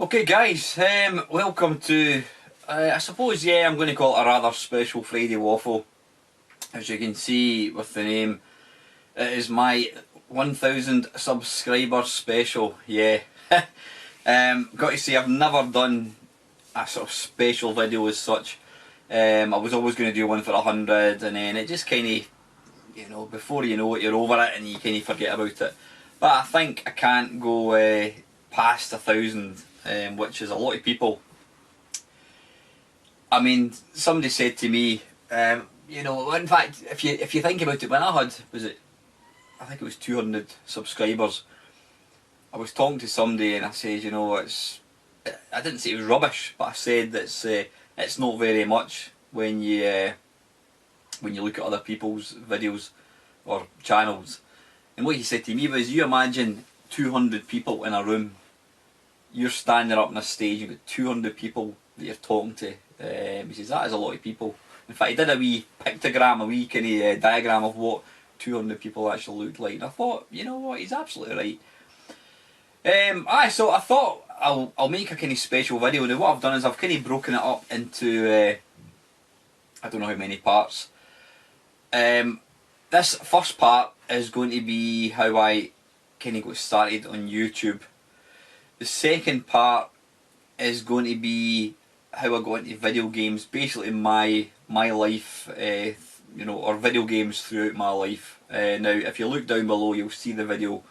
Okay guys, welcome to, I suppose, I'm going to call it a rather special Friday Waffle. As you can see with the name, it is my 1000 subscriber special, got to say, I've never done a sort of special video as such. I was always going to do one for 100, and then it just kind of, before you know it, you're over it and you kind of forget about it. But I think I can't go past 1000. Which is a lot of people. I mean, somebody said to me, in fact, if you think about it, when I had, I think it was 200 subscribers, I was talking to somebody and I said, I didn't say it was rubbish, but I said that it's not very much when you look at other people's videos or channels. And what he said to me was, you imagine 200 people in a room. You're standing up on a stage, you've got 200 people that you're talking to. He says, that is a lot of people. In fact, he did a wee pictogram, a wee kind of diagram of what 200 people actually looked like. And I thought, you know what, he's absolutely right. So I thought I'll make a kind of special video. Now what I've done is I've kind of broken it up into, I don't know how many parts. This first part is going to be how I kind of got started on YouTube. The second part is going to be how I got into video games, basically my life, or video games throughout my life. Now, if you look down below, you'll see the video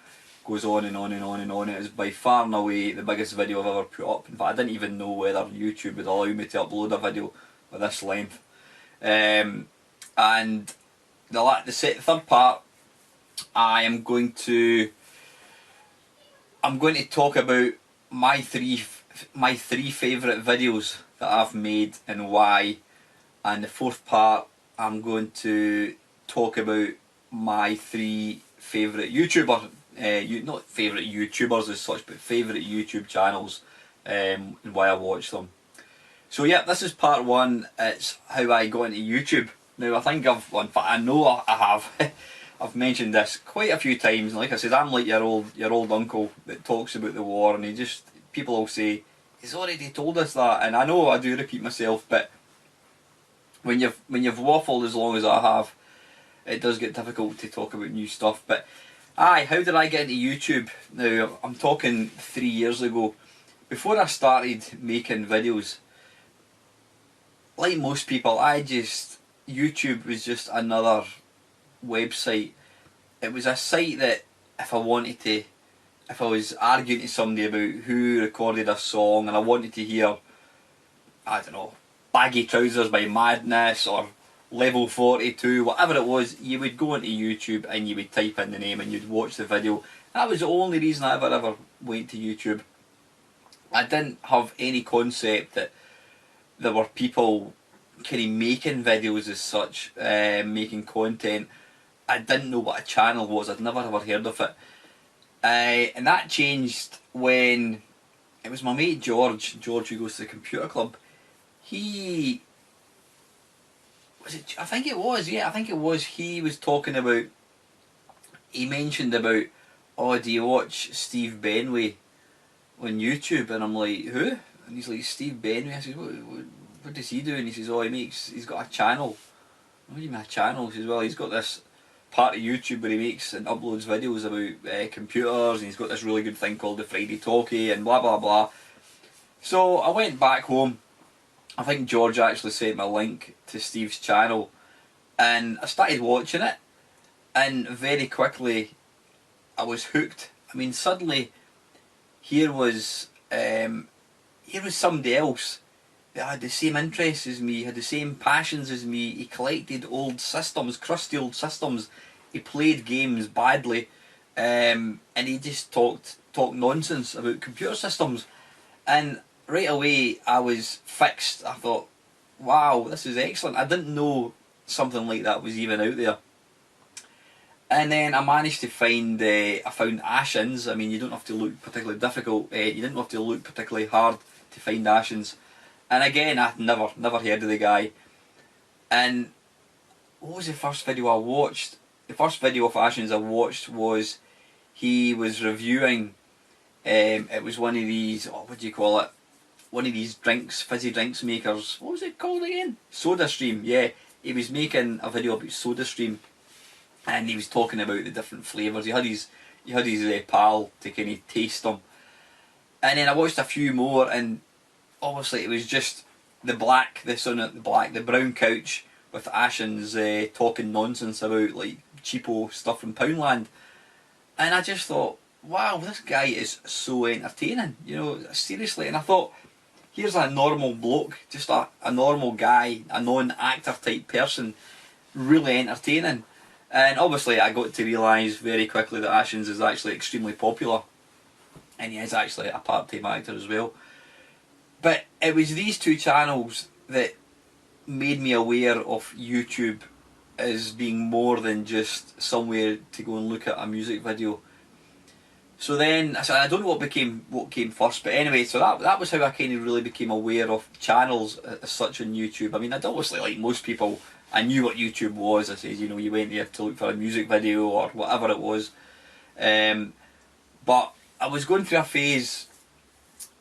goes on and on and on and on. It is by far and away the biggest video I've ever put up. In fact, I didn't even know whether YouTube would allow me to upload a video of this length. And the third part, I'm going to talk about my three favourite videos that I've made and why, and the fourth part I'm going to talk about my three favourite YouTubers, not favourite YouTubers as such, but favourite YouTube channels, and why I watch them. So yeah, this is part one. It's how I got into YouTube. Now I think I know I have. I've mentioned this quite a few times, and like I said, I'm like your old uncle that talks about the war, and people will say, he's already told us that, and I know I do repeat myself, but when you've waffled as long as I have, it does get difficult to talk about new stuff. But how did I get into YouTube? Now, I'm talking 3 years ago. Before I started making videos, like most people, YouTube was just another website. It was a site that if I was arguing to somebody about who recorded a song and I wanted to hear, I don't know, Baggy Trousers by Madness or Level 42, whatever it was, you would go into YouTube and you would type in the name and you'd watch the video. That was the only reason I ever went to YouTube. I didn't have any concept that there were people kind of making videos as such, making content. I didn't know what a channel was. I'd never ever heard of it. And that changed when it was my mate George who goes to the computer club. I think it was, he was talking about, he mentioned about, oh, do you watch Steve Benway on YouTube? And I'm like, who? And he's like, Steve Benway. I said, what does he do? And he says, oh, he's got a channel. What do you mean a channel? He says, well, he's got this part of YouTube where he makes and uploads videos about computers, and he's got this really good thing called the Friday Talkie and blah blah blah. So I went back home. I think George actually sent me a link to Steve's channel, and I started watching it, and very quickly I was hooked. I mean, suddenly here was somebody else that had the same interests as me, had the same passions as me. He collected old systems, crusty old systems. He played games badly, and he just talked nonsense about computer systems. And right away I was fixed. I thought, wow, this is excellent. I didn't know something like that was even out there. And then I managed to find, I found Ashins. I mean, you don't have to look particularly difficult, you didn't have to look particularly hard to find Ashins. And again, I'd never heard of the guy. And what was the first video I watched? The first video of Ashins I watched was, he was reviewing It was one of these, oh, what do you call it? One of these drinks, fizzy drinks makers. What was it called again? SodaStream, yeah. He was making a video about SodaStream, and he was talking about the different flavours. He had his pal to kind of taste them. And then I watched a few more, and obviously it was just the brown couch with Ashen's talking nonsense about like cheapo stuff from Poundland. And I just thought, wow, this guy is so entertaining, seriously. And I thought, here's a normal bloke, just a normal guy, a non-actor type person, really entertaining. And obviously I got to realise very quickly that Ashens is actually extremely popular, and he is actually a part-time actor as well. But it was these two channels that made me aware of YouTube as being more than just somewhere to go and look at a music video. So then, I don't know what came first, but anyway, so that was how I kind of really became aware of channels as such on YouTube. I mean, I'd obviously, like most people, I knew what YouTube was. I said, you went there to look for a music video or whatever it was. But I was going through a phase.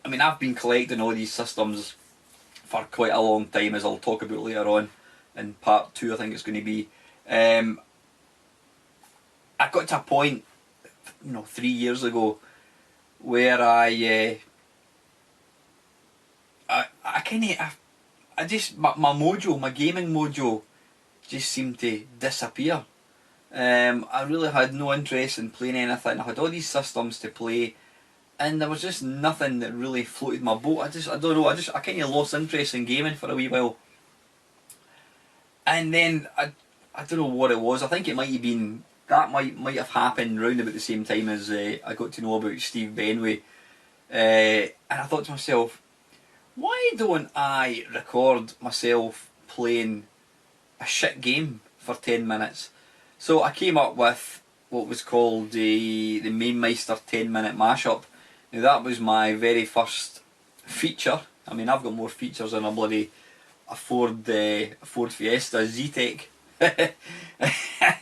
I mean, I've been collecting all these systems for quite a long time, as I'll talk about later on in part 2, I think it's going to be. I got to a point, 3 years ago, where I just, my mojo, my gaming mojo, just seemed to disappear. I really had no interest in playing anything. I had all these systems to play, and there was just nothing that really floated my boat. I don't know, I kind of lost interest in gaming for a wee while. And then, I don't know what it was. I think it might have been, that might have happened round about the same time as I got to know about Steve Benway. And I thought to myself, why don't I record myself playing a shit game for 10 minutes? So I came up with what was called the Mainmeister 10-minute mashup. Now that was my very first feature. I mean, I've got more features than a bloody Ford Fiesta Z-Tech.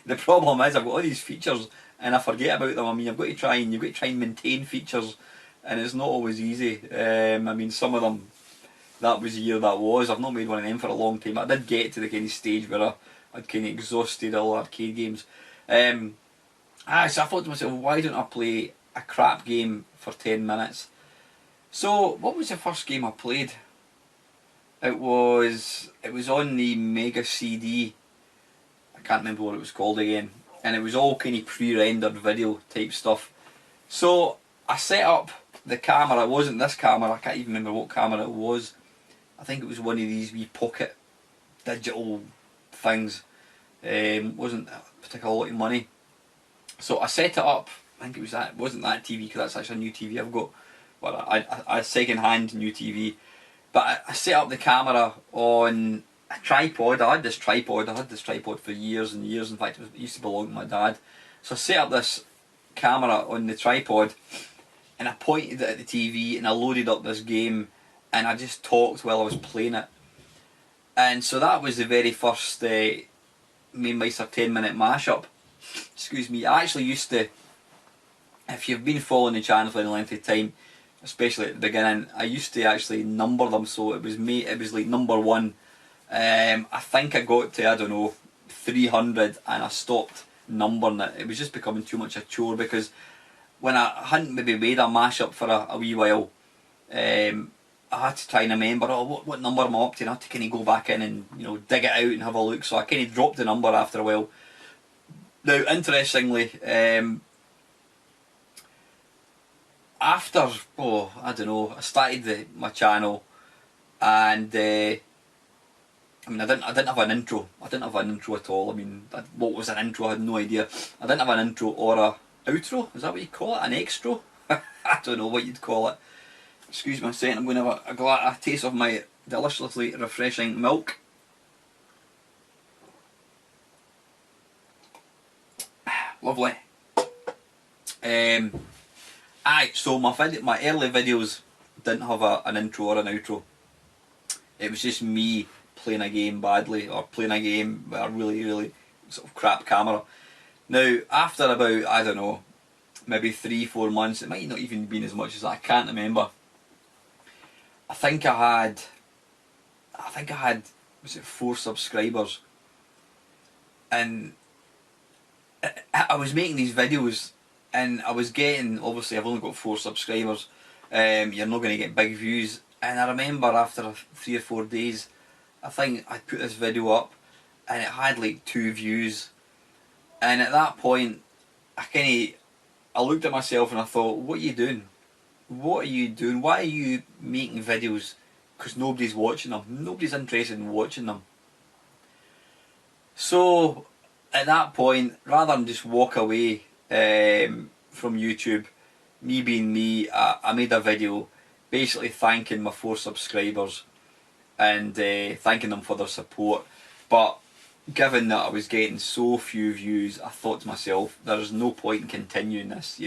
The problem is I've got all these features and I forget about them. I mean, you've got to try and maintain features, and it's not always easy. I mean, some of them, that was the year that was. I've not made one of them for a long time. I did get to the kind of stage where I'd kind of exhausted all arcade games. So I thought to myself, why don't I play a crap game for 10 minutes? So what was the first game I played? It was on the Mega CD. I can't remember what it was called again. And it was all kind of pre-rendered video type stuff. So I set up the camera. It wasn't this camera. I can't even remember what camera it was. I think it was one of these wee pocket digital things. Wasn't a particular lot of money. So I set it up. I think it wasn't that TV, because that's actually a new TV I've got. But a second-hand new TV. But I set up the camera on a tripod. I had this tripod for years and years. In fact, it used to belong to my dad. So I set up this camera on the tripod, and I pointed it at the TV, and I loaded up this game, and I just talked while I was playing it. And so that was the very first Mainmeister 10-minute mashup. Excuse me. I actually used to, if you've been following the channel for any length of time, especially at the beginning, I used to actually number them. So it was like number 1. I think I got to, I don't know, 300, and I stopped numbering it. It was just becoming too much a chore, because when I hadn't maybe made a mashup for a wee while, I had to try and remember, what number am I up to? And I had to kind of go back in and dig it out and have a look. So I kind of dropped the number after a while. Now, interestingly, after, I don't know, I started my channel, and I mean, I didn't have an intro. I didn't have an intro at all. I mean, what was an intro? I had no idea. I didn't have an intro or a outro. Is that what you call it? An extra? I don't know what you'd call it. Excuse me a second. I'm going to have a taste of my deliciously refreshing milk. Lovely. So my early videos didn't have an intro or an outro. It was just me playing a game badly, or playing a game with a really, really sort of crap camera. Now, after about, I don't know, maybe 3-4 months. It might not even been as much as that. I can't remember. I think I had, was it 4 subscribers, and I was making these videos, and I was getting, obviously I've only got 4 subscribers, you're not going to get big views, and I remember after 3 or 4 days, I think I put this video up, and it had like 2 views, and at that point, I looked at myself and I thought, what are you doing? What are you doing? Why are you making videos? Because nobody's watching them. Nobody's interested in watching them. So at that point, rather than just walk away from YouTube, me being me, I made a video basically thanking my 4 subscribers and thanking them for their support. But given that I was getting so few views, I thought to myself, there's no point in continuing this.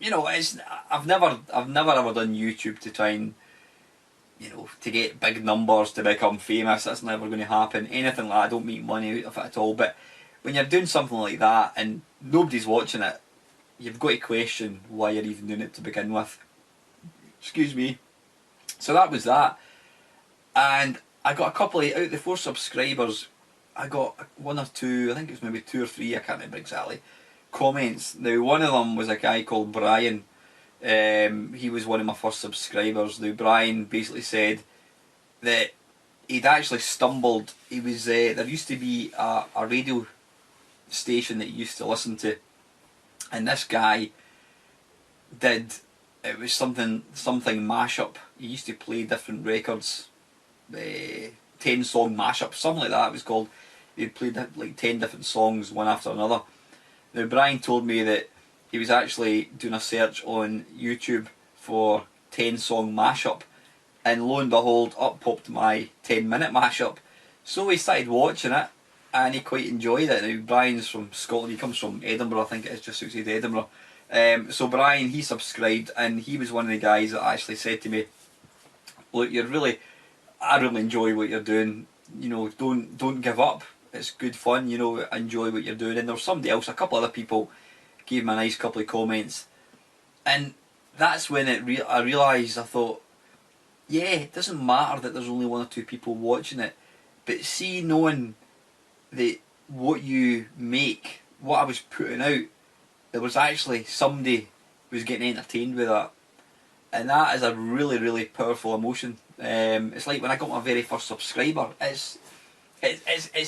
I've never ever done YouTube to try and, to get big numbers, to become famous. That's never going to happen. Anything like that, I don't make money out of it at all. But when you're doing something like that and nobody's watching it, you've got to question why you're even doing it to begin with. Excuse me. So that was that. And I got a couple out of the 4 subscribers, I got 1 or 2, I think it was maybe 2 or 3, I can't remember exactly, comments. Now one of them was a guy called Brian. He was one of my first subscribers. Now Brian basically said that he'd actually stumbled. He was there used to be a radio station that he used to listen to, and this guy did, it was something mashup. He used to play different records, 10-song mashup, something like that it was called. He played like 10 different songs one after another. Now Brian told me that he was actually doing a search on YouTube for 10-song mashup, and lo and behold, up popped my 10-minute mashup. So we started watching it, and he quite enjoyed it. Now Brian's from Scotland, he comes from Edinburgh, I think it is, just outside Edinburgh. So Brian, he subscribed, and he was one of the guys that actually said to me, look, I really enjoy what you're doing, don't give up, it's good fun, enjoy what you're doing. And there was somebody else, a couple other people gave me a nice couple of comments, and that's when I realised, I thought, yeah, it doesn't matter that there's only 1 or 2 people watching it, but see, knowing that what you make, what I was putting out, there was actually somebody who was getting entertained with that, and that is a really, really powerful emotion. It's like when I got my very first subscriber. It's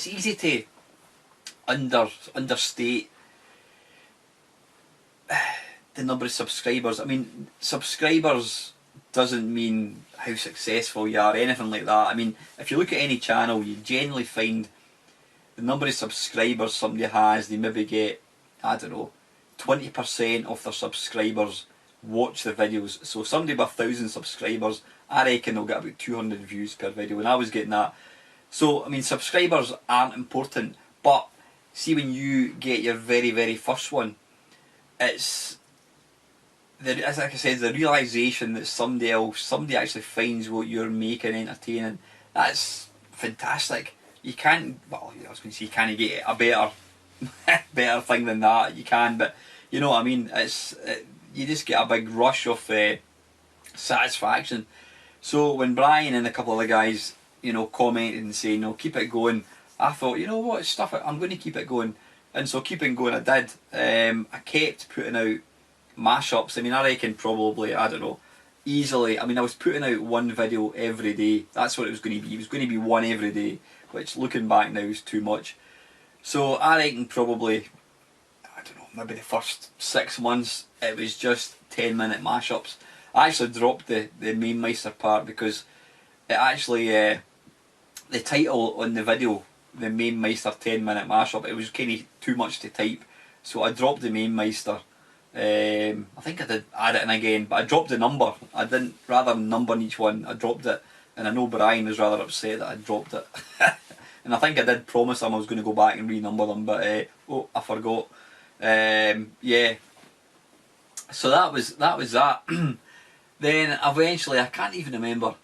easy to understate the number of subscribers. I mean, subscribers doesn't mean how successful you are, anything like that. I mean, if you look at any channel, you generally find the number of subscribers somebody has, they maybe get, I don't know, 20% of their subscribers watch the videos. So somebody with 1,000 subscribers, I reckon they'll get about 200 views per video, and I was getting that. So I mean, subscribers aren't important, but see, when you get your very, very first one, it's as like I said, the realisation that somebody actually finds what you're making entertaining. That's fantastic. You can't, well, I was going to say, you can't get a better thing than that. You can, but you know what I mean. You just get a big rush of satisfaction. So when Brian and a couple of the guys, commented and saying, "No, keep it going," I thought, you know what, stuff it. I'm going to keep it going, and so keeping going, I did. I kept putting out mashups. I mean, I reckon probably, I don't know, easily. I mean, I was putting out 1 video every day. That's what it was going to be. It was going to be 1 every day, which looking back now is too much. So I reckon probably, I don't know, maybe the first 6 months it was just 10-minute mashups. I actually dropped the main Meister part because it actually, the title on the video, the main Meister 10-minute mashup, it was kind of too much to type. So I dropped the main Meister. I think I did add it in again, but I dropped the number. I didn't, rather than numbering each one, I dropped it. And I know Brian was rather upset that I dropped it. And I think I did promise him I was going to go back and renumber them, but I forgot. Yeah. So that was that. Then eventually, I can't even remember,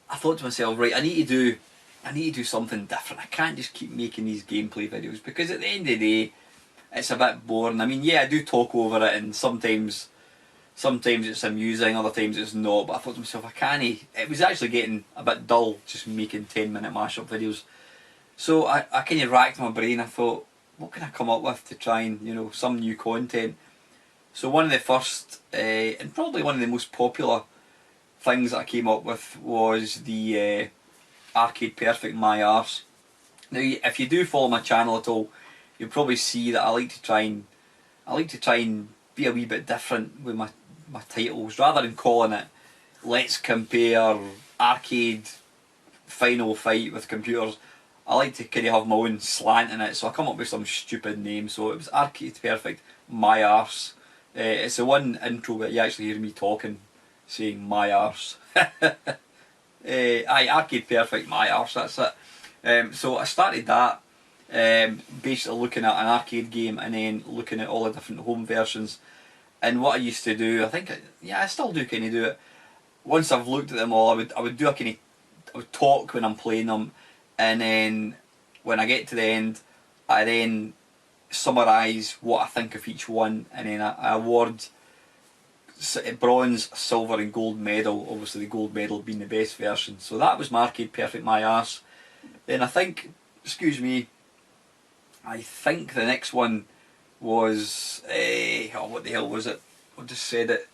I thought to myself, right, I need to do something different. I can't just keep making these gameplay videos, because at the end of the day, it's a bit boring. I mean, yeah, I do talk over it, and sometimes it's amusing, other times it's not. But I thought to myself, I can't. It was actually getting a bit dull just making 10-minute mashup videos. So I kind of racked my brain. I thought, what can I come up with to try and, you know, some new content? So one of the first, and probably one of the most popular things that I came up with was the Arcade Perfect My Arse. Now, if you do follow my channel at all, you'll probably see that I like to try and be a wee bit different with my titles, rather than calling it "Let's Compare Arcade Final Fight with Computers." I like to kind of have my own slant in it, so I come up with some stupid name. So it was Arcade Perfect My Arse. It's the one intro where you actually hear me talking, saying my arse. Aye, Arcade Perfect My Arse, that's it. So I started that, basically looking at an arcade game and then looking at all the different home versions. And what I used to do, I still do kind of do it. Once I've looked at them all, I would do I would talk when I'm playing them, and then when I get to the end, I then summarise what I think of each one, and then I award bronze, silver and gold medal, obviously the gold medal being the best version. So that was my Arcade Perfect My Arse. Then I think the next one was, what the hell was it? I just said it.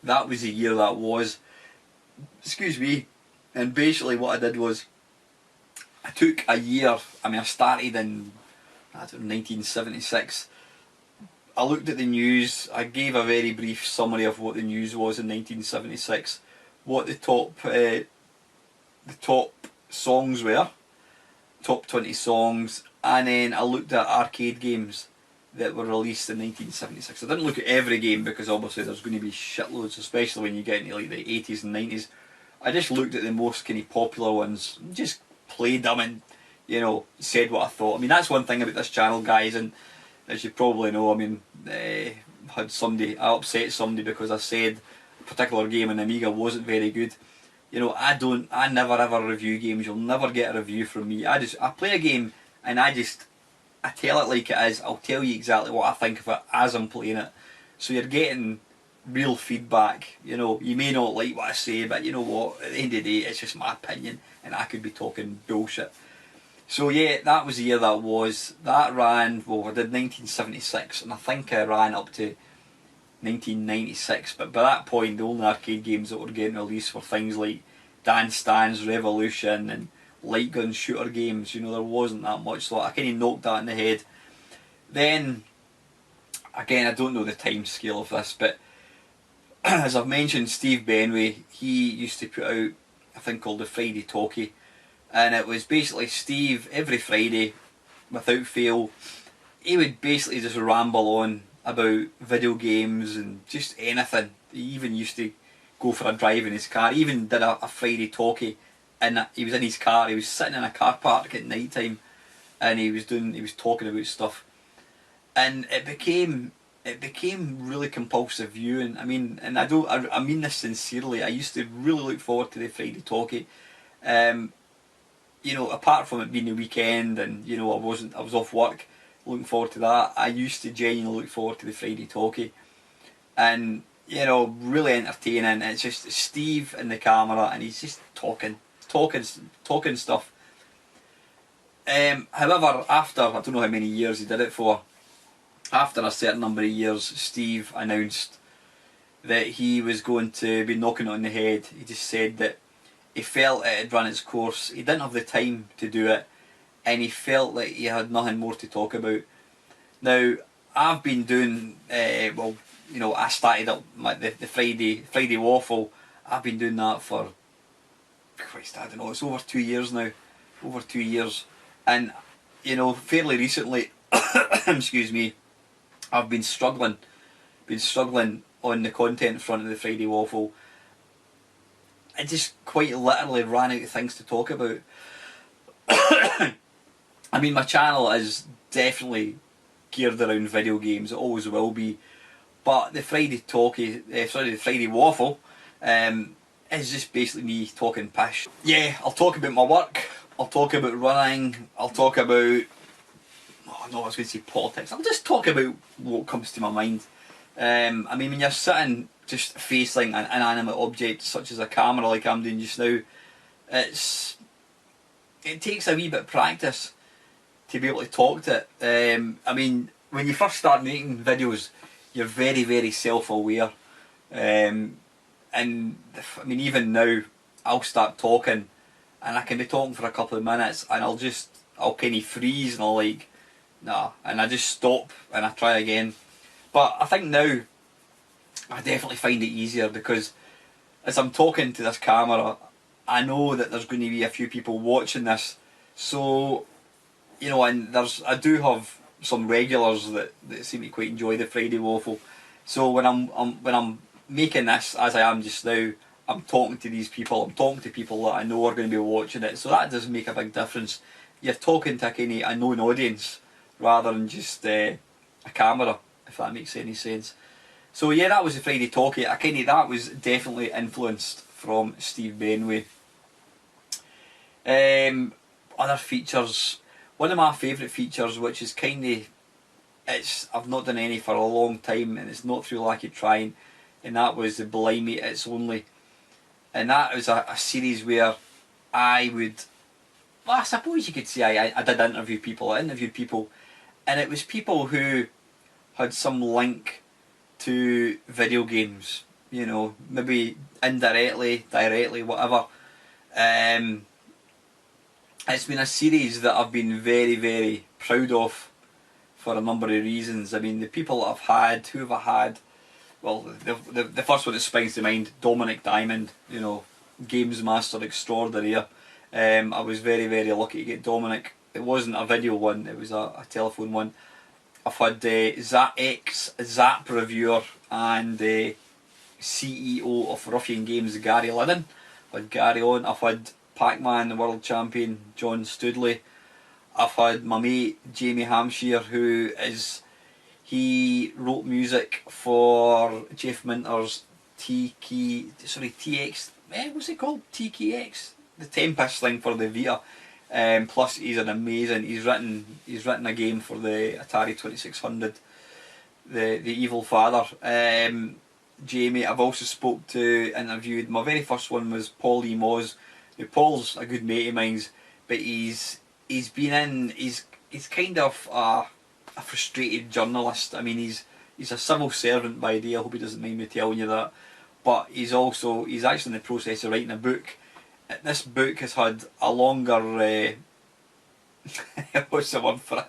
That was the year that was. And basically what I did was, I took a year, I started in 1976. I looked at the news, I gave a very brief summary of what the news was in 1976, what the top songs were, top 20 songs, and then I looked at arcade games that were released in 1976. I didn't look at every game because obviously there's going to be shitloads, especially when you get into like the 80s and 90s. I just looked at the most kind of popular ones, just played them and, you know, said what I thought. I mean, that's one thing about this channel, guys, and as you probably know, I upset somebody because I said a particular game on Amiga wasn't very good. You know, I never ever review games. You'll never get a review from me. I play a game and I tell it like it is. I'll tell you exactly what I think of it as I'm playing it. So you're getting real feedback. You know, you may not like what I say, but you know what, at the end of the day, it's just my opinion and I could be talking bullshit. So yeah, that was the year that was. That ran, well, I did 1976 and I think I ran up to 1996, but by that point the only arcade games that were getting released were things like Dance Dance Revolution and light gun shooter games. You know, there wasn't that much, so I kind of knocked that in the head. Then, again, I don't know the time scale of this, but as I've mentioned, Steve Benway, he used to put out a thing called the Friday Talkie, and it was basically Steve, every Friday, without fail, he would basically just ramble on about video games and just anything. He even used to go for a drive in his car. He even did a Friday Talkie, and he was in his car. He was sitting in a car park at night time, and he was talking about stuff, and it became really compulsive viewing. I mean, and I mean this sincerely. I used to really look forward to the Friday Talkie. You know, apart from it being the weekend and, you know, I was off work, looking forward to that. I used to genuinely look forward to the Friday Talkie, and you know, really entertaining. It's just Steve in the camera, and he's just talking stuff. However, after I don't know how many years he did it for, after a certain number of years, Steve announced that he was going to be knocking it on the head. He just said that he felt it had run its course. He didn't have the time to do it, and he felt like he had nothing more to talk about. Now, I've been doing, well, you know, I started up the Friday Waffle. I've been doing that for, Christ, I don't know, it's over 2 years now. Over 2 years. And, you know, fairly recently, excuse me, I've been struggling on the content front of the Friday Waffle. I just quite literally ran out of things to talk about. I mean, my channel is definitely geared around video games, it always will be, but the Friday Talkie, the Friday Waffle, is just basically me talking pish. Yeah, I'll talk about my work, I'll talk about running, I'll talk about no, I was going to say politics. I'll just talk about what comes to my mind. I mean, when you're sitting just facing an inanimate object such as a camera, like I'm doing just now, it takes a wee bit of practice to be able to talk to it. I mean, when you first start making videos, you're very, very self-aware. And I mean, even now, I'll start talking, and I can be talking for a couple of minutes, and I'll kind of freeze, and I'll like, nah, and I just stop, and I try again. But I think now, I definitely find it easier because as I'm talking to this camera, I know that there's going to be a few people watching this, so you know, and I do have some regulars that seem to quite enjoy the Friday Waffle. So when I'm making this as I am just now, I'm talking to these people. I'm talking to people that I know are going to be watching it. So that does make a big difference. You're talking to a kind of a known audience rather than just a camera, if that makes any sense. So yeah, that was the Friday Talkie. That was definitely influenced from Steve Benway. Other features. One of my favourite features, which is I've not done any for a long time, and it's not through lack of trying, and that was the Blimey It's Only. And that was a series where I suppose you could say I did interview people. I interviewed people, and it was people who had some link to video games, you know, maybe indirectly, directly, whatever. It's been a series that I've been very, very proud of for a number of reasons. I mean, the people that who have I had? Well, the first one that springs to mind, Dominic Diamond, you know, Games Master Extraordinaire. I was very, very lucky to get Dominic. It wasn't a video one, it was a telephone one. I've had Zap reviewer and CEO of Ruffian Games, Gary Liddon. I've had Gary on. I've had Pac-Man, the world champion, John Studley. I've had my mate Jamie Hampshire, he wrote music for Jeff Minter's TX, what's it called? TKX, the Tempest thing for the Vita. Plus he's an amazing, he's written a game for the Atari 2600, the Evil Father. Jamie, I've also interviewed, my very first one was Paul E. Moz. Now, Paul's a good mate of mine, but he's kind of a frustrated journalist. I mean, he's a civil servant by day. I hope he doesn't mind me telling you that. But he's actually in the process of writing a book. This book has had a longer what's the word for it?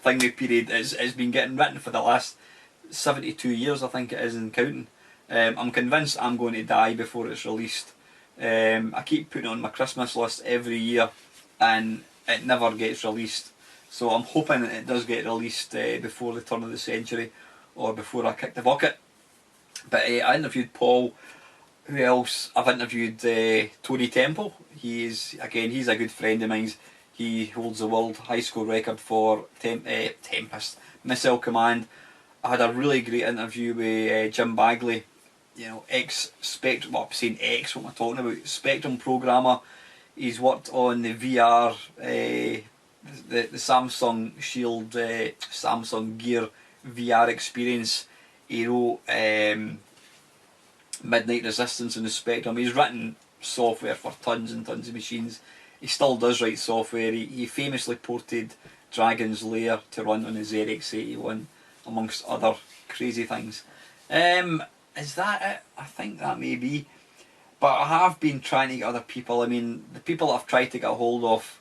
Thingy period. It's been getting written for the last 72 years, I think it is, and counting. I'm convinced I'm going to die before it's released. I keep putting it on my Christmas list every year, and it never gets released. So I'm hoping it does get released before the turn of the century, or before I kick the bucket. But I interviewed Paul. Who else? I've interviewed Tony Temple. He's a good friend of mine. He holds the world high score record for Tempest Missile Command. I had a really great interview with Jim Bagley, you know, ex-Spectrum, well, I'm saying X, what am I talking about? Spectrum programmer. He's worked on the VR, the Samsung Shield, Samsung Gear VR experience. He wrote Midnight Resistance in the Spectrum. He's written software for tons and tons of machines. He still does write software. He famously ported Dragon's Lair to run on the ZX81, amongst other crazy things. Is that it? I think that may be. But I have been trying to get other people. I mean, the people I've tried to get a hold of,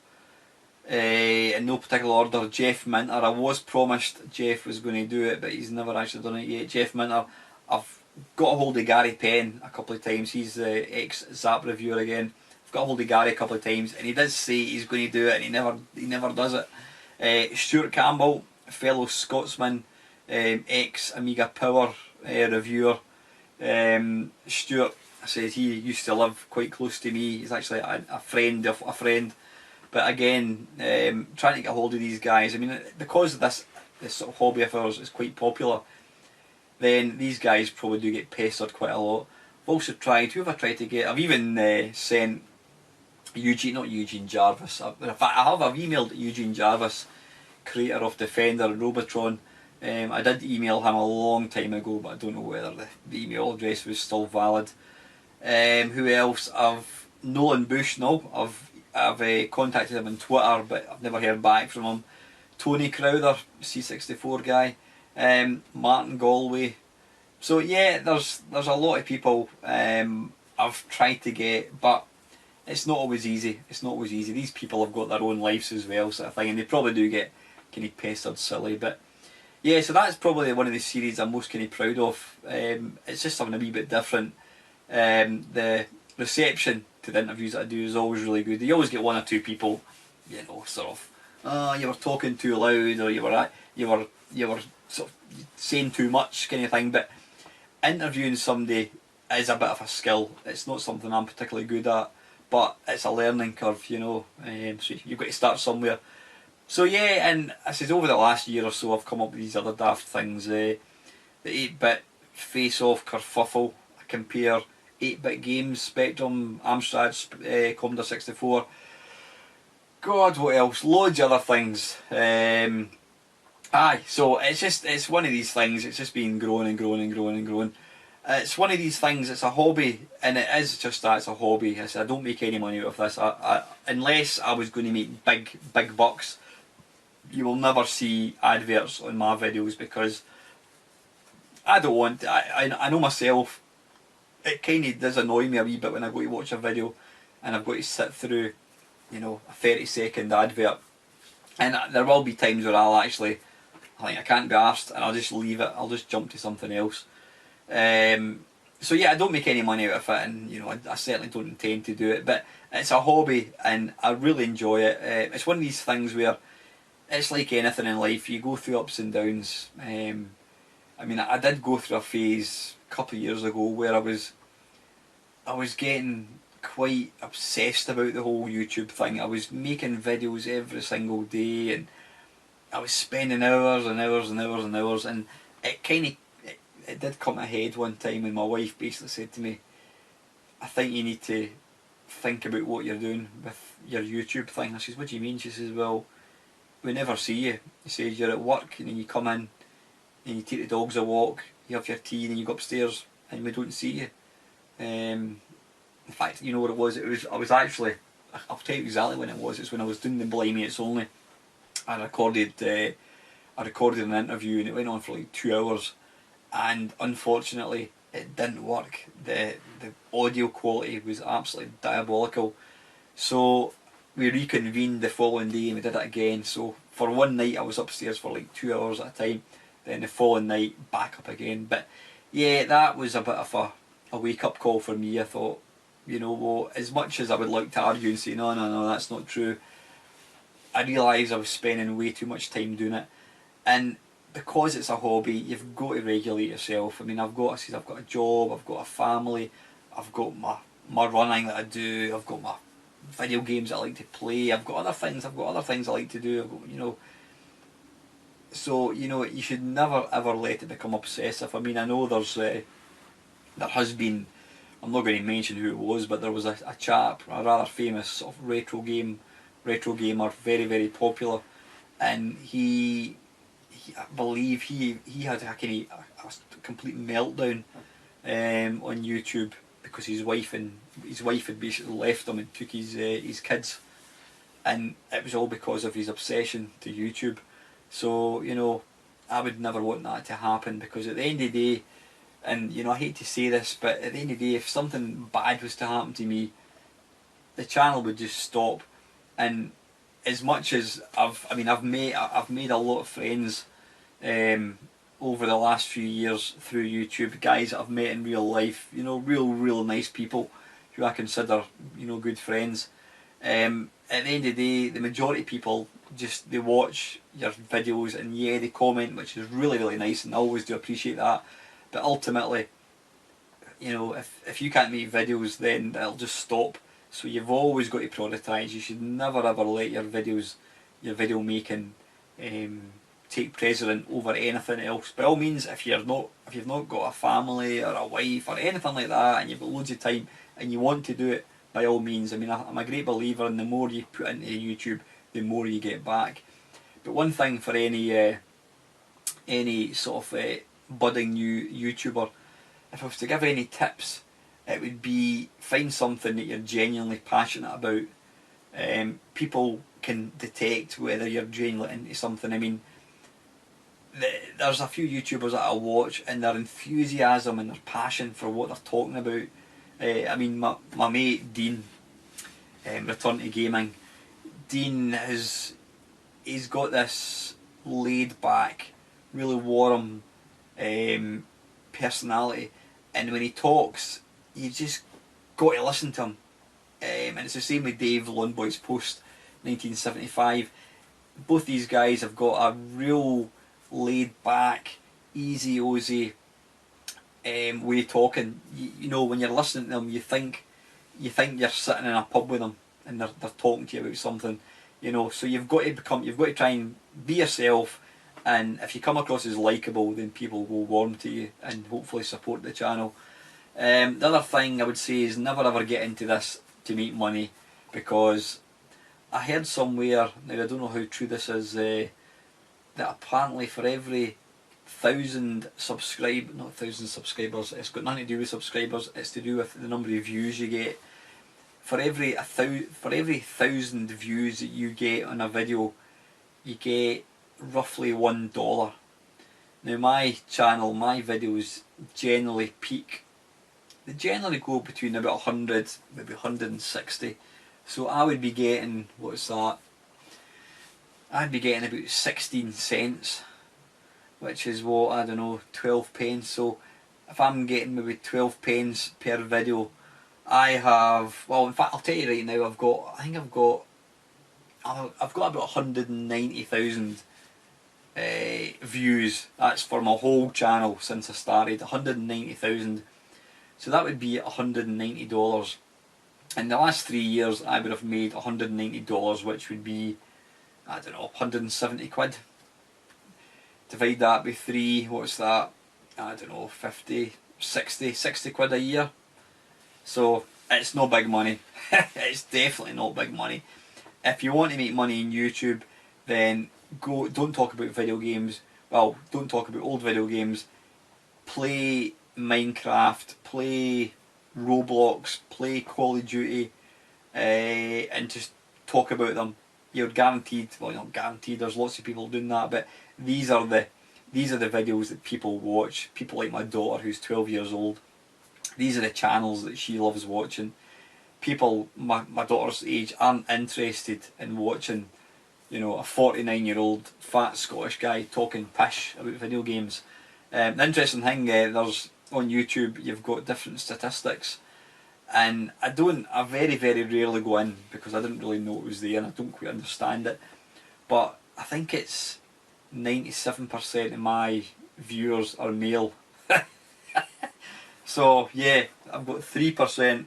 in no particular order, Jeff Minter. I was promised Jeff was going to do it, but he's never actually done it yet. Jeff Minter. I've got a hold of Gary Penn a couple of times. He's the ex-Zap reviewer again. I've got a hold of Gary a couple of times, and he does say he's going to do it, and he never does it. Stuart Campbell, fellow Scotsman, ex-Amiga Power reviewer. Stuart says he used to live quite close to me. He's actually a friend of a friend. But again, trying to get a hold of these guys. I mean, because this sort of hobby of ours is quite popular, then these guys probably do get pestered quite a lot. I've also tried, who have I tried to get? I've even sent Eugene Jarvis. In fact, I've emailed Eugene Jarvis. creator of Defender and Robotron. I did email him a long time ago, but I don't know whether the email address was still valid. Who else? I've Nolan Bushnell. I've contacted him on Twitter, but I've never heard back from him. Tony Crowther, C64 guy. Martin Galway. So yeah, there's a lot of people I've tried to get, but it's not always easy. It's not always easy. These people have got their own lives as well, sort of thing, and they probably do get kind of pestered silly. But yeah, so that's probably one of the series I'm most kind of proud of. It's just something a wee bit different. The reception to the interviews that I do is always really good. You always get one or two people, you know, sort of, oh, you were talking too loud, or you were sort of saying too much, kind of thing. But interviewing somebody is a bit of a skill. It's not something I'm particularly good at, but it's a learning curve, you know. So you've got to start somewhere. So yeah, and I said over the last year or so, I've come up with these other daft things. The 8-bit face-off kerfuffle. I compare 8-bit games, Spectrum, Amstrad, Commodore 64. God, what else? Loads of other things. So it's one of these things. It's just been growing and growing and growing and growing. It's one of these things. It's a hobby, and it is just that. It's a hobby. I said I don't make any money out of this. Unless I was going to make big bucks, you will never see adverts on my videos because I don't want. I know myself. It kind of does annoy me a wee bit when I go to watch a video, and I've got to sit through, you know, a 30-second advert, and there will be times where I think I can't be arsed, and I'll just leave it. I'll just jump to something else. So yeah, I don't make any money out of it, and you know, I certainly don't intend to do it. But it's a hobby, and I really enjoy it. It's one of these things where it's like anything in life. You go through ups and downs. I mean, I did go through a phase a couple of years ago where I was getting quite obsessed about the whole YouTube thing. I was making videos every single day, and I was spending hours and hours and hours and hours, and it kind of it did come to a head one time when my wife basically said to me, I think you need to think about what you're doing with your YouTube thing. I says, what do you mean? She says, well, we never see you. She says, you're at work and then you come in and you take the dogs a walk, you have your tea and then you go upstairs and we don't see you. In fact, you know what it was? I was actually, I'll tell you exactly when it was. It's when I was doing the Blimey It's Only. I recorded an interview and it went on for like 2 hours, and unfortunately it didn't work. The audio quality was absolutely diabolical. So we reconvened the following day and we did it again. So for one night I was upstairs for like 2 hours at a time, then the following night back up again. But yeah, that was a bit of a wake up call for me. I thought, you know, well, as much as I would like to argue and say no, that's not true, I realised I was spending way too much time doing it. And because it's a hobby, you've got to regulate yourself. I mean, I've got a job, I've got a family, I've got my running that I do, I've got my video games that I like to play, I've got other things I like to do, I've got, you know. So, you know, you should never ever let it become obsessive. I mean, I know there has been, I'm not going to mention who it was, but there was a chap, a rather famous sort of retro gamer, very, very popular, and I believe he had a complete meltdown on YouTube because his wife had basically left him and took his kids, and it was all because of his obsession to YouTube. So, you know, I would never want that to happen, because at the end of the day, and you know, I hate to say this, but at the end of the day, if something bad was to happen to me, the channel would just stop. And as much as I've made a lot of friends over the last few years through YouTube, guys that I've met in real life, you know, real nice people who I consider, you know, good friends. At the end of the day, the majority of people they watch your videos and yeah, they comment, which is really, really nice, and I always do appreciate that. But ultimately, you know, if you can't make videos, then it'll just stop. So you've always got to prioritise. You should never ever let your video making take precedent over anything else. By all means, if you've not got a family or a wife or anything like that, and you've got loads of time and you want to do it, by all means. I mean, I'm a great believer in the more you put into YouTube, the more you get back. But one thing for any sort of budding new YouTuber, if I was to give any tips, it would be find something that you're genuinely passionate about. People can detect whether you're genuinely into something. I mean, there's a few YouTubers that I watch, and their enthusiasm and their passion for what they're talking about. I mean, my mate Dean, Return to Gaming. Dean he's got this laid back, really warm personality, and when he talks, you just got to listen to him. And it's the same with Dave Longboy's Post 1975. Both these guys have got a real laid back, easy ozy way of talking. You know, when you're listening to them, you think you're sitting in a pub with them, and they're talking to you about something. You know, so you've got to try and be yourself, and if you come across as likeable, then people will warm to you and hopefully support the channel. The other thing I would say is never ever get into this to make money, because I heard somewhere, now I don't know how true this is, that apparently for every 1,000 subscribers, it's got nothing to do with subscribers, it's to do with the number of views you get. For every 1,000 views that you get on a video, you get roughly $1. Now my channel, my videos generally peak. They generally go between about 100, maybe 160. So I would be getting, what's that? I'd be getting about 16 cents, which is what, I don't know, 12 pence. So if I'm getting maybe 12 pence per video, I have, well, in fact, I'll tell you right now, I've got about 190,000 views. That's for my whole channel since I started, 190,000. So that would be $190. In the last 3 years, I would have made $190, which would be, I don't know, 170 quid. Divide that by 3, what's that? I don't know, 50, 60 quid a year. So it's no big money. It's definitely not big money. If you want to make money in YouTube, then don't talk about video games. Well, don't talk about old video games. Play Minecraft, play Roblox, play Call of Duty, and just talk about them. You're guaranteed, well, not guaranteed, there's lots of people doing that, but these are the videos that people watch. People like my daughter, who's 12 years old. These are the channels that she loves watching. People my daughter's age aren't interested in watching, you know, a 49-year-old fat Scottish guy talking pish about video games. The interesting thing, there's on YouTube, you've got different statistics, and I very rarely go in because I didn't really know it was there and I don't quite understand it, but I think it's 97% of my viewers are male. So yeah, I've got 3%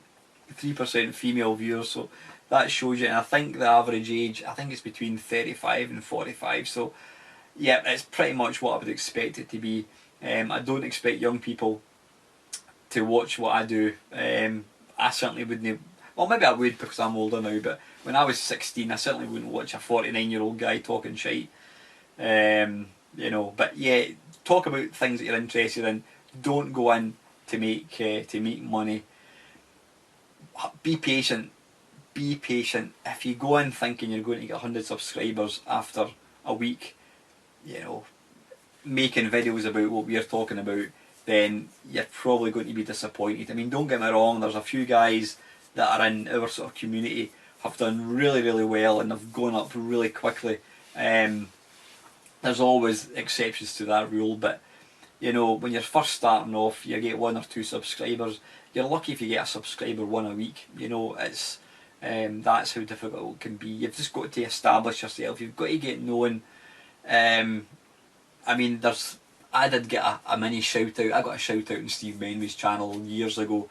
female viewers, so that shows you. And I think the average age, I think it's between 35 and 45, so yeah, it's pretty much what I would expect it to be. I don't expect young people to watch what I do. I certainly wouldn't, well, maybe I would because I'm older now, but when I was 16 I certainly wouldn't watch a 49-year-old guy talking shite. You know, but yeah, talk about things that you're interested in. Don't go in to make money. Be patient. Be patient. If you go in thinking you're going to get 100 subscribers after a week, you know, making videos about what we're talking about, then you're probably going to be disappointed. I mean, don't get me wrong, there's a few guys that are in our sort of community have done really well and have gone up really quickly. There's always exceptions to that rule, but you know, when you're first starting off, you get 1 or 2 subscribers. You're lucky if you get a subscriber 1 a week. You know, it's that's how difficult it can be. You've just got to establish yourself. You've got to get known. I mean, I did get a mini shout out. I got a shout out on Steve Menry's channel years ago,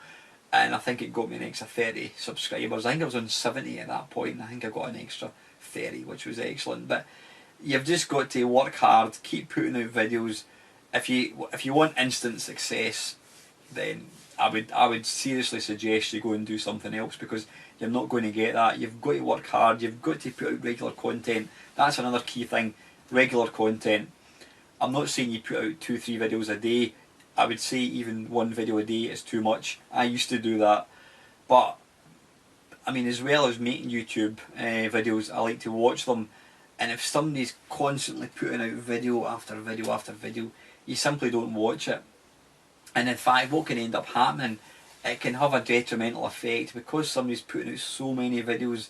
and I think it got me an extra 30 subscribers. I think I was on 70 at that point, and I think I got an extra 30, which was excellent. But you've just got to work hard, keep putting out videos. If you want instant success, then I would seriously suggest you go and do something else, because you're not going to get that. You've got to work hard. You've got to put out regular content. That's another key thing. regular content. I'm not saying you put out 2-3 videos a day. I would say even 1 video a day is too much. I used to do that. But, I mean, as well as making YouTube videos, I like to watch them. And if somebody's constantly putting out video after video after video, you simply don't watch it. And in fact, what can end up happening, it can have a detrimental effect because somebody's putting out so many videos.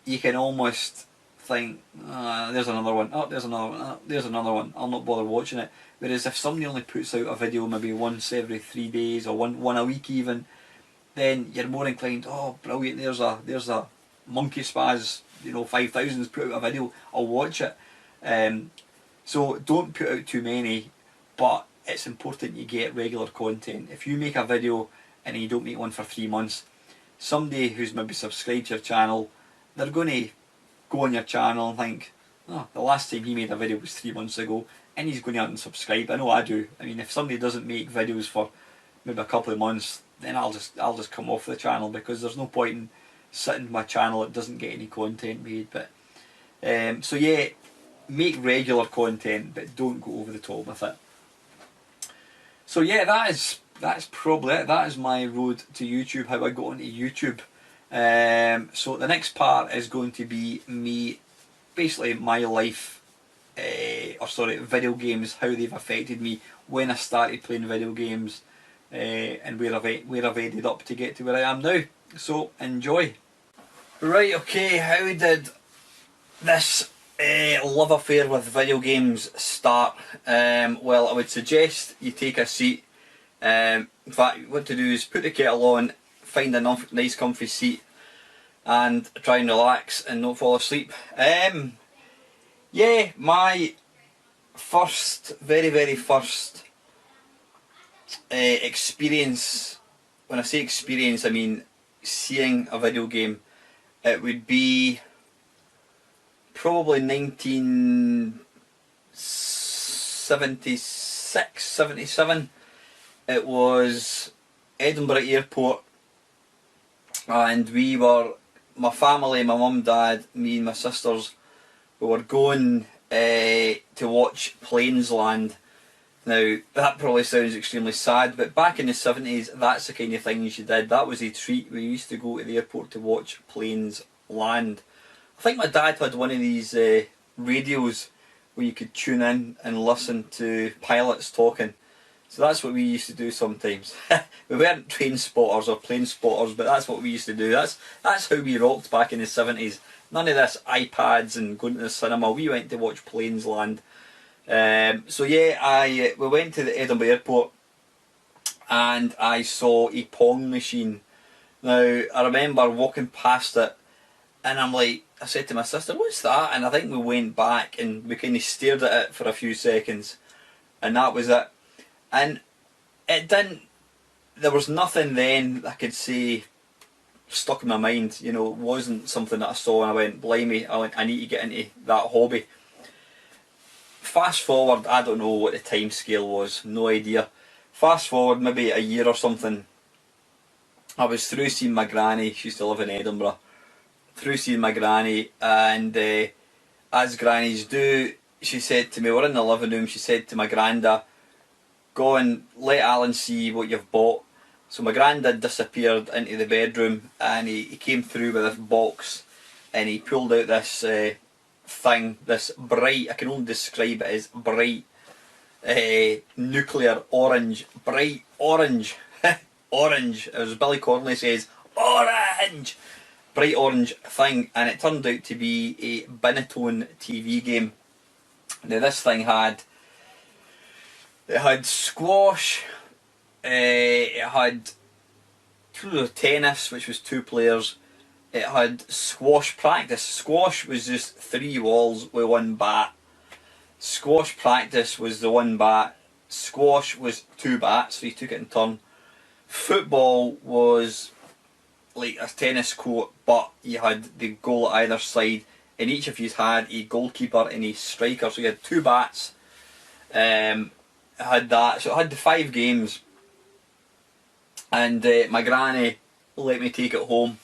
You can almost think, there's another one, oh, there's another one, oh, there's another one, I'll not bother watching it. Whereas if somebody only puts out a video maybe once every 3 days or one a week even, then you're more inclined, oh brilliant, there's a monkey spaz, 5,000's put out a video, I'll watch it. So don't put out too many, but it's important you get regular content. If you make a video and you don't make one for 3 months, somebody who's maybe subscribed to your channel, they're going to go on your channel and think, oh, the last time he made a video was 3 months ago, and he's going to unsubscribe. I know I do. I mean, if somebody doesn't make videos for maybe a couple of months, then I'll just come off the channel, because there's no point in sitting on my channel that doesn't get any content made. But so yeah, make regular content, but don't go over the top with it. So yeah, that's probably it. That is my road to YouTube, how I got onto YouTube. So the next part is going to be me, basically my life, video games, how they've affected me when I started playing video games, and where I've ended up to get to where I am now. So enjoy. Right, okay, how did this love affair with video games start? Well, I would suggest you take a seat. In fact, what to do is put the kettle on, find a nice comfy seat, and try and relax and not fall asleep. Yeah, my very first experience, when I say experience I mean seeing a video game, it would be probably 1976, 77. It was Edinburgh Airport, and we were, my family, my mum, dad, me and my sisters, we were going to watch Planes Land. Now, that probably sounds extremely sad, but back in the 70s, that's the kind of things you did. That was a treat. We used to go to the airport to watch Planes Land. I think my dad had one of these radios where you could tune in and listen to pilots talking. So that's what we used to do sometimes. We weren't train spotters or plane spotters, but that's what we used to do. That's how we rocked back in the 70s. None of this iPads and going to the cinema. We went to watch Planes Land. So yeah, we went to the Edinburgh Airport and I saw a Pong machine. Now, I remember walking past it and I said to my sister, what's that? And I think we went back and we kind of stared at it for a few seconds, and that was it. And there was nothing then I could say stuck in my mind. It wasn't something that I saw and I went, blimey, I need to get into that hobby. Fast forward, I don't know what the time scale was, no idea. Fast forward maybe a year or something, I was through seeing my granny. She used to live in Edinburgh. Through seeing my granny, and as grannies do, she said to me, we're in the living room, she said to my granda, go and let Alan see what you've bought. So my granddad disappeared into the bedroom, and he came through with this box, and he pulled out this thing, this bright, I can only describe it as bright, nuclear orange, bright orange, orange, as Billy Connolly says, orange, bright orange thing, and it turned out to be a Binatone TV game. Now this thing had squash, it had tennis, which was 2 players, it had squash practice. Squash was just 3 walls with 1 bat. Squash practice was the 1 bat. Squash was 2 bats, so you took it in turn. Football was like a tennis court, but you had the goal at either side, and each of you had a goalkeeper and a striker, so you had 2 bats. It had that, so it had the 5 games, and my granny let me take it home.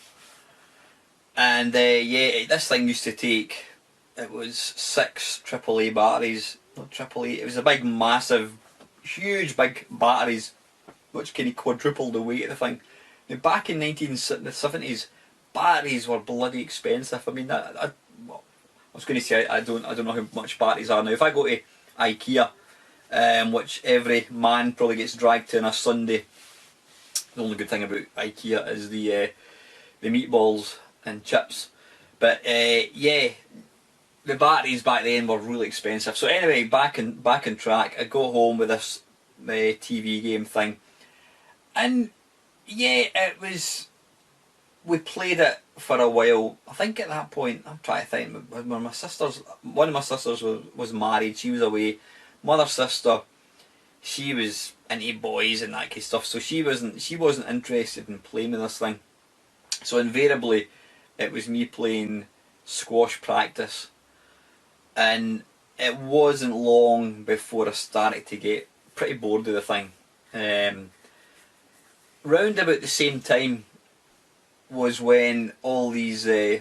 And yeah, this thing used to take it was 6 AAA batteries, not AAA, it was a big massive, huge big batteries which kind of quadrupled the weight of the thing. Now back in the 70s, batteries were bloody expensive. I mean, I was going to say I don't know how much batteries are now. If I go to IKEA, which every man probably gets dragged to on a Sunday, the only good thing about IKEA is the meatballs and chips. But yeah, the batteries back then were really expensive. So anyway, back on track. I go home with this TV game thing, and yeah, it was. We played it for a while. I think at that point, I'm trying to think. When one of my sisters was married. She was away. My other sister, she was into boys and that kind of stuff. So she wasn't interested in playing with this thing. So invariably, it was me playing squash practice, and it wasn't long before I started to get pretty bored of the thing. Round about the same time was when all these now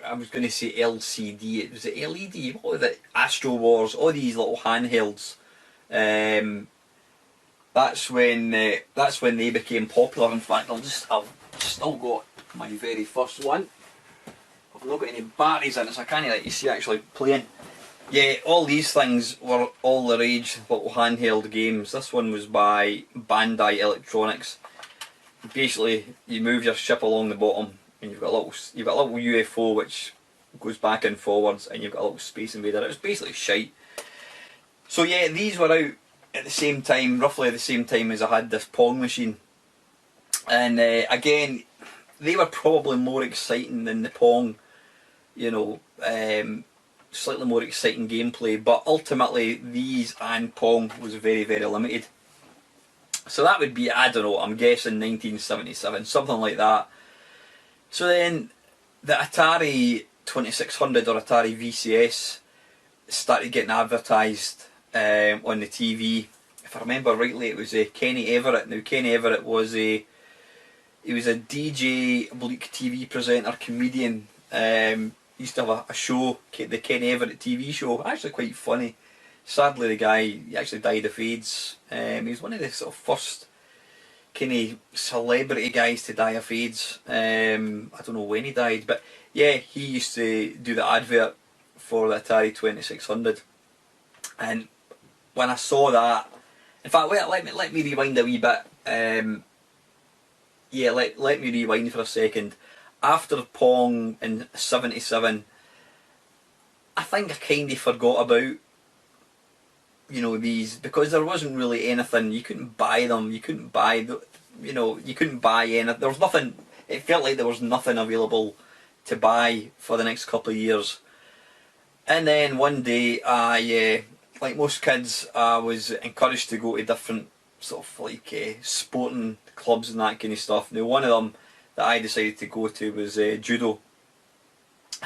I was going to say LCD, it was the LED, what was it, Astro Wars, all these little handhelds. That's when they became popular. In fact, I've still got my very first one. I've not got any batteries in it, so I can't let you see actually playing. Yeah, all these things were all the rage, little handheld games. This one was by Bandai Electronics. Basically, you move your ship along the bottom, and you've got a little UFO which goes back and forwards, and you've got a little Space Invader. It was basically shite. So yeah, these were out at the same time, roughly at the same time as I had this Pong machine, and again, they were probably more exciting than the Pong. You know, slightly more exciting gameplay, but ultimately these and Pong was very, very limited. So that would be, I don't know, I'm guessing 1977, something like that. So then the Atari 2600 or Atari VCS started getting advertised on the TV. If I remember rightly, it was Kenny Everett. Now Kenny Everett was he was a DJ, oblique TV presenter, comedian. He used to have a show, the Kenny Everett TV show, actually quite funny. Sadly, the guy, he actually died of AIDS. He was one of the sort of first kind of celebrity guys to die of AIDS. I don't know when he died, but yeah, he used to do the advert for the Atari 2600. And when I saw that, in fact, let me rewind a wee bit. Yeah, let me rewind for a second. After Pong in '77, I think I kind of forgot about, you know, these, because there wasn't really anything. You couldn't buy them. You couldn't buy you couldn't buy any. There was nothing. It felt like there was nothing available to buy for the next couple of years. And then one day, I like most kids, I was encouraged to go to different sort of like sporting clubs and that kind of stuff. Now one of them that I decided to go to was judo.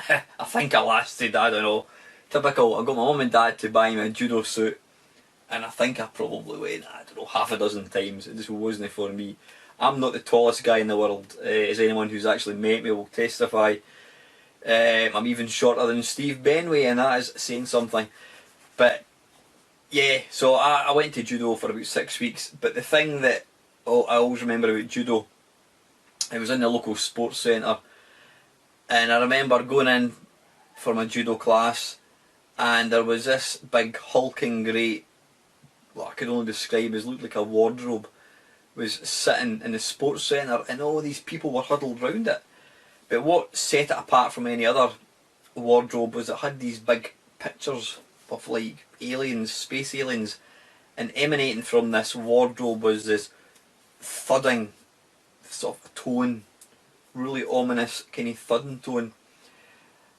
I think I lasted, I don't know, typical. I got my mum and dad to buy me a judo suit, and I think I probably went, I don't know, half a dozen times. It just wasn't for me. I'm not the tallest guy in the world, as anyone who's actually met me will testify. I'm even shorter than Steve Benway, and that is saying something. But yeah, so I went to judo for about 6 weeks. But the thing that I always remember about judo, it was in the local sports centre, and I remember going in for my judo class, and there was this big hulking great, what I could only describe as looked like a wardrobe, was sitting in the sports centre, and all these people were huddled round it. But what set it apart from any other wardrobe was it had these big pictures of like aliens, space aliens, and emanating from this wardrobe was this thudding sort of tone, really ominous kind of thudding tone.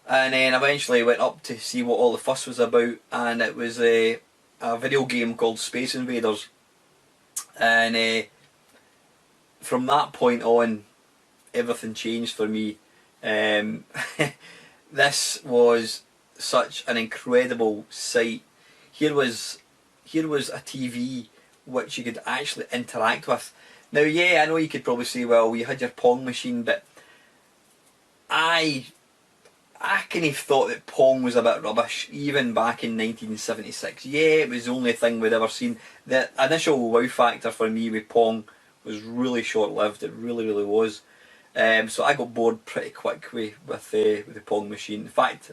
And then eventually went up to see what all the fuss was about, and it was a video game called Space Invaders. And from that point on, everything changed for me. This was such an incredible sight. Here was a TV which you could actually interact with. Now, yeah, I know you could probably say, well, you had your Pong machine, but I I kind of thought that Pong was a bit rubbish, even back in 1976. Yeah, it was the only thing we'd ever seen. The initial wow factor for me with Pong was really short-lived. It really, really was. So I got bored pretty quick with the Pong machine. In fact,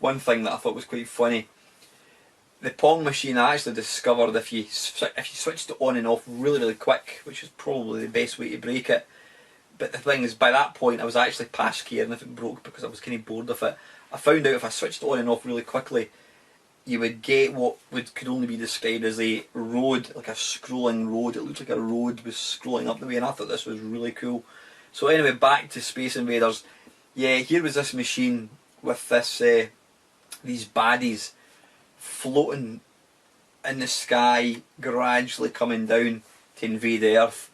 one thing that I thought was quite funny, the Pong machine I actually discovered if you switched it on and off really, really quick, which is probably the best way to break it. But the thing is, by that point I was actually past caring if it broke because I was kind of bored of it. I found out if I switched it on and off really quickly, you would get what could only be described as a road, like a scrolling road. It looked like a road was scrolling up the way, and I thought this was really cool. So anyway, back to Space Invaders. Yeah, here was this machine with these baddies floating in the sky, gradually coming down to invade Earth.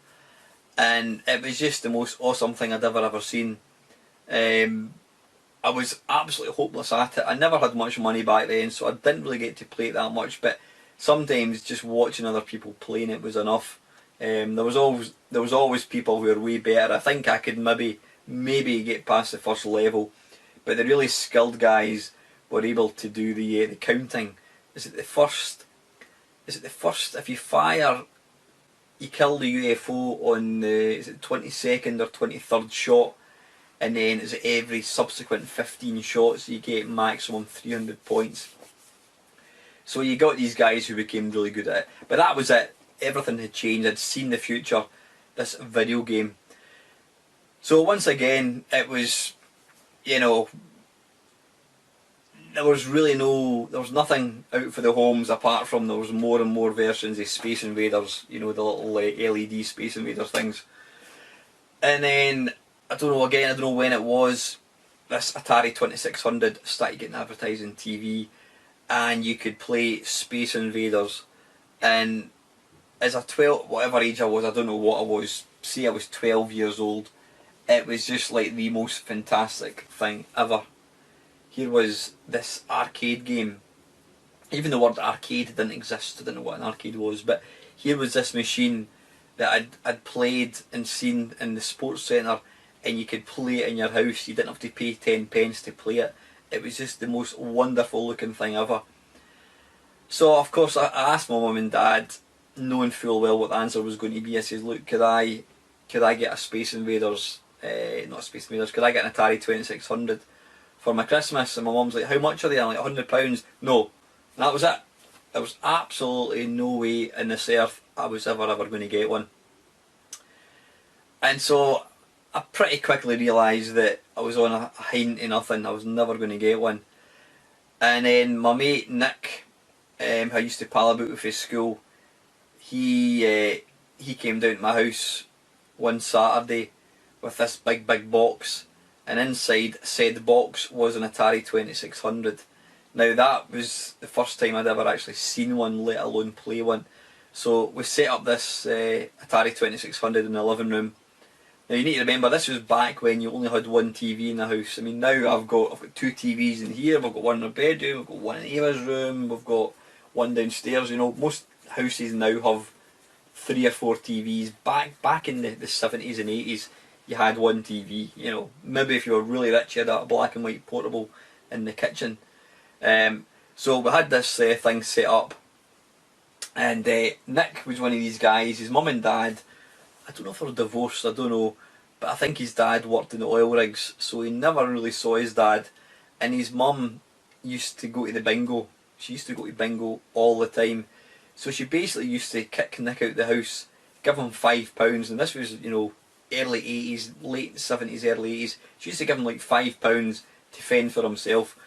And it was just the most awesome thing I'd ever seen. I was absolutely hopeless at it. I never had much money back then, so I didn't really get to play it that much, but sometimes just watching other people playing it was enough. There was always people who were way better. I think I could maybe get past the first level, but the really skilled guys were able to do the counting. Is it the first? If you fire, you kill the UFO on the 22nd or 23rd shot, and then is it every subsequent 15 shots you get maximum 300 points. So you got these guys who became really good at it. But that was it. Everything had changed. I'd seen the future. This video game. So once again, it was, you know, there was nothing out for the homes apart from there was more and more versions of Space Invaders, you know, the little LED Space Invaders things. And then, I don't know when it was, this Atari 2600 started getting advertised on TV, and you could play Space Invaders. And as a 12, whatever age I was, I don't know what I was, say I was 12 years old, it was just like the most fantastic thing ever. Here was this arcade game. Even the word arcade didn't exist, I didn't know what an arcade was, but here was this machine that I'd played and seen in the sports centre, and you could play it in your house. You didn't have to pay 10 pence to play it. It was just the most wonderful looking thing ever. So of course I asked my mum and dad, knowing full well what the answer was going to be. I says, look, could I get a Space Invaders, not Space Invaders, could I get an Atari 2600 for my Christmas? And my mum's like, how much are they? I'm like, £100. No. And that was it. There was absolutely no way in this earth I was ever going to get one. And so I pretty quickly realised that I was on a hiding to nothing. I was never going to get one. And then my mate Nick, who I used to pal about with his school, he came down to my house one Saturday with this big box, and inside said box was an Atari 2600. Now that was the first time I'd ever actually seen one, let alone play one. So we set up this Atari 2600 in the living room. Now you need to remember, this was back when you only had one TV in the house. I mean, now I've got two TVs in here. We've got one in our bedroom, we've got one in Ava's room, we've got one downstairs. You know, most houses now have 3 or 4 TVs. Back in the 70s and 80s, you had one TV. You know, maybe if you were really rich, you had a black and white portable in the kitchen. So we had this thing set up, and Nick was one of these guys. His mum and dad, I don't know if they were divorced, I don't know, but I think his dad worked in the oil rigs, so he never really saw his dad. And his mum used to go to the bingo. She used to go to bingo all the time. So she basically used to kick Nick out the house, give him £5, and this was, you know, early 80s, late 70s, early 80s. She used to give him like £5 to fend for himself.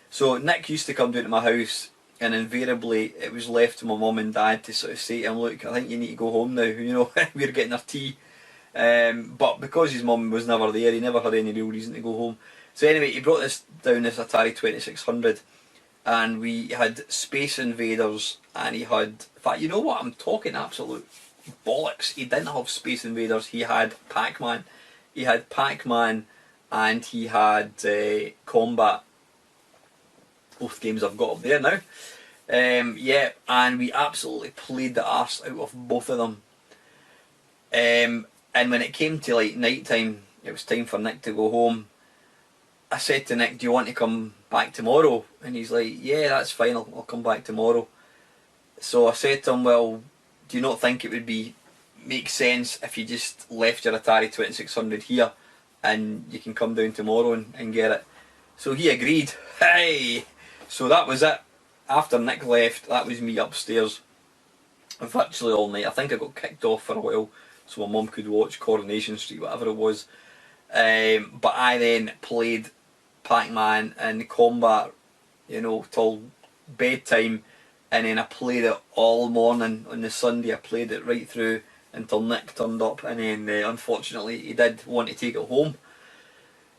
So Nick used to come down to my house, and invariably it was left to my mum and dad to sort of say to him, look, I think you need to go home now, you know, we're getting our tea. But because his mum was never there, he never had any real reason to go home. So anyway, he brought this Atari 2600, and we had Space Invaders, and he had, in fact, you know what, I'm talking absolute bollocks. He didn't have Space Invaders, he had Pac-Man. He had Pac-Man, and he had Combat. Both games I've got up there now. Yeah, and we absolutely played the arse out of both of them. And when it came to like night time, it was time for Nick to go home. I said to Nick, do you want to come back tomorrow? And he's like, yeah, that's fine, I'll come back tomorrow. So I said to him, well, do you not think it would make sense if you just left your Atari 2600 here and you can come down tomorrow and get it? So he agreed. Hey! So that was it. After Nick left, that was me upstairs virtually all night. I think I got kicked off for a while so my mum could watch Coronation Street, whatever it was. But I then played Pac-Man and Combat, you know, till bedtime, and then I played it all morning on the Sunday. I played it right through until Nick turned up, and then unfortunately he did want to take it home.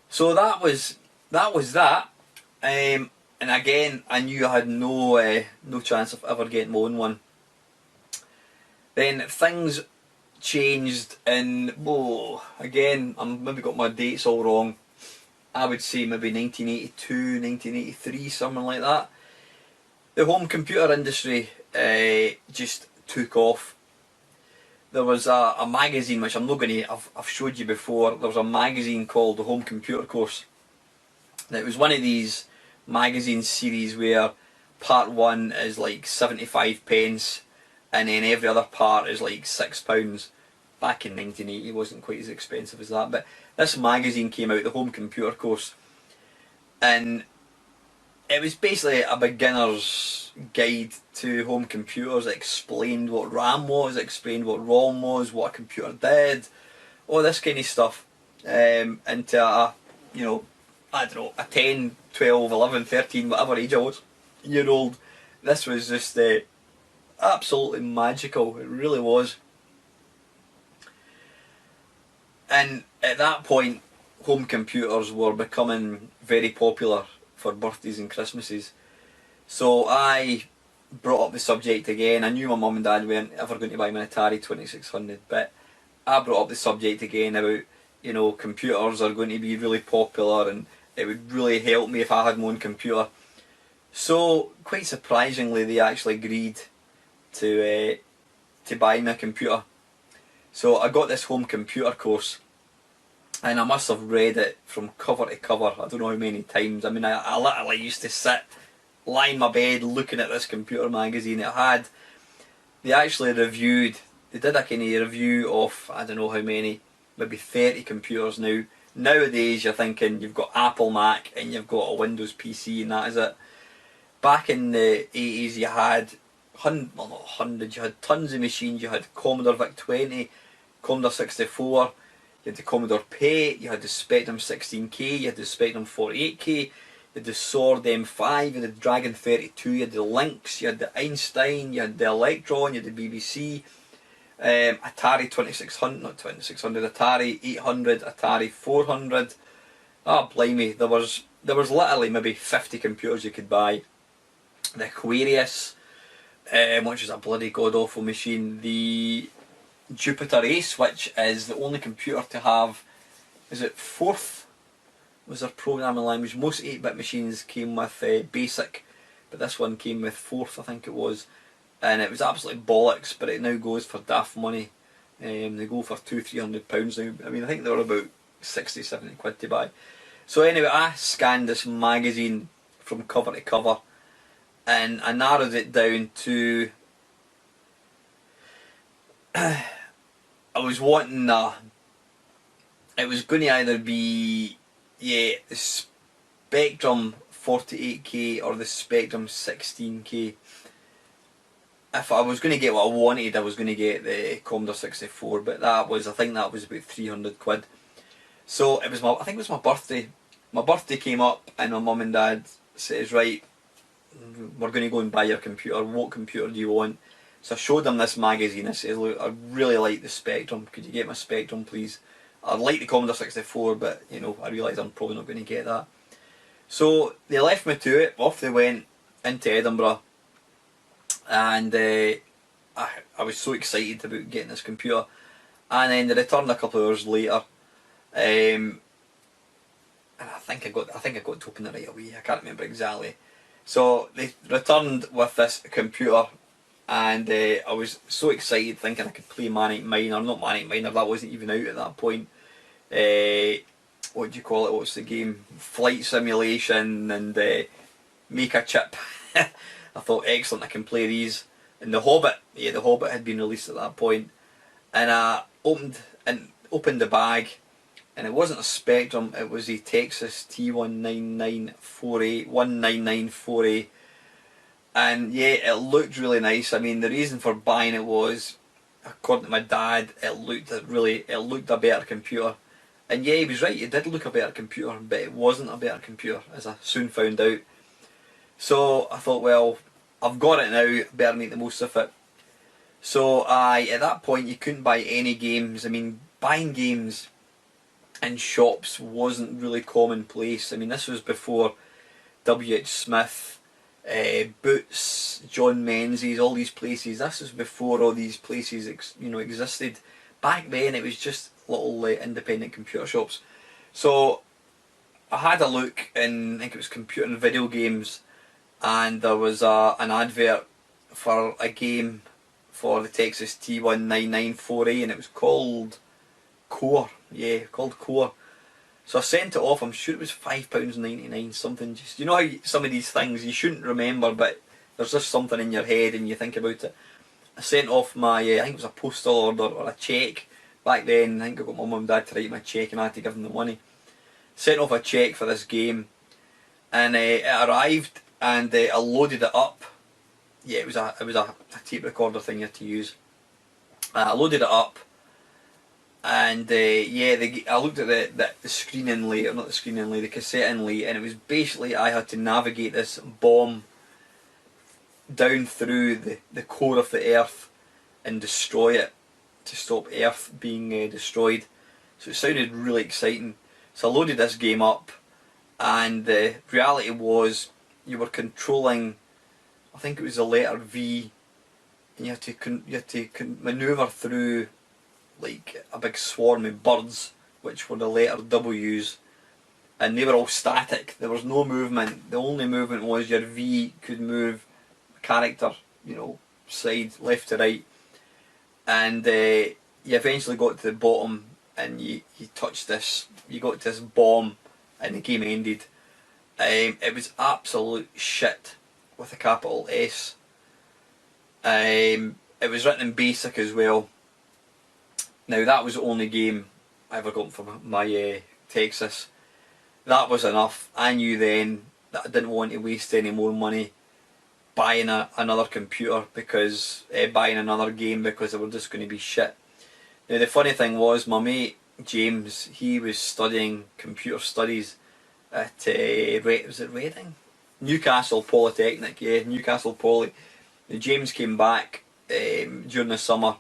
So that was that. And again, I knew I had no chance of ever getting my own one. Then things changed in, again, I'm maybe got my dates all wrong. I would say maybe 1982, 1983, something like that. The home computer industry just took off. There was a magazine, which I'm not going to, I've showed you before. There was a magazine called the Home Computer Course. And it was one of these magazine series where part 1 is like 75 pence and then every other part is like £6. Back in 1980 it wasn't quite as expensive as that, but this magazine came out, the Home Computer Course, and it was basically a beginner's guide to home computers. It explained what RAM was, it explained what ROM was, what a computer did, all this kind of stuff, into a, you know, I don't know, a 10, 12, 11, 13, whatever age I was, year old. This was just absolutely magical, it really was. And at that point, home computers were becoming very popular for birthdays and Christmases. So I brought up the subject again. I knew my mum and dad weren't ever going to buy me an Atari 2600, but I brought up the subject again about, you know, computers are going to be really popular and it would really help me if I had my own computer. So quite surprisingly, they actually agreed to buy me a computer. So I got this home computer course, and I must have read it from cover to cover. I don't know how many times. I mean, I literally used to sit, lie in my bed, looking at this computer magazine. They actually reviewed, they did a kind of review of, I don't know how many, maybe 30 computers now. Nowadays you're thinking you've got Apple Mac and you've got a Windows PC and that is it. Back in the 80s you had you had tons of machines. You had Commodore VIC-20, Commodore 64, you had the Commodore PET, you had the Spectrum 16K, you had the Spectrum 48K, you had the Sword M5, you had the Dragon 32, you had the Lynx, you had the Einstein, you had the Electron, you had the BBC, Atari 2600, not 2600, Atari 800, Atari 400. Ah, blimey, there was literally maybe 50 computers you could buy. The Aquarius, which is a bloody god-awful machine. The Jupiter Ace, which is the only computer to have, is it Forth? Was their programming language. Most 8-bit machines came with BASIC, but this one came with Forth, I think it was. And it was absolutely bollocks, but it now goes for daft money. They go for £200-300 now. I mean, I think they were about 60-70 quid to buy. So anyway, I scanned this magazine from cover to cover, and I narrowed it down to I was wanting it was going to either be the Spectrum 48K or the Spectrum 16K. If I was going to get what I wanted, I was going to get the Commodore 64, but I think that was about 300 quid. So I think it was my birthday. My birthday came up and my mum and dad says, right, we're going to go and buy your computer. What computer do you want? So I showed them this magazine. I said, look, I really like the Spectrum. Could you get my Spectrum, please? I'd like the Commodore 64, but you know, I realise I'm probably not going to get that. So they left me to it. Off they went into Edinburgh, and I was so excited about getting this computer. And then they returned a couple of hours later, and I think I got to open it right away. I can't remember exactly. So they returned with this computer, and I was so excited, thinking I could play Manic Miner. Not Manic Miner, that wasn't even out at that point. what do you call it? What's the game? Flight Simulation and Make a Chip. I thought, excellent, I can play these. And The Hobbit, yeah, The Hobbit had been released at that point. And I opened the bag, and it wasn't a Spectrum, it was a Texas T19948. And yeah, it looked really nice. I mean, the reason for buying it was, according to my dad, it looked a better computer. And yeah, he was right, it did look a better computer, but it wasn't a better computer, as I soon found out. So I thought, well, I've got it now, I better make the most of it. So at that point you couldn't buy any games. I mean, buying games in shops wasn't really commonplace. I mean, this was before W.H. Smith, Boots, John Menzies, all these places. This was before all these places existed. Back then it was just little independent computer shops. So I had a look in, I think it was Computer and Video Games, and there was an advert for a game for the Texas T19948, and it was called Core. Yeah, called Core. So I sent it off. I'm sure it was £5.99, something. Just, you know how some of these things you shouldn't remember, but there's just something in your head and you think about it. I sent off my, I think it was a postal order or a cheque. Back then, I think I got my mum and dad to write my cheque and I had to give them the money. Sent off a cheque for this game, and it arrived, and I loaded it up. Yeah, it was a tape recorder thing you had to use. I loaded it up, and yeah, I looked at the screen inlay, or not the screen inlay, the cassette inlay, and it was basically I had to navigate this bomb down through the core of the Earth and destroy it to stop Earth being destroyed. So it sounded really exciting. So I loaded this game up, and the reality was you were controlling, I think it was the letter V, and you had to manoeuvre through like a big swarm of birds, which were the letter W's, and they were all static. There was no movement. The only movement was your V could move a character, side left to right, and you eventually got to the bottom, and you touched this. You got to this bomb, and the game ended. It was absolute shit with a capital S. It was written in BASIC as well. Now that was the only game I ever got for my Texas. That was enough. I knew then that I didn't want to waste any more money buying another computer, because buying another game, because they were just going to be shit. Now the funny thing was, my mate James, he was studying computer studies at was it Reading? Newcastle Polytechnic, yeah, Newcastle Poly. Now, James came back during the summer,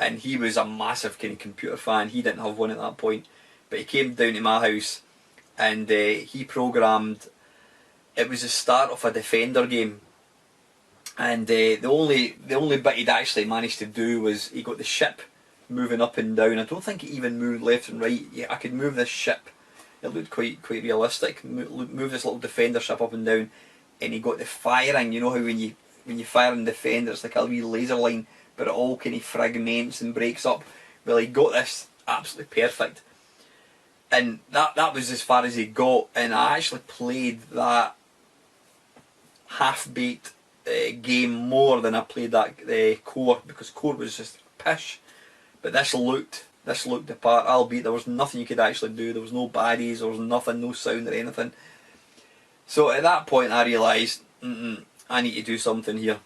and he was a massive kind of computer fan. He didn't have one at that point, but he came down to my house, and he programmed. It was the start of a Defender game, and the only bit he'd actually managed to do was he got the ship moving up and down. I don't think it even moved left and right. Yeah, I could move this ship. It looked quite realistic. Move this little Defender ship up and down, and he got the firing. You know how when you fire in Defender, it's like a wee laser line, but it all kind of fragments and breaks up. Well, he got this absolutely perfect, and that was as far as he got. And I actually played that half-baked game more than I played that Core, because Core was just pish. But this looked the part, albeit there was nothing you could actually do. There was no baddies, there was nothing, no sound or anything. So at that point I realised, I need to do something here.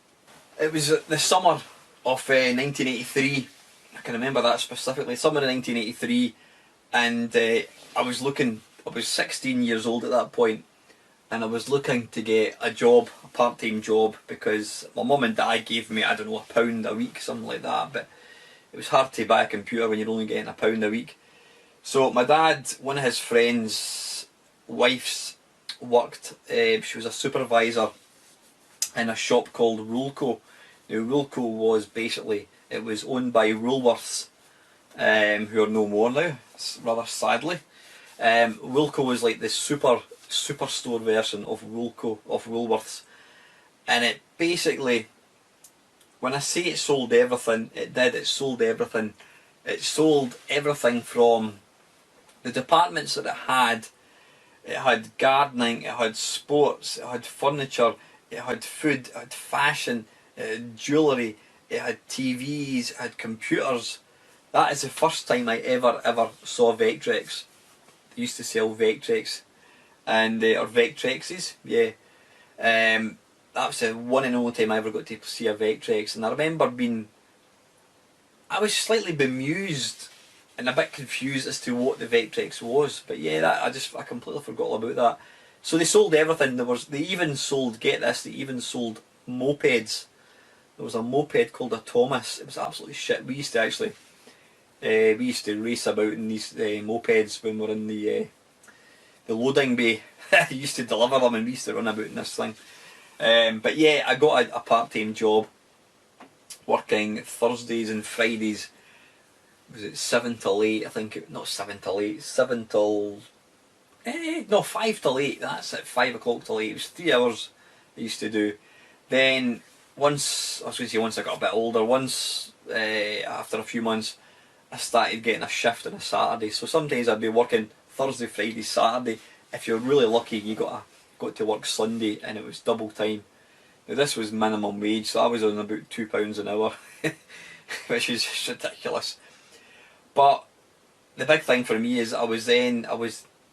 It was the summer of 1983, I can remember that specifically, summer of 1983, and I was 16 years old at that point, and I was looking to get a job, a part-time job, because my mum and dad gave me, I don't know, £1 a week, something like that, but it was hard to buy a computer when you're only getting £1 a week. So my dad, one of his friends' wives worked, she was a supervisor in a shop called Rulco. Now Rulco was basically, it was owned by Woolworths, who are no more now, rather sadly. Rulco was like the superstore version of Woolworths, and it basically, when I say it sold everything, it did. It sold everything. It sold everything from the departments that it had gardening, it had sports, it had furniture, it had food, it had fashion, it had jewellery, it had TVs, it had computers. That is the first time I ever saw Vectrex. They used to sell Vectrex, and or Vectrexes, yeah. That was the one and only time I ever got to see a Vectrex, and I remember I was slightly bemused and a bit confused as to what the Vectrex was. But yeah, I completely forgot all about that. So they sold everything. They even sold, get this, they even sold mopeds. There was a moped called a Thomas. It was absolutely shit. We used to race about in these mopeds when we were in the loading bay. They used to deliver them, and we used to run about in this thing. But yeah, I got a part-time job working Thursdays and Fridays. Was it 7 till 8? I think not 7 till 8. 7 till no, 5 till 8. That's it. 5 o'clock till 8. It was 3 hours I used to do. Then once I got a bit older, after a few months, I started getting a shift on a Saturday. So sometimes I'd be working Thursday, Friday, Saturday. If you're really lucky, you got to work Sunday, and it was double time. Now this was minimum wage, so I was on about £2 an hour, which is just ridiculous. But the big thing for me is I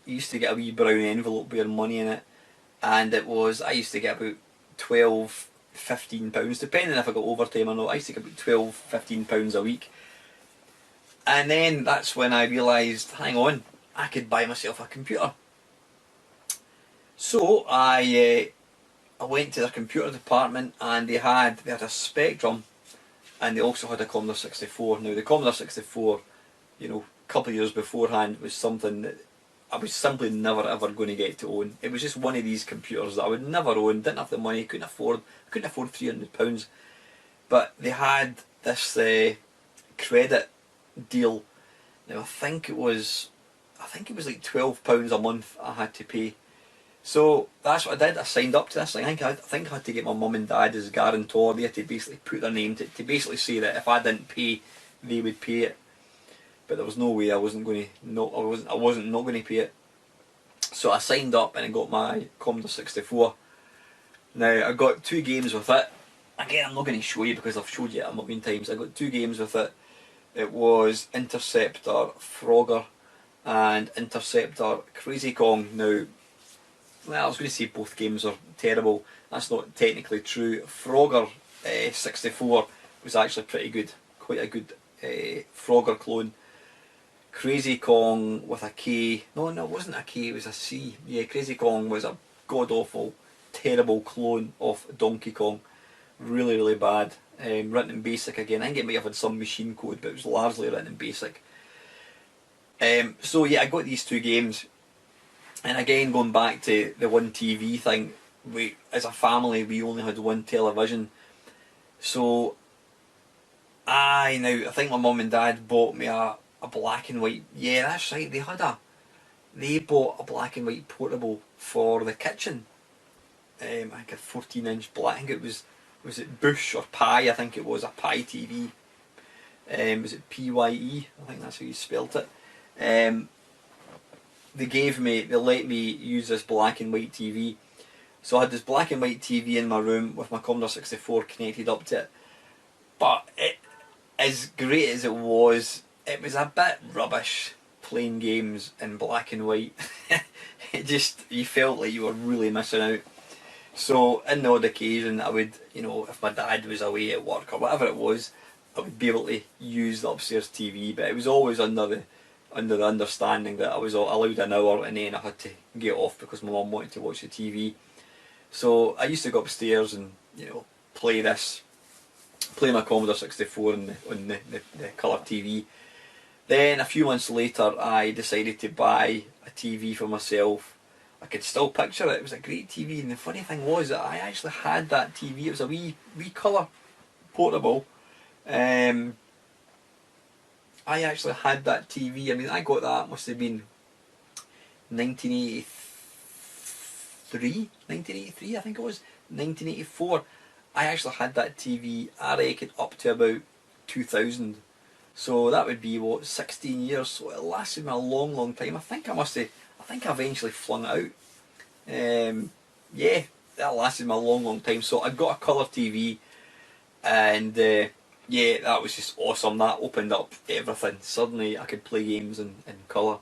used to get a wee brown envelope with money in it, and I used to get about £12–15, depending if I got overtime or not. I used to get about £12–15 a week. And then that's when I realised, hang on, I could buy myself a computer. So I went to the computer department, and they had a Spectrum, and they also had a Commodore 64. Now the Commodore 64, a couple of years beforehand, was something that I was simply never ever going to get to own. It was just one of these computers that I would never own, didn't have the money, couldn't afford £300. But they had this credit deal. Now I think it was like £12 a month I had to pay. So that's what I did. I signed up to this thing. I think I had to get my mum and dad as guarantor. They had to basically put their name to basically say that if I didn't pay, they would pay it. But there was no way I wasn't not going to pay it. So I signed up, and I got my Commodore 64. Now I got 2 games with it. Again, I'm not going to show you because I've showed you it a million times. I got 2 games with it. It was Interceptor Frogger and Interceptor Crazy Kong. Now, well, I was going to say both games are terrible. That's not technically true. Frogger 64 was actually pretty good. Quite a good Frogger clone. Crazy Kong with a K. No, it wasn't a K, it was a C. Yeah, Crazy Kong was a god-awful, terrible clone of Donkey Kong. Really, really bad. Written in BASIC again. I think it may have had some machine code, but it was largely written in BASIC. So yeah, I got these 2 games. And again, going back to the one TV thing, as a family, we only had one television. So, I think my mum and dad bought me a black and white. Yeah, that's right. They bought a black and white portable for the kitchen. I think a 14-inch black. I think it was it Bush or Pie? I think it was a Pie TV. Was it PYE? I think that's how you spelt it. They let me use this black and white TV. So I had this black and white TV in my room with my Commodore 64 connected up to it. But as great as it was a bit rubbish playing games in black and white. You felt like you were really missing out. So in the odd occasion I would, if my dad was away at work or whatever it was, I would be able to use the upstairs TV, but it was always under the understanding that I was allowed an hour, and then I had to get off because my mum wanted to watch the TV. So I used to go upstairs and play my Commodore 64 on the colour TV. Then a few months later I decided to buy a TV for myself. I could still picture it. It was a great TV, and the funny thing was that I actually had that TV. It was a wee colour portable. I actually had that TV. I mean, I got that, must have been 1983, I think it was, 1984. I actually had that TV, I reckon, up to about 2000. So that would be what, 16 years. So it lasted me a long, long time. I think I eventually flung it out. Yeah, that lasted me a long, long time. So I got a colour TV, and yeah, that was just awesome. That opened up everything. Suddenly I could play games in colour.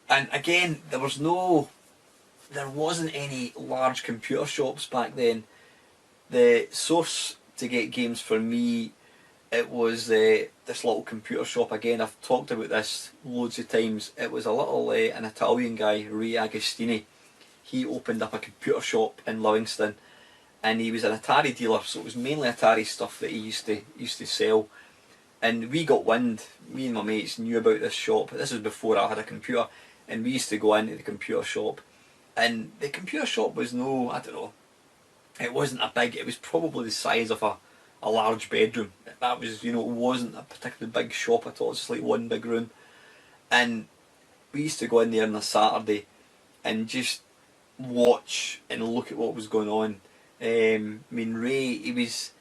And again, there wasn't any large computer shops back then. The source to get games for me, it was this little computer shop. Again, I've talked about this loads of times. It was a little an Italian guy, Ray Agostini. He opened up a computer shop in Livingston, and he was an Atari dealer. So it was mainly Atari stuff that he used to sell. And we got wind. Me and my mates knew about this shop. This was before I had a computer, and we used to go into the computer shop. And the computer shop was I don't know, it wasn't a big, it was probably the size of a large bedroom. That was, it wasn't a particularly big shop at all, it's just like one big room. And we used to go in there on a Saturday and just watch and look at what was going on. I mean, Ray, he was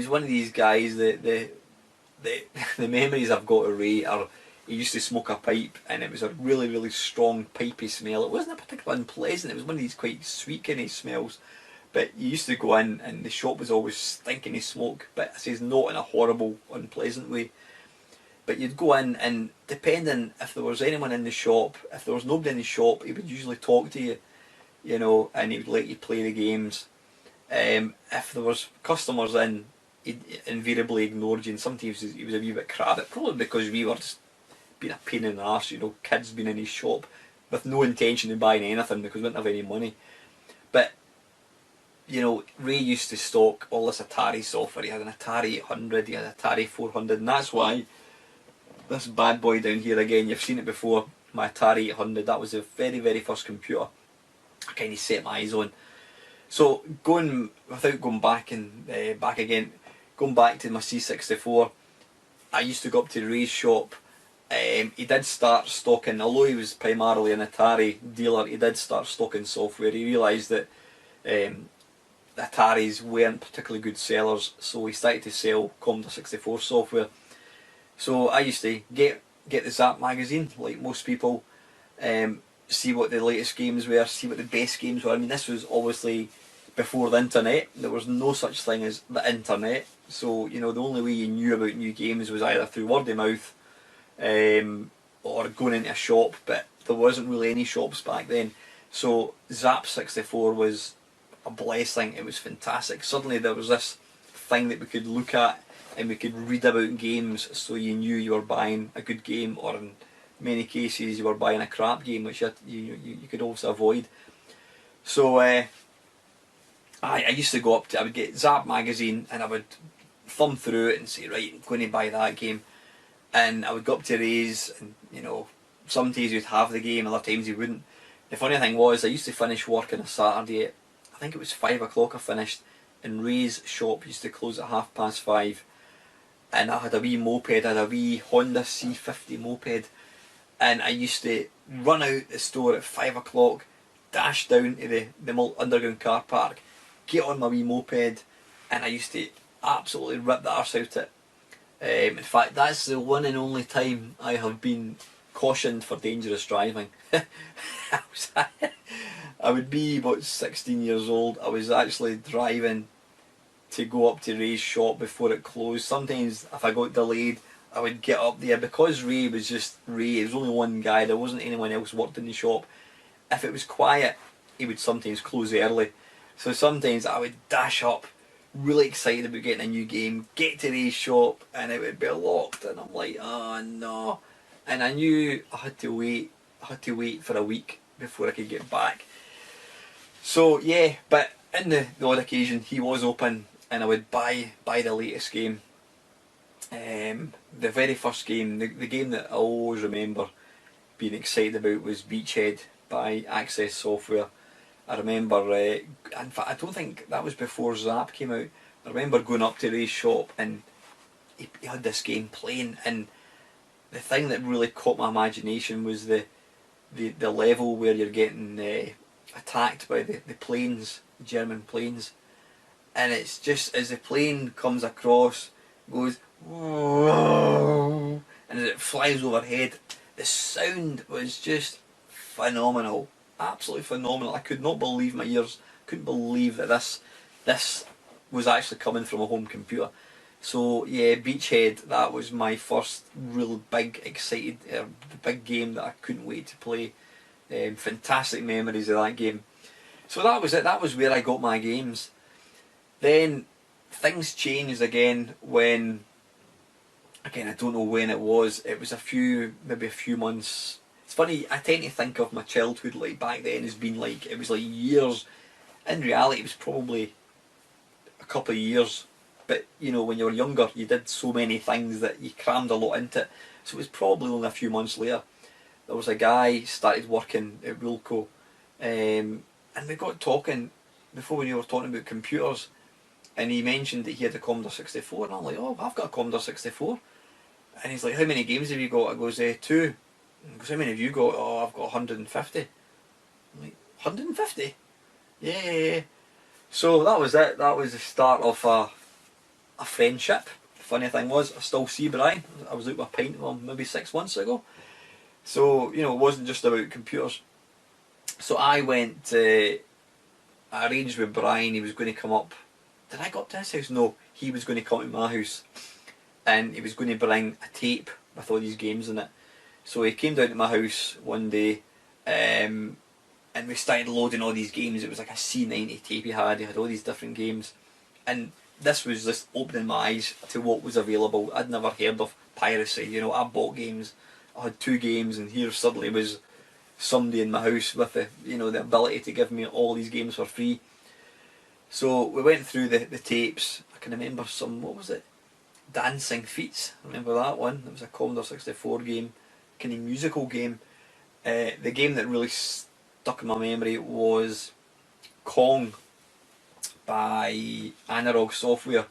one of these guys that the memories I've got of Ray are, he used to smoke a pipe, and it was a really, really strong pipey smell. It wasn't a particularly unpleasant, it was one of these quite sweet kind of smells. But you used to go in and the shop was always stinking of smoke, but I says not in a horrible, unpleasant way. But you'd go in, and depending if there was anyone in the shop, if there was nobody in the shop, he would usually talk to you, and he would let you play the games. If there was customers in, he invariably ignored you, and sometimes he was a wee bit crabby, probably because we were just being a pain in the arse, kids being in his shop with no intention of buying anything because we didn't have any money. But Ray used to stock all this Atari software. He had an Atari 800, he had an Atari 400, and that's why this bad boy down here, again, you've seen it before, my Atari 800, that was the very, very first computer I kind of set my eyes on. So without going back again, going back to my C64, I used to go up to Ray's shop. He did start stocking, although he was primarily an Atari dealer, he did start stocking software. He realised that the Ataris weren't particularly good sellers, so he started to sell Commodore 64 software. So I used to get the Zap magazine, like most people, see what the latest games were, see what the best games were. I mean, this was obviously before the internet. There was no such thing as the internet, so the only way you knew about new games was either through word of mouth, or going into a shop, but there wasn't really any shops back then. So Zap 64 was a blessing. It was fantastic. Suddenly there was this thing that we could look at and we could read about games, so you knew you were buying a good game, or in many cases you were buying a crap game, which you could also avoid. So I used to go I would get Zap magazine and I would thumb through it and say, right, I'm going to buy that game. And I would go up to Ray's, and some days he'd have the game, other times he wouldn't. The funny thing was, I used to finish work on a Saturday at, I think it was 5 o'clock I finished, and Ray's shop used to close at 5:30. And I had a wee moped, I had a wee Honda C50 moped, and I used to run out the store at 5 o'clock, dash down to the underground car park, get on my wee moped, and I used to absolutely rip the arse out it. In fact, that's the one and only time I have been cautioned for dangerous driving. I would be about 16 years old. I was actually driving to go up to Ray's shop before it closed. Sometimes if I got delayed, I would get up there, because Ray was just Ray. There was only one guy, there wasn't anyone else worked in the shop. If it was quiet, he would sometimes close early. So sometimes I would dash up, really excited about getting a new game, get to Ray's shop, and it would be locked, and I'm like, oh no. And I knew I had to wait for a week before I could get back. So yeah, but in the odd occasion he was open, and I would buy the latest game. The very first game, the game that I always remember being excited about, was Beachhead by Access Software. I remember, in fact I don't think that was before Zap came out. I remember going up to Ray's shop and he had this game playing, and the thing that really caught my imagination was the level where you're getting attacked by the planes, German planes, and it's just as the plane comes across, goes and as it flies overhead, the sound was just phenomenal, absolutely phenomenal. I could not believe my ears. Couldn't believe that this was actually coming from a home computer. So yeah, Beachhead. That was my first real big, excited, big game that I couldn't wait to play. Fantastic memories of that game. So that was it. That was where I got my games. Then things changed again when, again, I don't know when it was. It was maybe a few months. It's funny, I tend to think of my childhood like back then as being like, it was like years. In reality, it was probably a couple of years. But, you know, when you were younger, you did so many things that you crammed a lot into it. So it was probably only a few months later. There was a guy started working at Wilco, and we got talking before we were talking about computers, and he mentioned that he had a Commodore 64, and I'm like, oh, I've got a Commodore 64. And he's like, how many games have you got? I goes, 2. And he goes, how many have you got? Oh, I've got 150. I'm like, 150? Yeah, yeah, yeah. So that was it. That was the start of a friendship. The funny thing was, I still see Brian. I was out with a pint with him maybe 6 months ago. So, you know, it wasn't just about computers. So I went, I arranged with Brian, he was going to come up. Did I go up to his house? No, he was going to come to my house. And he was going to bring a tape with all these games in it. So he came down to my house one day, and we started loading all these games. It was like a C90 tape he had all these different games. And this was just opening my eyes to what was available. I'd never heard of piracy, you know, I bought games. I had 2 games, and here suddenly was somebody in my house with the ability to give me all these games for free. So we went through the tapes. I can remember some, what was it? Dancing Feats. I remember that one. It was a Commodore 64 game, kind of musical game. The game that really stuck in my memory was Kong by Analog Software.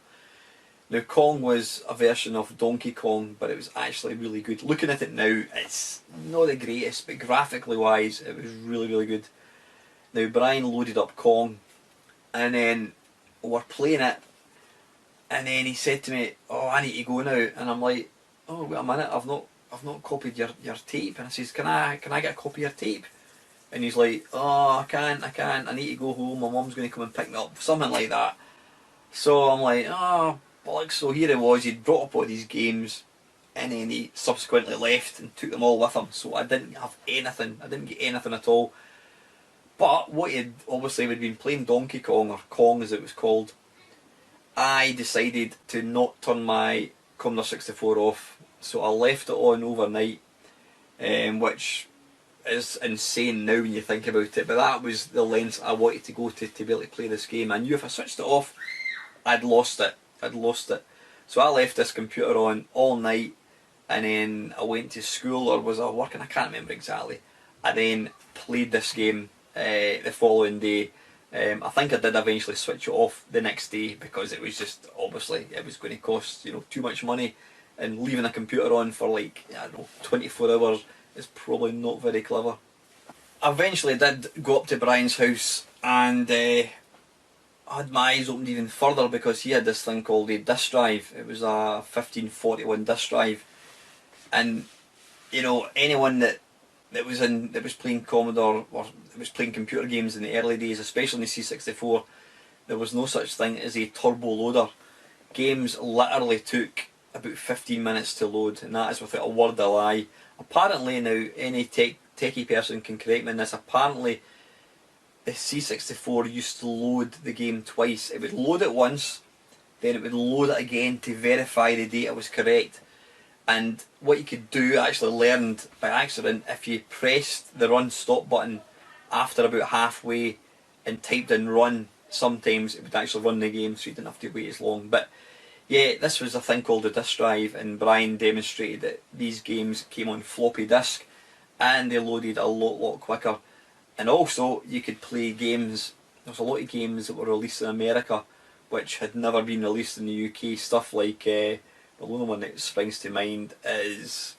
Now Kong was a version of Donkey Kong, but it was actually really good. Looking at it now, it's not the greatest, but graphically wise, it was really, really good. Now Brian loaded up Kong, and then we're playing it, and then he said to me, "Oh, I need to go now," and I'm like, "Oh, wait a minute, I've not copied your tape," and I says, "Can I get a copy of your tape?" And he's like, "Oh, I can't, I need to go home, my mum's going to come and pick me up," something like that. So I'm like, "Oh, bollocks." So here it was, he'd brought up all these games, and then he subsequently left and took them all with him, so I didn't have anything, I didn't get anything at all. But what he'd obviously, we'd been playing Donkey Kong, or Kong as it was called. I decided to not turn my Commodore 64 off, so I left it on overnight, which is insane now when you think about it, but that was the lengths I wanted to go to be able to play this game. I knew if I switched it off, I'd lost it. So I left this computer on all night, and then I went to school, or was I working? I can't remember exactly. I then played this game the following day. I think I did eventually switch it off the next day, because it was just, obviously it was going to cost, too much money, and leaving a computer on for like, I don't know, 24 hours is probably not very clever. I eventually did go up to Brian's house, and I had my eyes opened even further, because he had this thing called a disk drive. It was a 1541 disk drive, and anyone that was playing Commodore, or that was playing computer games in the early days, especially in the C64, there was no such thing as a turbo loader. Games literally took about 15 minutes to load, and that is without a word of lie. Apparently now, any techie person can correct me on this, apparently the C64 used to load the game twice. It would load it once, then it would load it again to verify the data was correct. And what you could do, I actually learned by accident, if you pressed the run stop button after about halfway and typed in run, sometimes it would actually run the game, so you didn't have to wait as long. But yeah, this was a thing called a disk drive, and Brian demonstrated that these games came on floppy disk, and they loaded a lot quicker. And also, you could play games. There's a lot of games that were released in America which had never been released in the UK. Stuff like, the only one that springs to mind is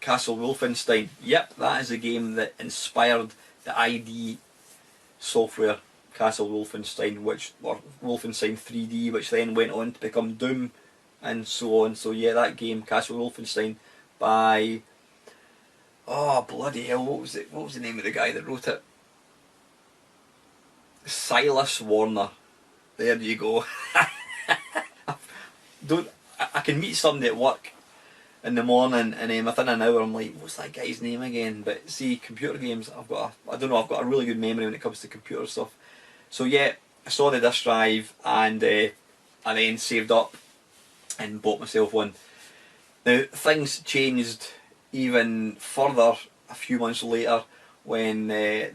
Castle Wolfenstein. Yep, that is the game that inspired the ID software Castle Wolfenstein, or Wolfenstein 3D, which then went on to become Doom and so on. So yeah, that game, Castle Wolfenstein, by, oh bloody hell, what was it? What was the name of the guy that wrote it? Silas Warner. There you go. Don't I can meet somebody at work in the morning, and within an hour I'm like, what's that guy's name again? But see, computer games, I don't know, I've got a really good memory when it comes to computer stuff. So yeah, I saw the disc drive, and I then saved up and bought myself one. Now things changed even further a few months later when I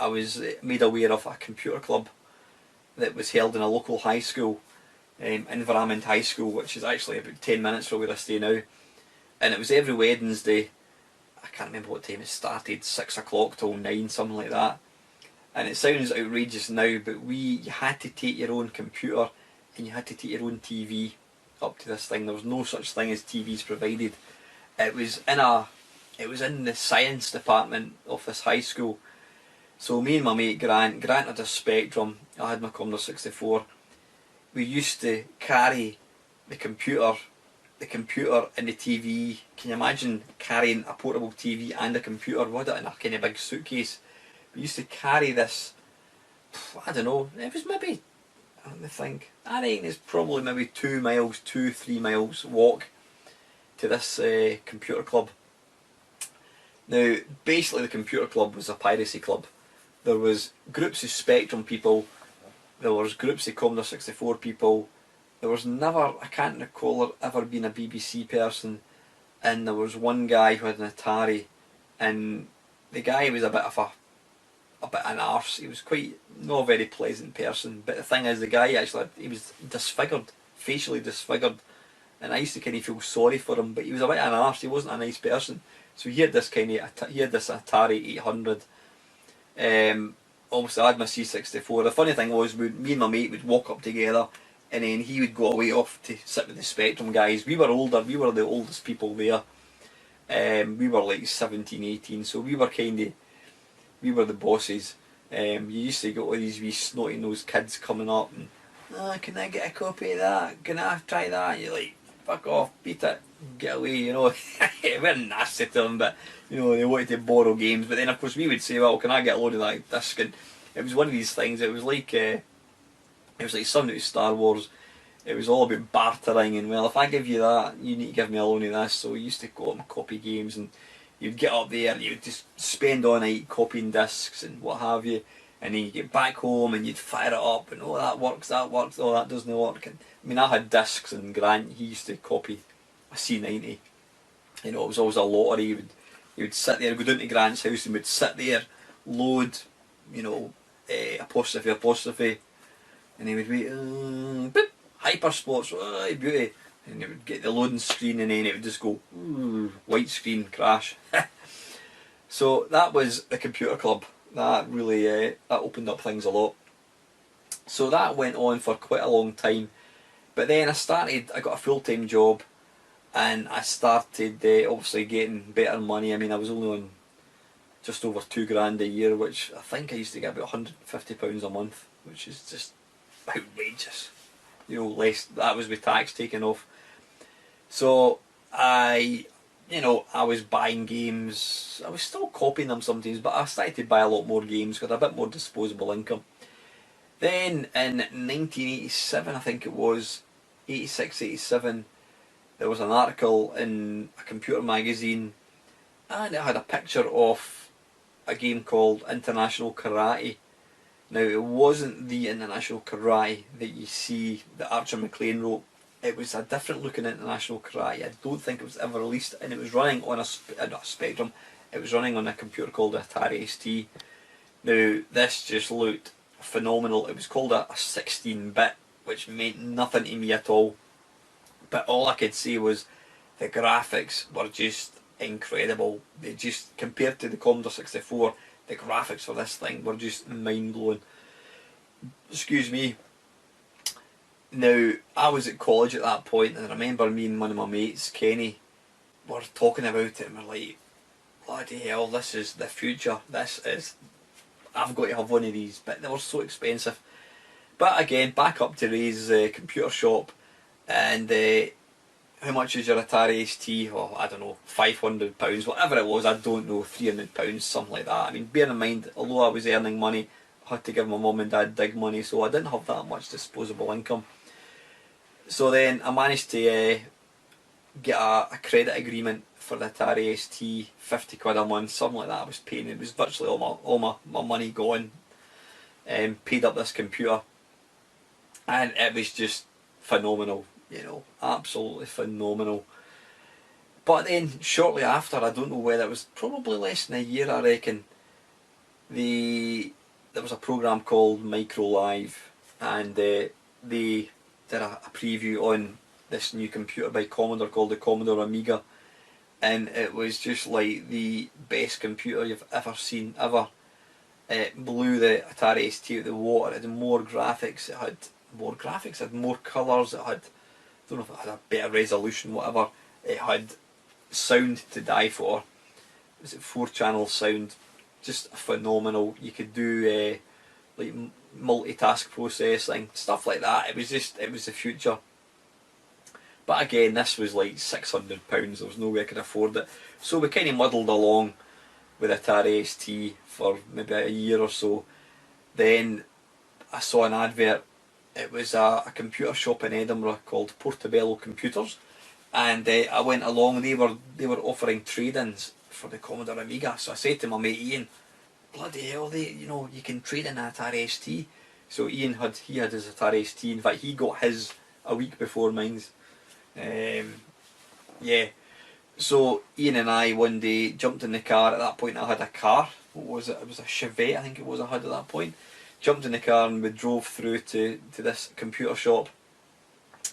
was made aware of a computer club that was held in a local high school, Environment High School, which is actually about 10 minutes from where I stay now. And it was every Wednesday. I can't remember what time it started, 6 o'clock till 9, something like that. And it sounds outrageous now, but you had to take your own computer and you had to take your own TV up to this thing. There was no such thing as TVs provided. It was in the science department of this high school. So me and my mate Grant had a Spectrum, I had my Commodore 64. We used to carry the computer and the TV. Can you imagine carrying a portable TV and a computer? We had it in a kind of big suitcase. We used to carry this, I don't know, it was maybe, I reckon it's probably maybe 2 miles, 3 miles walk to this computer club. Now, basically the computer club was a piracy club. There was groups of Spectrum people, there was groups of Commodore 64 people, there was never, I can't recall there ever being a BBC person, and there was one guy who had an Atari, and the guy was a bit of an arse. He was quite not a very pleasant person, but the thing is, the guy actually, he was disfigured, facially disfigured, and I used to kind of feel sorry for him, but he was a bit of an arse, he wasn't a nice person. So he had this Atari 800. Obviously I had my C64. The funny thing was, me and my mate would walk up together, and then he would go away off to sit with the Spectrum guys. We were older, we were the oldest people there. We were like 17, 18, so we were the bosses. You used to get all these wee snotty nosed kids coming up and, oh, can I get a copy of that? Can I try that? And you're like, fuck off, beat it, get away, you know. We're nasty to them, but you know, they wanted to borrow games. But then of course we would say, well, can I get a load of that disc? And it was one of these things, it was like something out of Star Wars. It was all about bartering, and well, if I give you that, you need to give me a loan of this. So we used to go up and copy games, and you'd get up there and you'd just spend all night copying discs and what have you, and then you get back home and you'd fire it up and, oh, that works, oh, that doesn't work. And I mean, I had discs, and Grant, he used to copy a C90. You know, it was always a lottery. He would sit there, go down to Grant's house and would sit there, load, you know, apostrophe, and he would wait, boop, Hyper Sports, oh, beauty. And it would get the loading screen, and then it would just go, ooh, white screen, crash. So that was the computer club. That really that opened up things a lot. So that went on for quite a long time. But then I got a full-time job, and I started obviously getting better money. I mean, I was only on just over £2,000 a year, which I think I used to get about £150 a month, which is just outrageous. You know, less, that was with tax taken off. So I was buying games. I was still copying them sometimes, but I started to buy a lot more games, got a bit more disposable income. Then in 1987, I think it was, 86, 87, there was an article in a computer magazine, and it had a picture of a game called International Karate. Now, it wasn't the International Karate that you see that Archer McLean wrote. It was a different looking International Karate. I don't think it was ever released, and it was running on a Spectrum. It was running on a computer called Atari ST. Now, this just looked phenomenal. It was called a 16-bit, which meant nothing to me at all. But all I could say was the graphics were just incredible. They just, compared to the Commodore 64, the graphics for this thing were just mind-blowing. Excuse me. Now, I was at college at that point, and I remember me and one of my mates, Kenny, were talking about it, and we're like, bloody hell, this is the future. I've got to have one of these. But they were so expensive. But again, back up to Ray's computer shop, And how much is your Atari ST? Oh, I don't know, £500, whatever it was, I don't know, £300, something like that. I mean, bear in mind, although I was earning money, I had to give my mum and dad dig money, so I didn't have that much disposable income. So then I managed to get a credit agreement for the Atari ST, 50 quid a month, something like that I was paying. It was virtually all my money gone. Paid up this computer, and it was just phenomenal, absolutely phenomenal. But then shortly after, I don't know whether it was probably less than a year, I reckon, there was a program called Micro Live, and they did a preview on this new computer by Commodore called the Commodore Amiga, and it was just like the best computer you've ever seen, ever. It blew the Atari ST out of the water. It had more graphics, it had more colours, it had, I don't know if it had a better resolution, whatever. It had sound to die for. Was it 4-channel sound? Just phenomenal. You could do like multitask processing, stuff like that. It was the future. But again, this was like £600. There was no way I could afford it. So we kind of muddled along with Atari ST for maybe a year or so. Then I saw an advert. It was a computer shop in Edinburgh called Portobello Computers, and I went along. They were offering trade-ins for the Commodore Amiga. So I said to my mate Ian, "Bloody hell, you can trade in an Atari ST." So Ian had his Atari ST. In fact, he got his a week before mine's. Yeah. So Ian and I one day jumped in the car. At that point I had a car. What was it? It was a Chevette, I think it was, I had at that point. Jumped in the car and we drove through to this computer shop,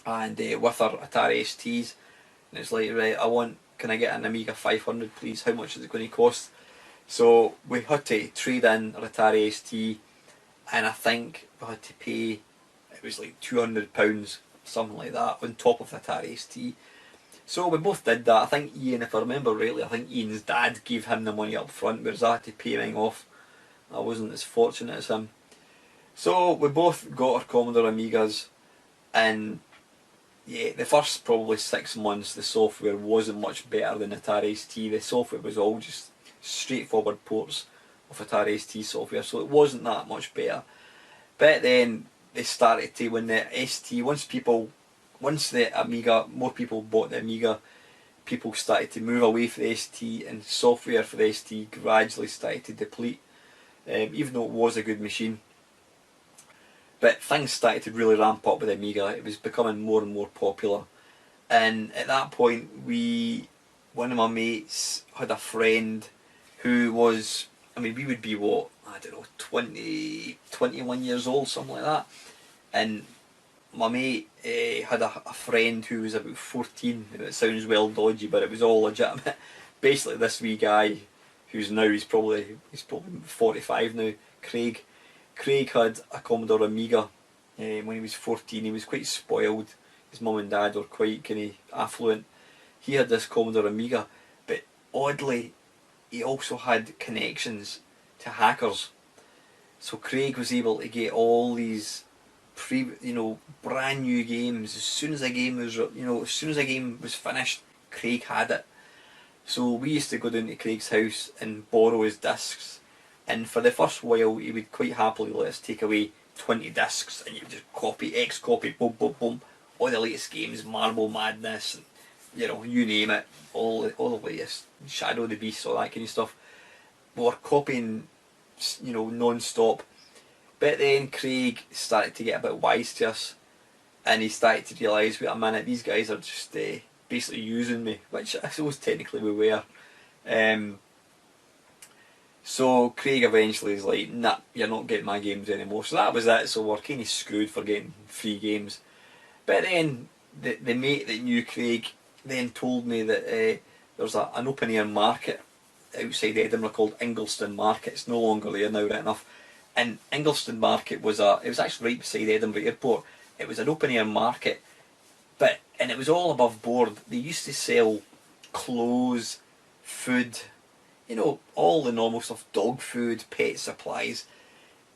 and with our Atari STs, and it's like, right, can I get an Amiga 500 please? How much is it going to cost? So we had to trade in our Atari ST, and I think we had to pay, it was like £200, something like that, on top of the Atari ST. So we both did that. I think Ian, if I remember rightly, I think Ian's dad gave him the money up front, whereas I had to pay mine off. I wasn't as fortunate as him. So we both got our Commodore Amigas, and yeah, the first probably 6 months the software wasn't much better than Atari ST. The software was all just straightforward ports of Atari ST software, so it wasn't that much better. But then they started to, when the ST, once the Amiga, more people bought the Amiga, people started to move away from the ST, and software for the ST gradually started to deplete, even though it was a good machine. But things started to really ramp up with the Amiga. It was becoming more and more popular, and at that point one of my mates had a friend who was, I mean, we would be what, I don't know, 20, 21 years old, something like that, and my mate had a friend who was about 14. It sounds well dodgy, but it was all legitimate. Basically, this wee guy, he's probably 45 now, Craig. Craig had a Commodore Amiga when he was 14. He was quite spoiled. His mum and dad were quite kind of affluent. He had this Commodore Amiga, but oddly, he also had connections to hackers. So Craig was able to get all these brand new games. As soon as a game was finished, Craig had it. So we used to go down to Craig's house and borrow his discs, and for the first while he would quite happily let us take away 20 discs, and you would just copy, boom, boom, boom, all the latest games, Marble Madness, and you name it, all the latest, Shadow the Beast, all that kind of stuff. We were copying, non-stop. But then Craig started to get a bit wise to us, and he started to realise, wait a minute, these guys are just basically using me, which I suppose technically we were. So Craig eventually is like, nah, you're not getting my games anymore. So that was it. So we're kind of screwed for getting free games. But then the mate that knew Craig then told me that there's an open air market outside Edinburgh called Ingliston Market. It's no longer there now, right enough. And Ingliston Market it was actually right beside Edinburgh Airport. It was an open air market, and it was all above board. They used to sell clothes, food, all the normal stuff, dog food, pet supplies.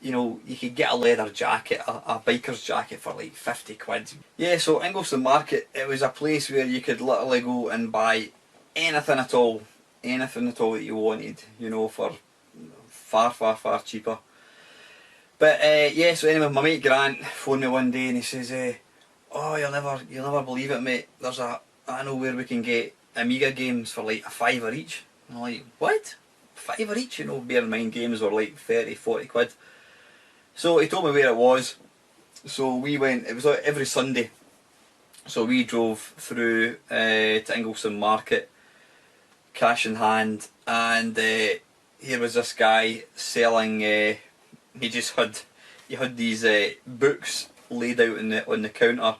you know, you could get a leather jacket, a biker's jacket for like 50 quid. Yeah, so Ingleson Market, it was a place where you could literally go and buy anything at all, that you wanted, you know, for far, far, far cheaper. But yeah, so anyway, my mate Grant phoned me one day and he says, "Oh, you'll never believe it, mate. I know where we can get Amiga games for like a fiver each." And I'm like, "What? Fiver each?" You know, bear in mind games were like 30, 40 quid. So he told me where it was. So we went. It was every Sunday. So we drove through to Ingleson Market, cash in hand, and here was this guy selling. He just had these books laid out on the counter,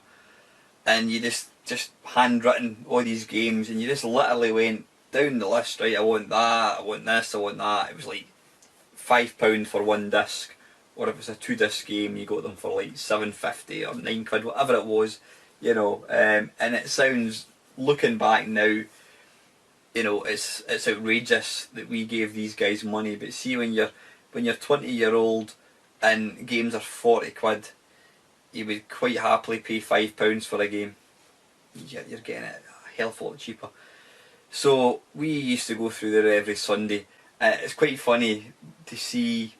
and you just handwritten all these games, and you just literally went down the list. Right, I want that. I want this. I want that. It was like £5 for one disc, or if it was a 2 disc game, you got them for like £7.50 or £9, whatever it was, you know. And it sounds, looking back now, you know, it's outrageous that we gave these guys money. But see, when you're 20-year-old and games are 40 quid, you would quite happily pay £5 for a game. You're getting it a hell of a lot cheaper. So we used to go through there every Sunday. It's quite funny to see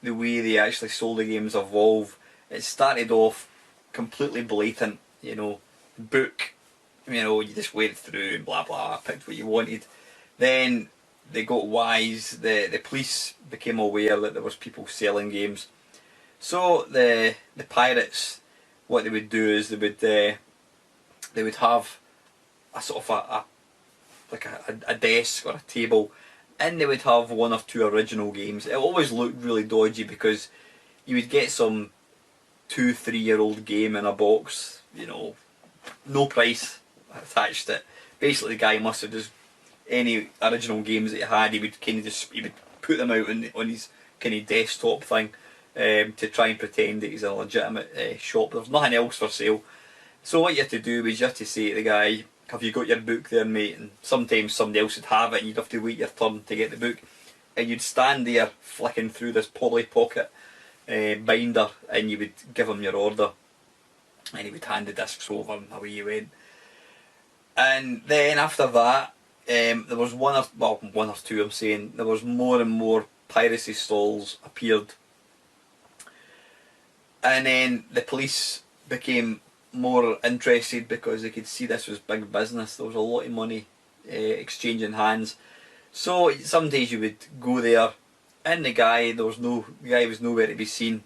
the way they actually sold the games evolve. It started off completely blatant, you know, book, you know, you just went through and blah blah, picked what you wanted. Then they got wise, the police became aware that there was people selling games. So the pirates, what they would do is they would have a sort of a desk or a table, and they would have one or two original games. It always looked really dodgy because you would get some 2, 3 year old game in a box, you know, no price attached to it. Basically, the guy must have just, any original games that he had, he would put them out on his kind of desktop thing, to try and pretend that he's a legitimate shop. There's nothing else for sale. So what you had to do was you had to say to the guy, "Have you got your book there, mate?" And sometimes somebody else would have it and you'd have to wait your turn to get the book. And you'd stand there flicking through this Polly Pocket binder, and you would give him your order, and he would hand the discs over and away you went. And then after that, there was one or two, I'm saying, there was more and more piracy stalls appeared. And then the police became more interested because they could see this was big business. There was a lot of money exchanging hands. So some days you would go there, and the guy was nowhere to be seen.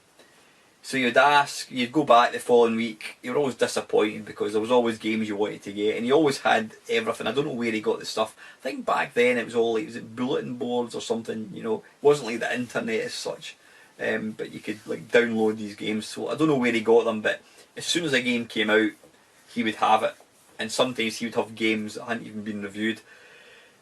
So you'd ask, you'd go back the following week. You were always disappointed because there was always games you wanted to get, and he always had everything. I don't know where he got the stuff. I think back then it was all like, was it bulletin boards or something? You know, it wasn't like the internet as such, but you could like download these games. So I don't know where he got them, but as soon as a game came out, he would have it, and sometimes he would have games that hadn't even been reviewed.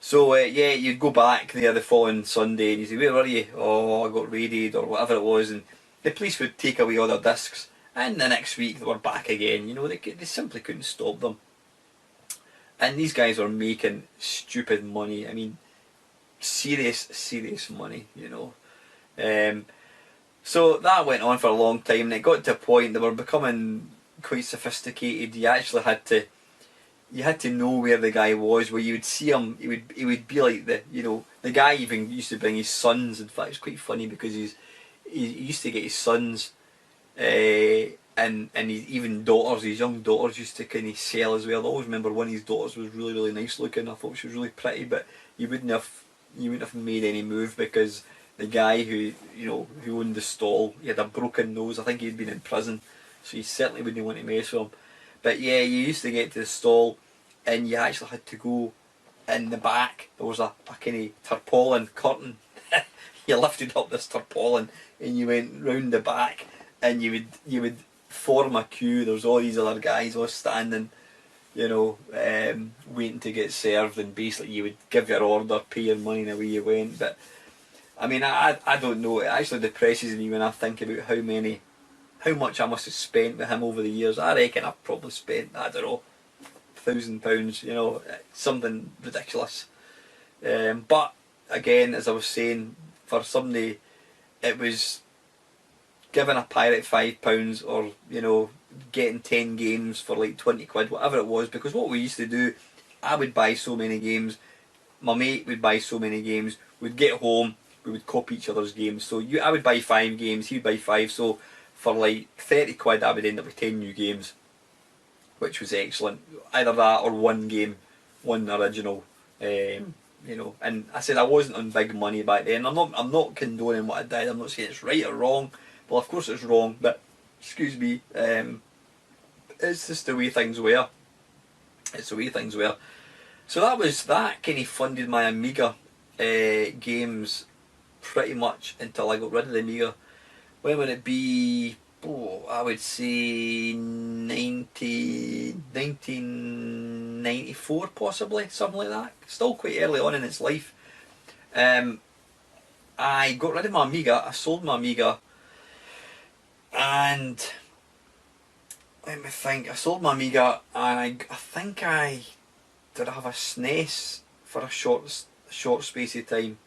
So yeah, you'd go back there the following Sunday and you say, "Where were you?" "Oh, I got raided," or whatever it was, and the police would take away all their discs, and the next week they were back again. You know, they simply couldn't stop them. And these guys were making stupid money. I mean, serious money, you know. So that went on for a long time, and it got to a point they were becoming quite sophisticated. You had to know where the guy was. Where you would see him, he would be like the guy even used to bring his sons. In fact, it's quite funny because he used to get his sons, and even daughters, his young daughters used to kind of sell as well. I always remember one of his daughters was really nice looking. I thought she was really pretty, but you wouldn't have made any move because the guy who owned the stall, he had a broken nose. I think he'd been in prison, so you certainly wouldn't want to mess with him. But yeah, you used to get to the stall, and you actually had to go in the back. There was a kind of tarpaulin curtain. You lifted up this tarpaulin and you went round the back, and you would form a queue. There was all these other guys all standing, waiting to get served, and basically you would give your order, pay your money, and away you went. But I mean, I don't know. It actually depresses me when I think about how much I must have spent with him over the years. I reckon I've probably spent, I don't know, £1,000, something ridiculous. But again, as I was saying, for somebody, it was giving a pirate £5 or, you know, getting 10 games for like 20 quid, whatever it was, because what we used to do, I would buy so many games, my mate would buy so many games, we'd get home, we would copy each other's games. So I would buy 5 games, he'd buy 5, so for like 30 quid I would end up with 10 new games, which was excellent. Either that or one game, one original. You know, and I said I wasn't on big money back then. I'm not condoning what I did. I'm not saying it's right or wrong. Well, of course it's wrong, but excuse me. It's just the way things were. It's the way things were. So that kind of funded my Amiga games pretty much until I got rid of the Amiga. When would it be? Oh, I would say 1994 possibly, something like that. Still quite early on in its life. I got rid of my Amiga, I sold my Amiga, and let me think, I sold my Amiga and I think I did have a SNES for a short space of time.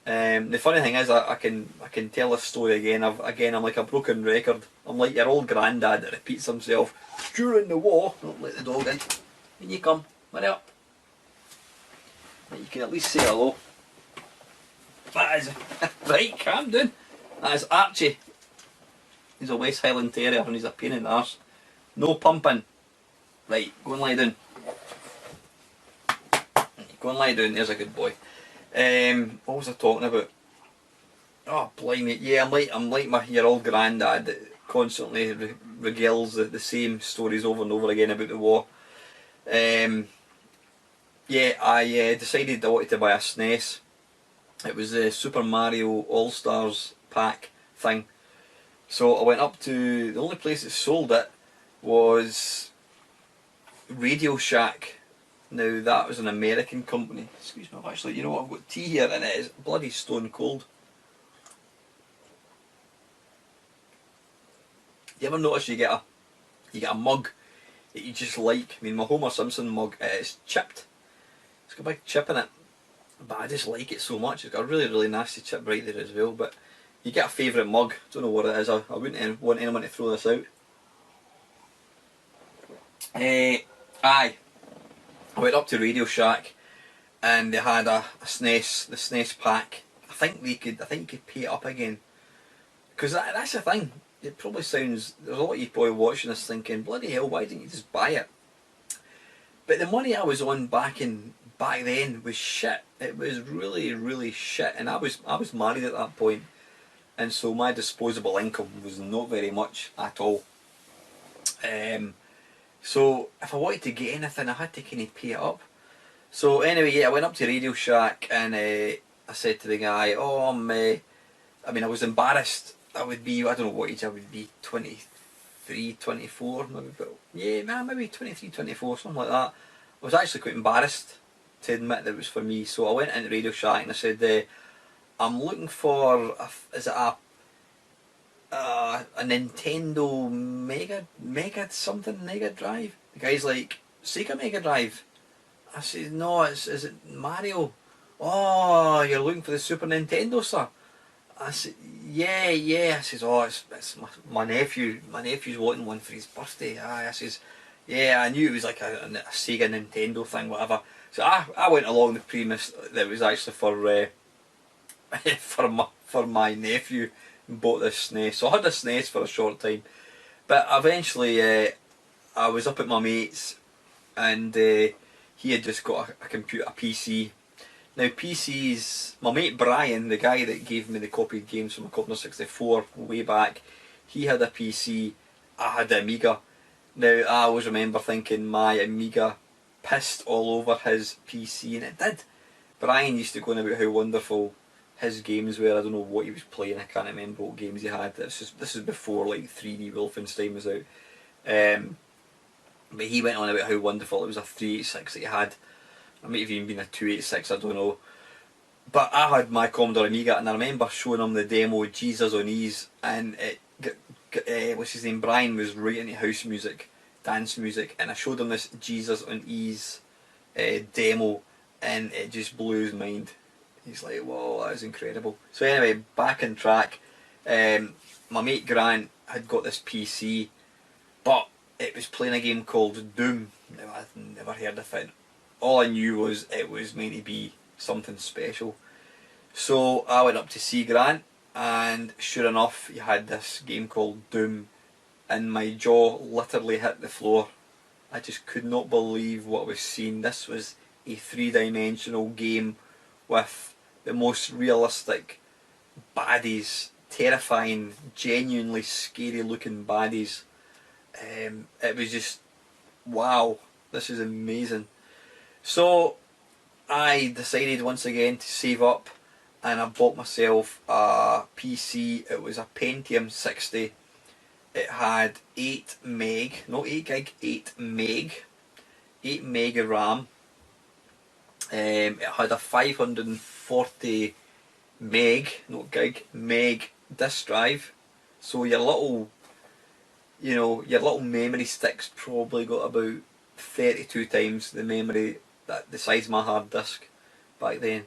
The funny thing is, I can tell this story again. I'm like a broken record. I'm like your old granddad that repeats himself. Screw in the wall. Don't let the dog in. In you come. Hurry up. You can at least say hello. That is right. Calm down. That is Archie. He's a West Highland Terrier and he's a pain in the arse. No pumping. Right, go and lie down. Go and lie down. There's a good boy. What was I talking about? Oh, blimey! Yeah, I'm like your old granddad that constantly regales the same stories over and over again about the war. Yeah, I decided I wanted to buy a SNES. It was the Super Mario All Stars pack thing. So I went up to the only place that sold it was Radio Shack. Now that was an American company. Excuse me, actually, you know what, I've got tea here and it is bloody stone cold. You ever notice you get a mug that you just like? I mean, my Homer Simpson mug, it's chipped. It's got a big chip in it. But I just like it so much. It's got a really, really nasty chip right there as well. But you get a favourite mug. Don't know what it is. I wouldn't want anyone to throw this out. Aye. I went up to Radio Shack and they had a SNES, the SNES pack. I think you could pay it up again. Because that's the thing. It probably sounds, there's a lot of you probably watching this thinking, bloody hell, why didn't you just buy it? But the money I was on back then was shit. It was really, really shit. And I was married at that point, and so my disposable income was not very much at all. So if I wanted to get anything, I had to kind of pay it up. So anyway, yeah, I went up to Radio Shack and I said to the guy, oh, I mean, I was embarrassed. I would be, I don't know what age I would be, 23, 24, maybe, but yeah, maybe 23, 24, something like that. I was actually quite embarrassed to admit that it was for me. So I went into Radio Shack and I said, I'm looking for, is it a Nintendo Mega Drive? The guy's like, Sega Mega Drive. I said, no, is it Mario? Oh, you're looking for the Super Nintendo, sir? I said, yeah. I says, oh, it's my nephew. My nephew's wanting one for his birthday. Aye. I says, yeah, I knew it was like a Sega Nintendo thing, whatever. So I went along the premise that it was actually for for my nephew, and bought this SNES. So I had this SNES for a short time, but eventually I was up at my mate's, and he had just got a PC. Now PCs, my mate Brian, the guy that gave me the copied games from my Commodore 64 way back, he had a PC, I had the Amiga. Now I always remember thinking my Amiga pissed all over his PC, and it did. Brian used to go on about how wonderful his games were. I don't know what he was playing, I can't remember what games he had. This is before like 3D Wolfenstein was out. But he went on about how wonderful it was a 386 that he had. It might have even been a 286, I don't know. But I had my Commodore Amiga and I remember showing him the demo Jesus on Ease, and what's his name, Brian was right into house music, dance music, and I showed him this Jesus on Ease demo and it just blew his mind. He's like, whoa, that is incredible. So anyway, back on track. My my mate Grant had got this PC, but it was playing a game called Doom. Now, I'd never heard of it. All I knew was it was meant to be something special. So I went up to see Grant, and sure enough, he had this game called Doom, and my jaw literally hit the floor. I just could not believe what I was seeing. This was a three-dimensional game with the most realistic baddies, terrifying, genuinely scary looking baddies. It was just, wow, this is amazing. So I decided once again to save up, and I bought myself a PC. It was a Pentium 60. It had 8 meg, not 8 gig, 8 meg, 8 meg of RAM. It had a 540 meg, not gig, meg disk drive. So your little, your little memory stick's probably got about 32 times the memory that the size of my hard disk back then.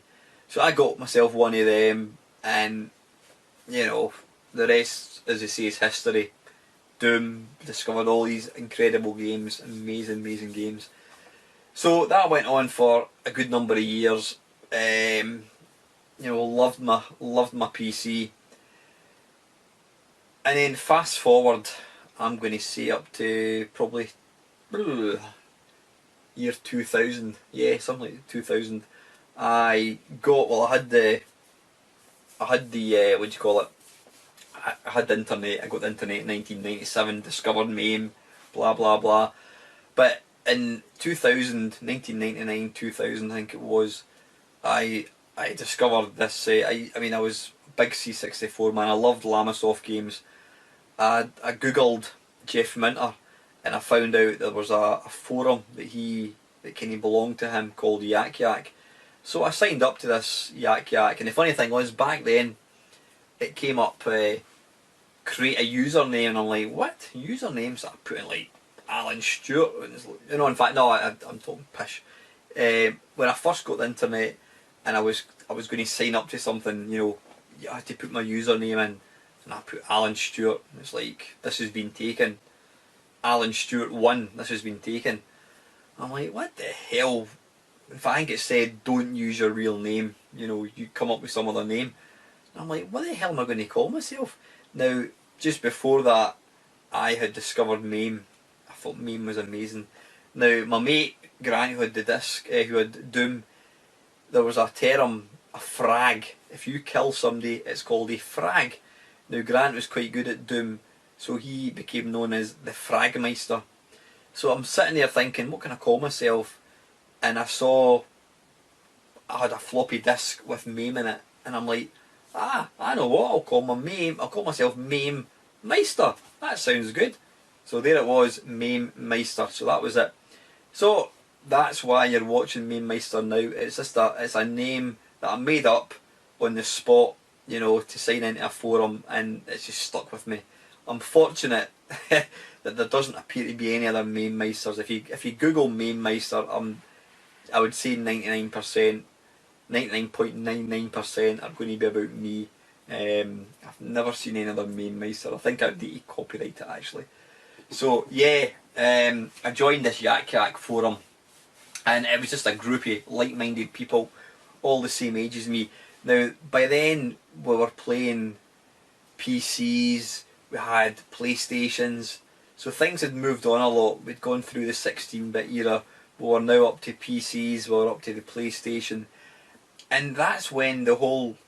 So I got myself one of them, and the rest, as they say, is history. Doom, discovered all these incredible games, amazing games. So that went on for a good number of years. Loved my PC. And then fast forward, I'm going to say up to probably year 2000. Yeah, something like 2000. I had the what do you call it? I had the internet. I got the internet in 1997. Discovered MAME, blah blah blah. But in 1999, 2000, I think it was, I discovered this. I was a big C64 man. I loved Lamasoft games. I googled Jeff Minter, and I found out there was a forum that kind of belonged to him called Yak Yak. So I signed up to this Yak Yak, and the funny thing was, back then it came up create a username, and I'm like, what username? So I put in like Alan Stewart, and it's like, in fact no, I'm talking pish. When I first got the internet and I was going to sign up to something, you had to put my username in, and I put Alan Stewart, and it's like, this has been taken. Alan Stewart 1, this has been taken. I'm like, what the hell? In fact, I think it said, don't use your real name, you come up with some other name. And I'm like, what the hell am I going to call myself? Now, just before that, I had discovered MAME. I thought MAME was amazing. Now, my mate Grant, who had the disc, who had Doom, there was a term, a frag. If you kill somebody, it's called a frag. Now, Grant was quite good at Doom, so he became known as the Fragmeister. So I'm sitting there thinking, what can I call myself? And I saw I had a floppy disk with MAME in it, and I'm like, I know what, I'll call myself MAME Meister. That sounds good. So there it was, MAME Meister. So that was it. So that's why you're watching MAME Meister now. It's just it's a name that I made up on the spot, to sign into a forum, and it's just stuck with me. I'm fortunate that there doesn't appear to be any other MAME Meisters. If you Google MAME Meister, I would say 99%. 99.99% are going to be about me. I've never seen any other MAME Meister. I think I'd need to copyright it actually. So yeah, I joined this Yak Yak forum, and it was just a group of like-minded people, all the same age as me. Now, by then we were playing PCs, we had PlayStations, so things had moved on a lot. We'd gone through the 16-bit era, we were now up to PCs, we were up to the PlayStation. And that's when the whole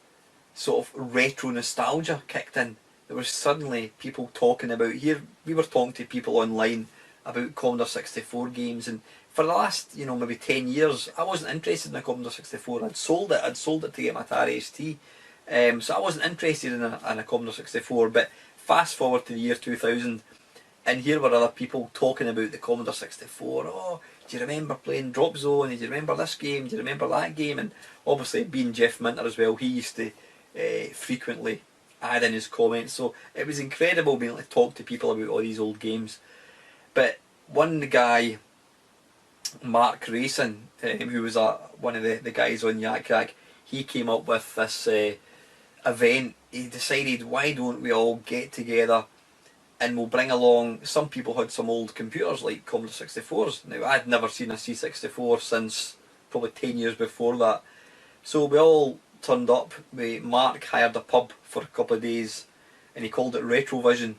sort of retro nostalgia kicked in. There was suddenly people talking about, here we were talking to people online about Commodore 64 games, and for the last, maybe 10 years, I wasn't interested in a Commodore 64. I'd sold it to get my Atari ST. So I wasn't interested in a Commodore 64, but fast forward to the year 2000, and here were other people talking about the Commodore 64. Oh, do you remember playing Drop Zone? Do you remember this game? Do you remember that game? And obviously, being Jeff Minter as well, he used to frequently add in his comments. So it was incredible being able to talk to people about all these old games. But one guy, Mark Racing, who was one of the guys on Yak Yak, he came up with this event he decided, why don't we all get together and we'll bring along, some people had some old computers like Commodore 64s. Now, I'd never seen a C64 since probably 10 years before that. So we all turned up. Mark hired a pub for a couple of days and he called it Retrovision.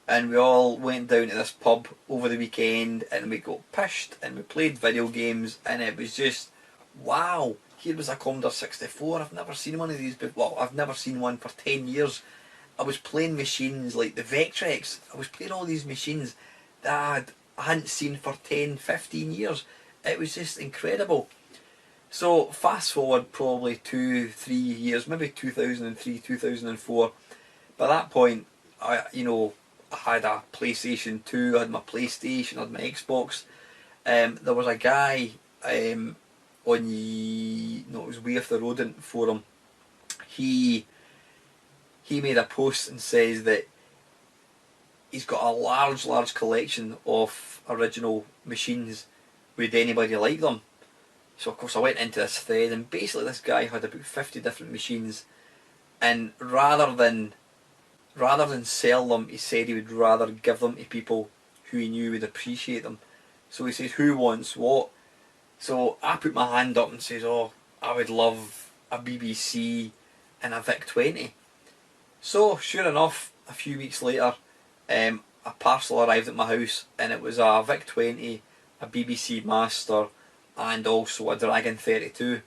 And we all went down to this pub over the weekend and we got pished and we played video games, and it was just, wow, here was a Commodore 64. I've never seen one of these before. Well, I've never seen one for 10 years. I was playing machines like the Vectrex. I was playing all these machines that I hadn't seen for 10, 15 years. It was just incredible. So fast forward probably 2, 3 years, maybe 2003, 2004. By that point, I had a PlayStation 2, I had my PlayStation, I had my Xbox. There was a guy on the, no, it was Way of the Rodent forum. He made a post and says that he's got a large collection of original machines. Would anybody like them? So of course I went into this thread, and basically this guy had about 50 different machines, and rather than sell them, he said he would rather give them to people who he knew would appreciate them. So he says, who wants what? So I put my hand up and says, oh, I would love a BBC and a VIC-20. So sure enough, a few weeks later, a parcel arrived at my house, and it was a VIC-20, a BBC Master, and also a Dragon 32.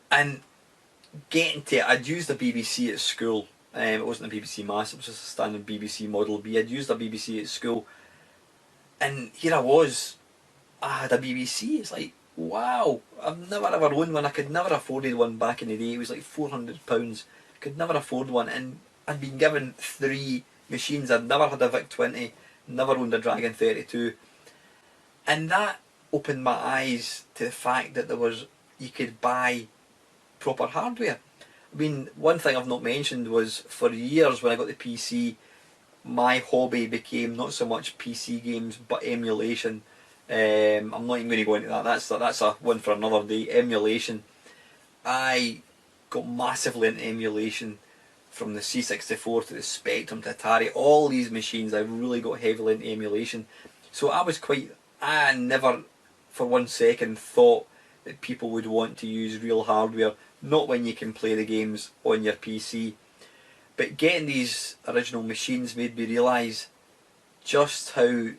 And getting to it, I'd used a BBC at school. It wasn't a BBC Master, it was just a standard BBC Model B. I'd used a BBC at school, and here I was, I had a BBC. It's like, wow, I've never ever owned one. I could never afforded one back in the day. It was like £400. Could never afford one, and I'd been given 3 machines. I'd never had a VIC-20, never owned a Dragon 32, and that opened my eyes to the fact that you could buy proper hardware. I mean, one thing I've not mentioned was, for years when I got the PC, my hobby became not so much PC games but emulation. I'm not even going to go into that. That's a one for another day. Emulation. I got massively into emulation, from the C64 to the Spectrum to Atari. All these machines, I really got heavily into emulation. So I never for 1 second thought that people would want to use real hardware, not when you can play the games on your PC. But getting these original machines made me realise just how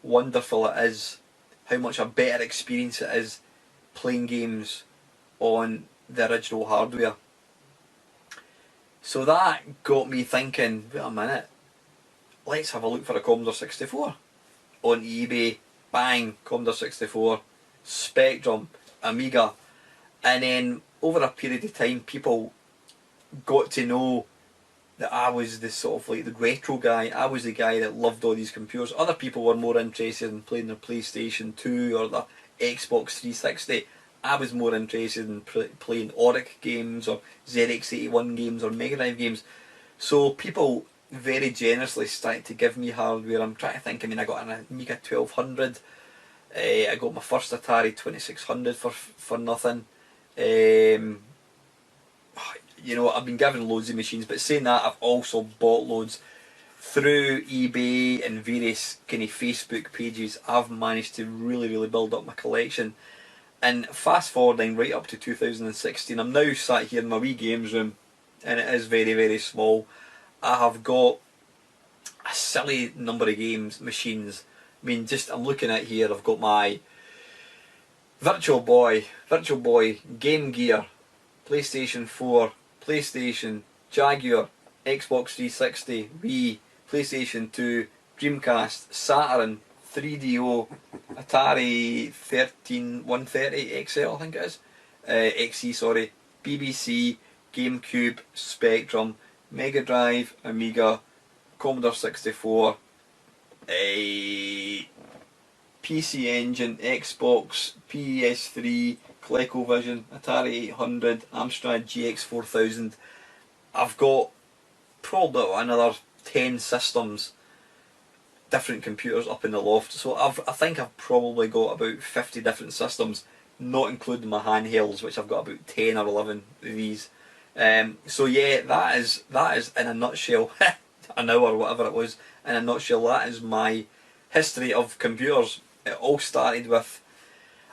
wonderful it is, how much a better experience it is playing games on the original hardware. So that got me thinking, wait a minute, let's have a look for a Commodore 64. On eBay, bang, Commodore 64, Spectrum, Amiga. And then over a period of time, people got to know that I was the sort of like the retro guy. I was the guy that loved all these computers. Other people were more interested in playing their PlayStation 2 or the Xbox 360. I was more interested in playing Oric games or ZX81 games or Mega Drive games. So people very generously started to give me hardware. I'm trying to think, I mean, I got an Amiga 1200. I got my first Atari 2600 for nothing. I've been given loads of machines, but saying that, I've also bought loads through eBay and various kind of Facebook pages. I've managed to really build up my collection. And fast forwarding right up to 2016, I'm now sat here in my wee games room, and it is very small. I have got a silly number of machines. I mean, I'm looking at here, I've got my Virtual Boy, Game Gear, PlayStation 4, PlayStation, Jaguar, Xbox 360, Wii, PlayStation 2, Dreamcast, Saturn, 3DO, Atari 130 XL, I think it is, XE, sorry, BBC, GameCube, Spectrum, Mega Drive, Amiga, Commodore 64, PC Engine, Xbox, PS3, ColecoVision, Atari 800, Amstrad GX 4000. I've got probably another 10 systems, different computers up in the loft. So I think I've probably got about 50 different systems, not including my handhelds, which I've got about 10 or 11 of these. So yeah, that is in a nutshell, an hour, whatever it was, in a nutshell, that is my history of computers. It all started with,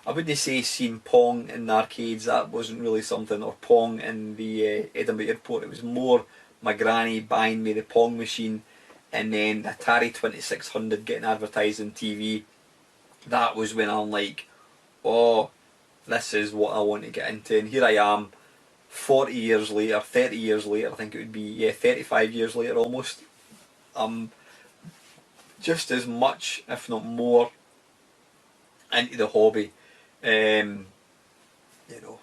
I wouldn't say seeing Pong in the arcades, that wasn't really something, or Pong in the Edinburgh airport. It was more my granny buying me the Pong machine, and then the Atari 2600 getting advertised on TV. That was when I'm like, oh, this is what I want to get into. And here I am, 40 years later, 30 years later, I think it would be, yeah, 35 years later almost. I'm just as much, if not more, into the hobby. You know,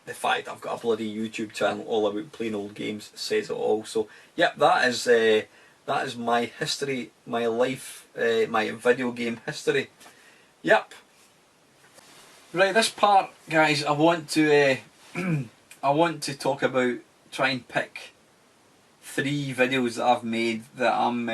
the fact I've got a bloody YouTube channel all about playing old games says it all. So, yep, that is my history, my life, my video game history. Yep. Right, this part, guys, I want to I want to talk about, try and pick 3 videos that I've made that I'm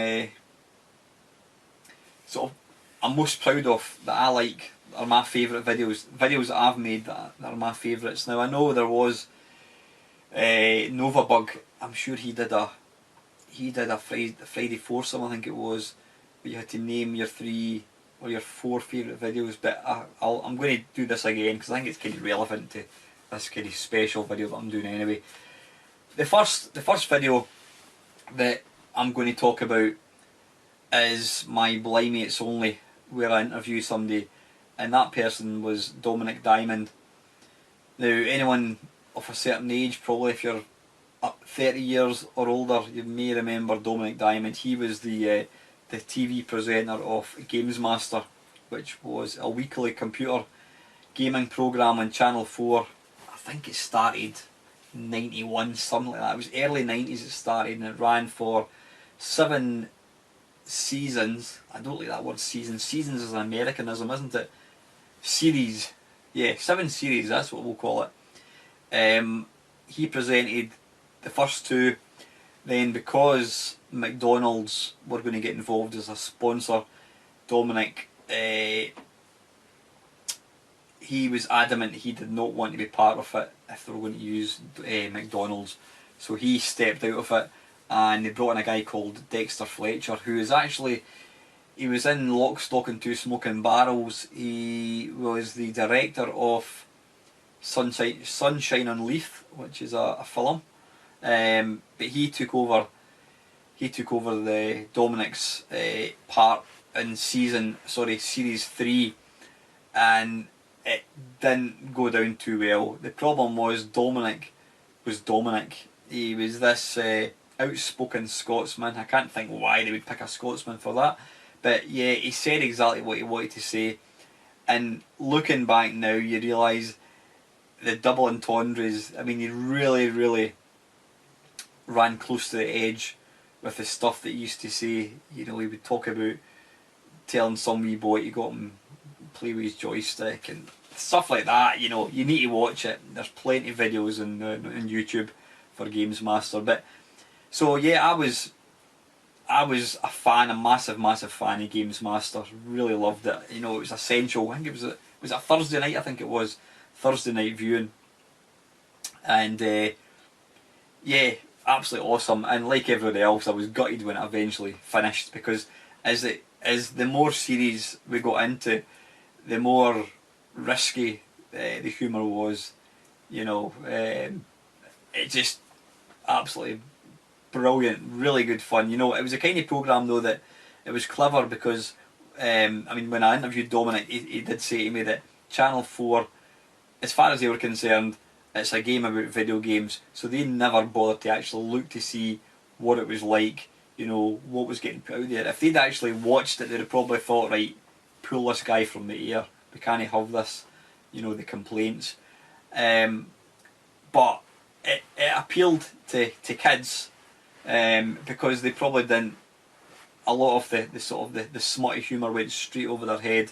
sort of I'm most proud of, that I like, are my favourite videos that I've made that are my favourites. Now I know there was Novabug. I'm sure he did a Friday Foursome, I think it was, but you had to name your 3 or your 4 favourite videos. But I'm going to do this again because I think it's kind of relevant to this kind of special video that I'm doing anyway. The first video that I'm going to talk about is my Blimey It's Only, where I interview somebody, and that person was Dominic Diamond. Now, anyone of a certain age, probably if you're up 30 years or older, you may remember Dominic Diamond. He was the TV presenter of Games Master, which was a weekly computer gaming programme on Channel 4. I think it started 91, something like that. It was early 90s it started, and it ran for 7 seasons. I don't like that word season. Seasons is an Americanism, isn't it? Series. Yeah, 7 series, that's what we'll call it. He presented the first 2. Then, because McDonald's were going to get involved as a sponsor, Dominic, he was adamant he did not want to be part of it if they were going to use McDonald's. So he stepped out of it, and they brought in a guy called Dexter Fletcher, who is actually, he was in Lock, Stock and Two Smoking Barrels. He was the director of Sunshine on Leith, which is a film. But he took over the Dominic's part in series 3, and it didn't go down too well. The problem was Dominic was Dominic. He was this outspoken Scotsman. I can't think why they would pick a Scotsman for that, but yeah, he said exactly what he wanted to say. And looking back now, you realise the double entendres. I mean, he really ran close to the edge with the stuff that he used to say. You know, he would talk about telling some wee boy to go and play with his joystick and stuff like that. You know, you need to watch it. There's plenty of videos on YouTube for Games Master. But so yeah, I was a fan, a massive fan of Games Master. Really loved it. You know, it was essential. I think it was a Thursday night. I think it was Thursday night viewing, and yeah, absolutely awesome. And like everybody else, I was gutted when it eventually finished, because as the more series we got into, the more risky the humour was. You know, it just absolutely brilliant, really good fun. You know, it was a kind of programme though that it was clever, because I mean, when I interviewed Dominic, he did say to me that Channel 4, as far as they were concerned, it's a game about video games, so they never bothered to actually look to see what it was like, you know, what was getting put out there. If they'd actually watched it, they'd have probably thought, right, pull this guy from the air, we can't have this, you know, the complaints. But it appealed to kids, because they probably didn't, a lot of the sort of the smutty humour went straight over their head.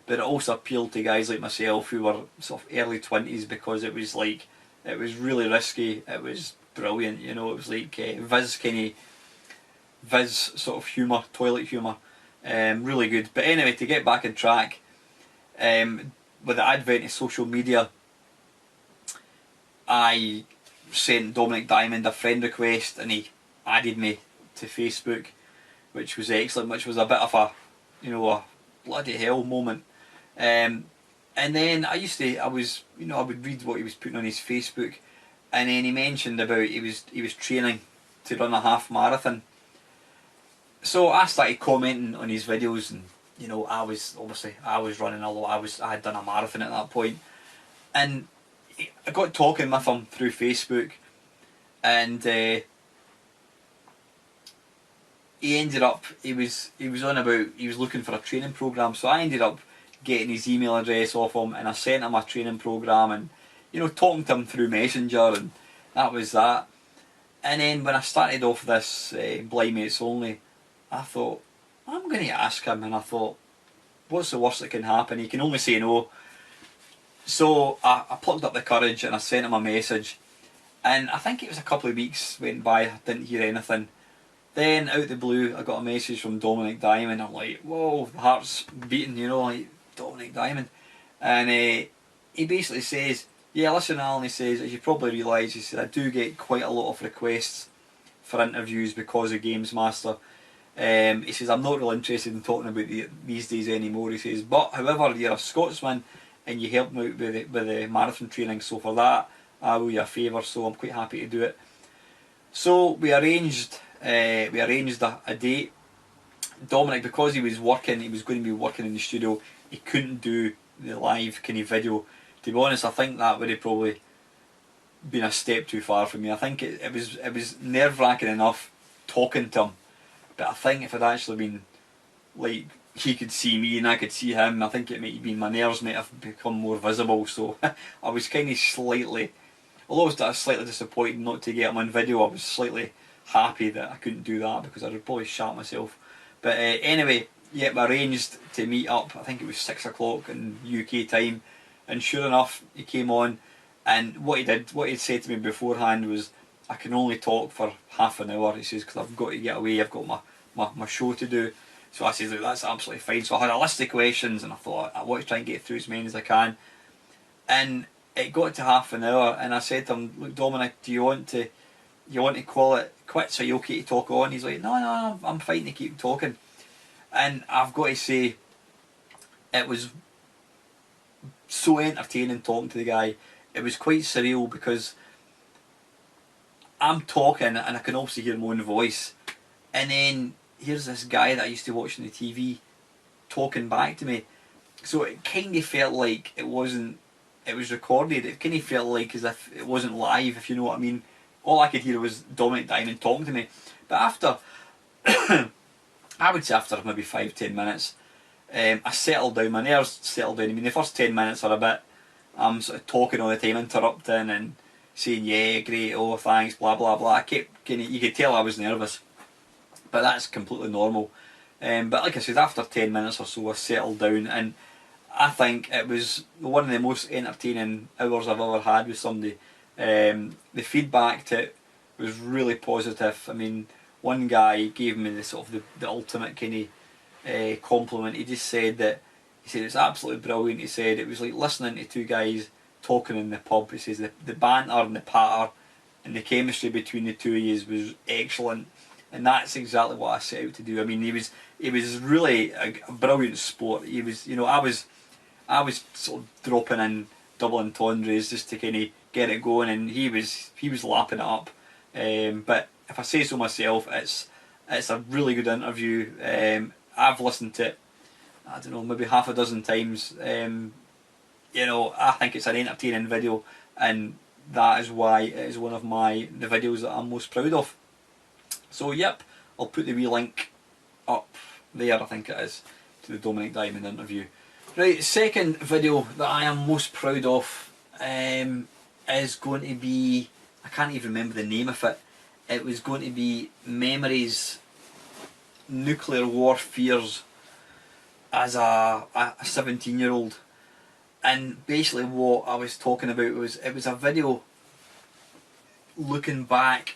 But it also appealed to guys like myself who were sort of early 20s, because it was like, it was really risky, it was brilliant, you know, it was like Viz sort of humour, toilet humour, really good. But anyway, to get back on track, with the advent of social media, I sent Dominic Diamond a friend request and he added me to Facebook, which was excellent, which was a bit of a, a bloody hell moment. And then I would read what he was putting on his Facebook, and then he mentioned about he was training to run a half marathon. So I started commenting on his videos, and I was running a lot. I had done a marathon at that point, and I got talking with him through Facebook, and he ended up he was looking for a training program. So I ended up getting his email address off him, and I sent him a training program, and talking to him through Messenger, and that was that. And then when I started off this Blind Mates Only, I thought, I'm going to ask him, and I thought, what's the worst that can happen? He can only say no. So I plucked up the courage and I sent him a message, and I think it was a couple of weeks went by, I didn't hear anything. Then out the blue I got a message from Dominic Diamond. I'm like, whoa, the heart's beating, like Dominic Diamond. And he basically says, yeah, listen Alan, he says, as you probably realise, he said, I do get quite a lot of requests for interviews because of Games Master. He says, I'm not really interested in talking about these days anymore. He says, but however, you're a Scotsman and you helped me out with the marathon training, so for that I owe you a favour, so I'm quite happy to do it. So we arranged a date. Dominic, because he was going to be working in the studio, he couldn't do the live kind of video. To be honest, I think that would have probably been a step too far for me. I think it was nerve-wracking enough talking to him, but I think if it had actually been like he could see me and I could see him, I think it might have been, my nerves might have become more visible. So I was kind of slightly, although I was slightly disappointed not to get him on video, I was slightly happy that I couldn't do that because I would probably shat myself. But anyway, yeah, we arranged to meet up. I think it was 6 o'clock in UK time, and sure enough, he came on. And what he said to me beforehand was, I can only talk for half an hour. He says, because I've got to get away. I've got my show to do. So I said, look, that's absolutely fine. So I had a list of questions, and I thought I want to try and get through as many as I can. And it got to half an hour, and I said to him, look, Dominic, do you want to call it quits? Are you okay to talk on? He's like, no, I'm fine to keep talking. And I've got to say, it was so entertaining talking to the guy. It was quite surreal because I'm talking and I can also hear my own voice, and then here's this guy that I used to watch on the TV talking back to me. So it kind of felt like it was recorded. It kind of felt like as if it wasn't live, if you know what I mean. All I could hear was Dominic Diamond talking to me. But after, I would say after maybe 5-10 minutes, I settled down, my nerves settled down. I mean, the first 10 minutes are a bit, I'm sort of talking all the time, interrupting and saying, yeah, great, oh, thanks, blah, blah, blah. You could tell I was nervous, but that's completely normal. But like I said, after 10 minutes or so, I settled down, and I think it was one of the most entertaining hours I've ever had with somebody. The feedback to it was really positive. I mean, one guy gave me the ultimate kind of compliment. He just said it's absolutely brilliant. He said it was like listening to two guys talking in the pub. He says the banter and the patter and the chemistry between the two of you was excellent, and that's exactly what I set out to do. I mean, he was really a brilliant sport. He was, I was sort of dropping in double entendres just to kind of get it going, and he was lapping it up. But if I say so myself, it's a really good interview. I've listened to it, I don't know, maybe half a dozen times. I think it's an entertaining video, and that is why it is one of the videos that I'm most proud of. So yep, I'll put the wee link up there, I think it is, to the Dominic Diamond interview. Right, second video that I am most proud of is going to be, I can't even remember the name of it. It was going to be Memories, Nuclear War Fears as a 17-year-old. And basically what I was talking about was, it was a video looking back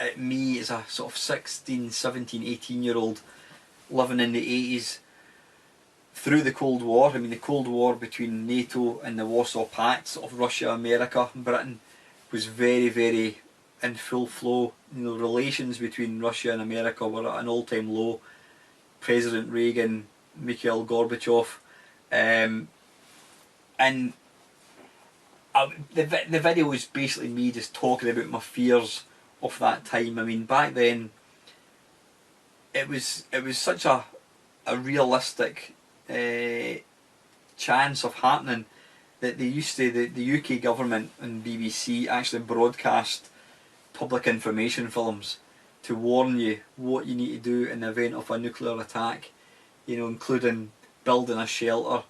at me as a sort of 16, 17, 18-year-old living in the 80s through the Cold War. I mean, the Cold War between NATO and the Warsaw Pact, sort of Russia, America, Britain, was very, very in full flow. You know, relations between Russia and America were at an all-time low. President Reagan, Mikhail Gorbachev, and the video was basically me just talking about my fears of that time. I mean, back then it was such a realistic chance of happening that they used to, the UK government and BBC actually broadcast public information films to warn you what you need to do in the event of a nuclear attack, you know, including building a shelter,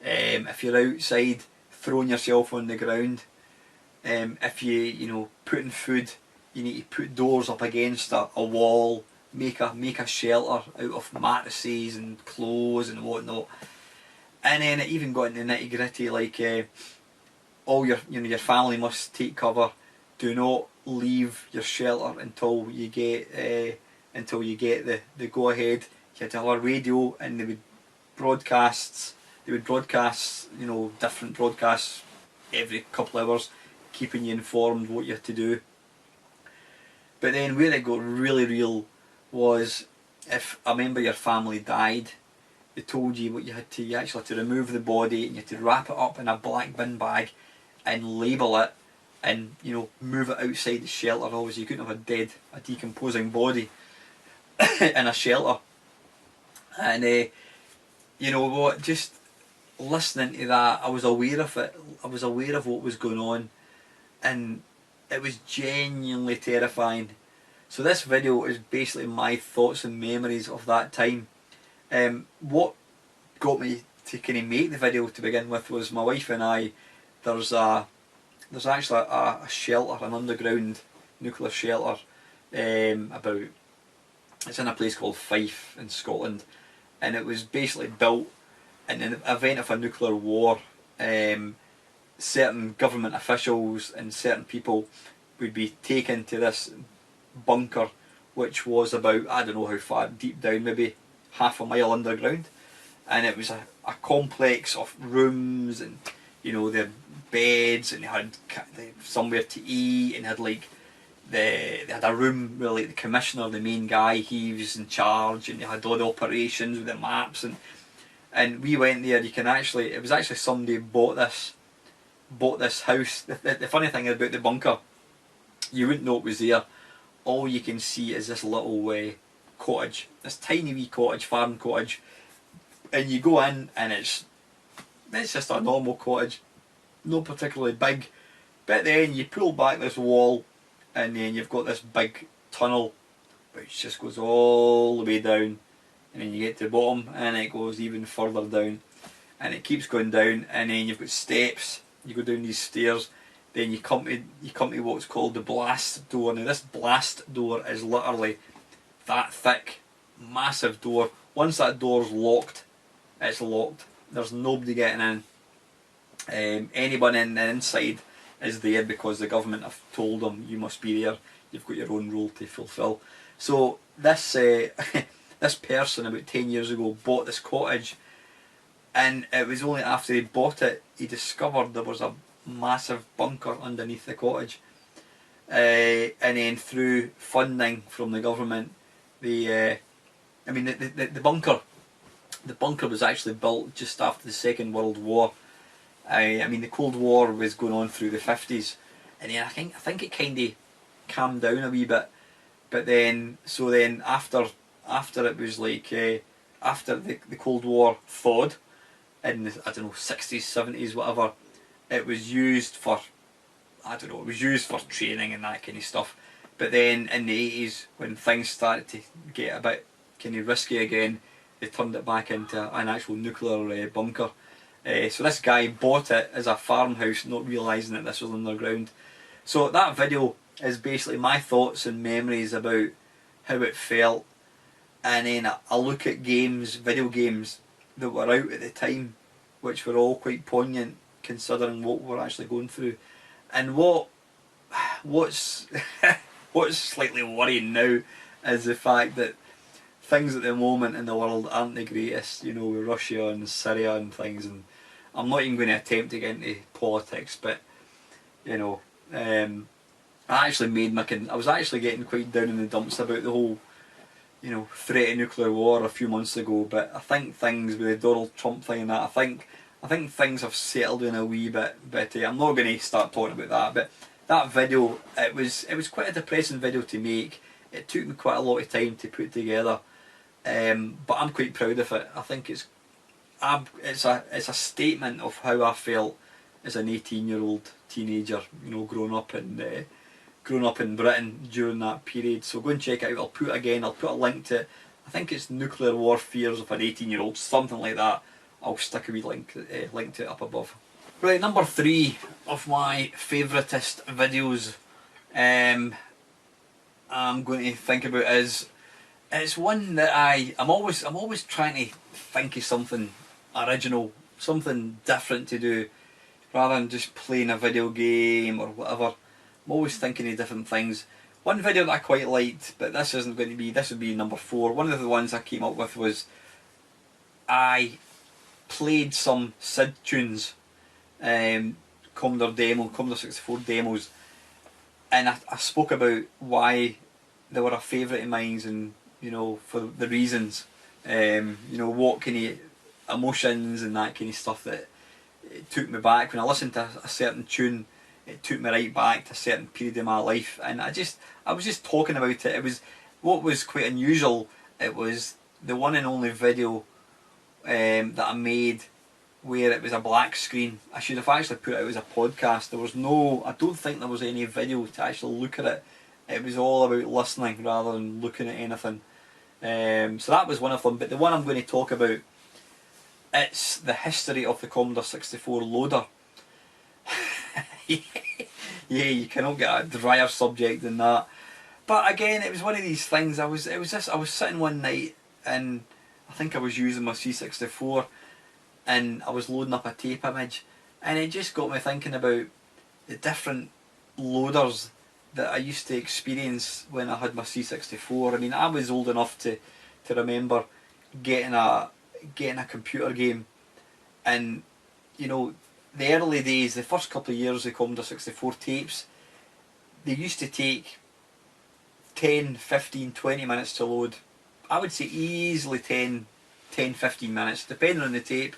if you're outside, throwing yourself on the ground, if you know, putting food, you need to put doors up against a wall, make a shelter out of mattresses and clothes and whatnot. And then it even got into nitty gritty, like all your family must take cover. Do not leave your shelter until you get the go ahead. You had to have a radio, and they would broadcast, you know, different broadcasts every couple of hours, keeping you informed what you had to do. But then where it got really real was if a member of your family died, they told you what you actually had to remove the body, and you had to wrap it up in a black bin bag and label it, and, you know, move it outside the shelter. Obviously you couldn't have a decomposing body in a shelter. And you know what, just listening to that, I was aware of it. I was aware of what was going on, and it was genuinely terrifying. So this video is basically my thoughts and memories of that time. What got me to kind of make the video to begin with was my wife and I. There's actually a shelter, an underground nuclear shelter, it's in a place called Fife in Scotland, and it was basically built in the event of a nuclear war. Certain government officials and certain people would be taken to this bunker, which was about, I don't know how far deep down, maybe half a mile underground, and it was a complex of rooms, and, you know, they had beds, and they had somewhere to eat, and they had a room where, like, the commissioner, the main guy, he was in charge, and they had all the operations with the maps, and we went there. You can actually, it was actually somebody bought this house. The funny thing about the bunker, you wouldn't know it was there. All you can see is this little cottage, this tiny wee cottage, farm cottage, and you go in, and it's just a normal cottage, not particularly big. But then you pull back this wall, and then you've got this big tunnel which just goes all the way down, and then you get to the bottom, and it goes even further down, and it keeps going down, and then you've got steps. You go down these stairs, then you come to what's called the blast door. Now this blast door is literally that thick, massive door. Once that door's locked, it's locked. There's nobody getting in. Anyone in the inside is there because the government have told them you must be there. You've got your own role to fulfil. So this this person about 10 years ago bought this cottage, and it was only after he bought it he discovered there was a massive bunker underneath the cottage. And then through funding from the government, the bunker was actually built just after the Second World War. I mean, the Cold War was going on through the 50s, and then I think it kind of calmed down a wee bit. But then, after it was like, after the Cold War thawed in the, I don't know, 60s, 70s, whatever, it was used for, it was used for training and that kind of stuff. But then in the 80s, when things started to get a bit kind of risky again, they turned it back into an actual nuclear bunker. So this guy bought it as a farmhouse, not realising that this was underground. So that video is basically my thoughts and memories about how it felt, and then I look at video games that were out at the time, which were all quite poignant considering what we're actually going through. And what's slightly worrying now is the fact that things at the moment in the world aren't the greatest, you know, with Russia and Syria and things, and I'm not even going to attempt to get into politics, but, you know, I actually made I was actually getting quite down in the dumps about the whole, you know, threat of nuclear war a few months ago. But I think things with the Donald Trump thing and that, I think things have settled in a wee bit. But I'm not going to start talking about that. But that video, it was quite a depressing video to make. It took me quite a lot of time to put together. But I'm quite proud of it. I think it's a statement of how I felt as an 18-year-old teenager, you know, growing up in Britain during that period. So go and check it out. I'll put a link to it. I think it's Nuclear War Fears of an 18-year-old, something like that. I'll stick a wee link to it up above. Right, number 3 of my favouriteest videos I'm going to think about is, it's one that I'm always trying to think of something original, something different to do, rather than just playing a video game or whatever. I'm always thinking of different things. One video that I quite liked, but this would be number 4. One of the ones I came up with was, I played some SID tunes, Commodore 64 demos, and I spoke about why they were a favourite of mine, and you know, for the reasons, you know, what kind of emotions and that kind of stuff that it took me back when I listened to a certain tune. It took me right back to a certain period of my life, and I was just talking about it. It was, what was quite unusual, it was the one and only video that I made where it was a black screen. I should have actually put it out as a podcast. There was no, I don't think there was any video to actually look at it. It was all about listening rather than looking at anything. So that was one of them. But the one I'm going to talk about, it's the history of the Commodore 64 loader. Yeah, you cannot get a drier subject than that. But again, it was one of these things. I was sitting one night, and I think I was using my C64, and I was loading up a tape image, and it just got me thinking about the different loaders that I used to experience when I had my C64. I mean, I was old enough to remember getting a computer game, and you know, the early days, the first couple of years of Commodore 64 tapes, they used to take 10, 15, 20 minutes to load. I would say easily 10, 15 minutes, depending on the tape.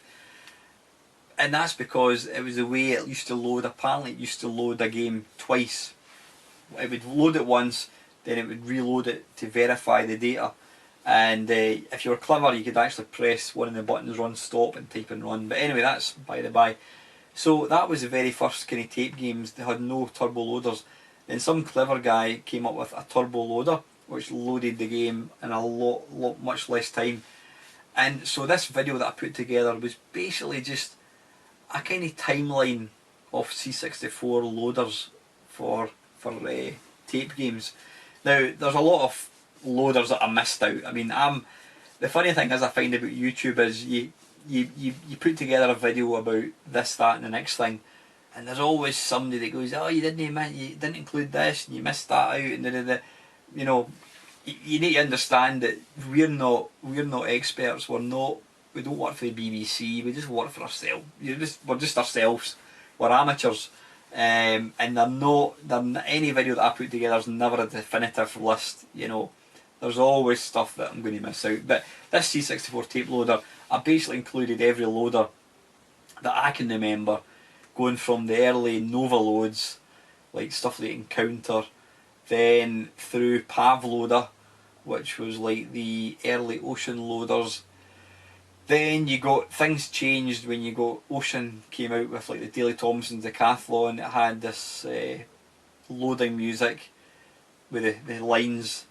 And that's because it was the way it used to load. Apparently it used to load a game twice. It would load it once, then it would reload it to verify the data. And if you were clever, you could actually press one of the buttons, run stop, and type and run. But anyway, that's by the by. So that was the very first kind of tape games. They had no turbo loaders. Then some clever guy came up with a turbo loader, which loaded the game in a much less time. And so this video that I put together was basically just a kind of timeline of C64 loaders for tape games. Now, there's a lot of loaders that I missed out. I mean, the funny thing is, I find about YouTube is you put together a video about this, that, and the next thing, and there's always somebody that goes, "Oh, you didn't include this, and you missed that out," and you know, you need to understand that we're not experts. We don't work for the BBC. We just work for ourselves. We're just ourselves. We're amateurs, and any video that I put together is never a definitive list. You know, there's always stuff that I'm going to miss out. But this C64 tape loader, I basically included every loader that I can remember, going from the early Nova loads, like stuff like Encounter, then through Pavloader, which was like the early Ocean loaders. Then you got, things changed when you got, Ocean came out with like the Daley Thompson Decathlon. It had this loading music with the lines.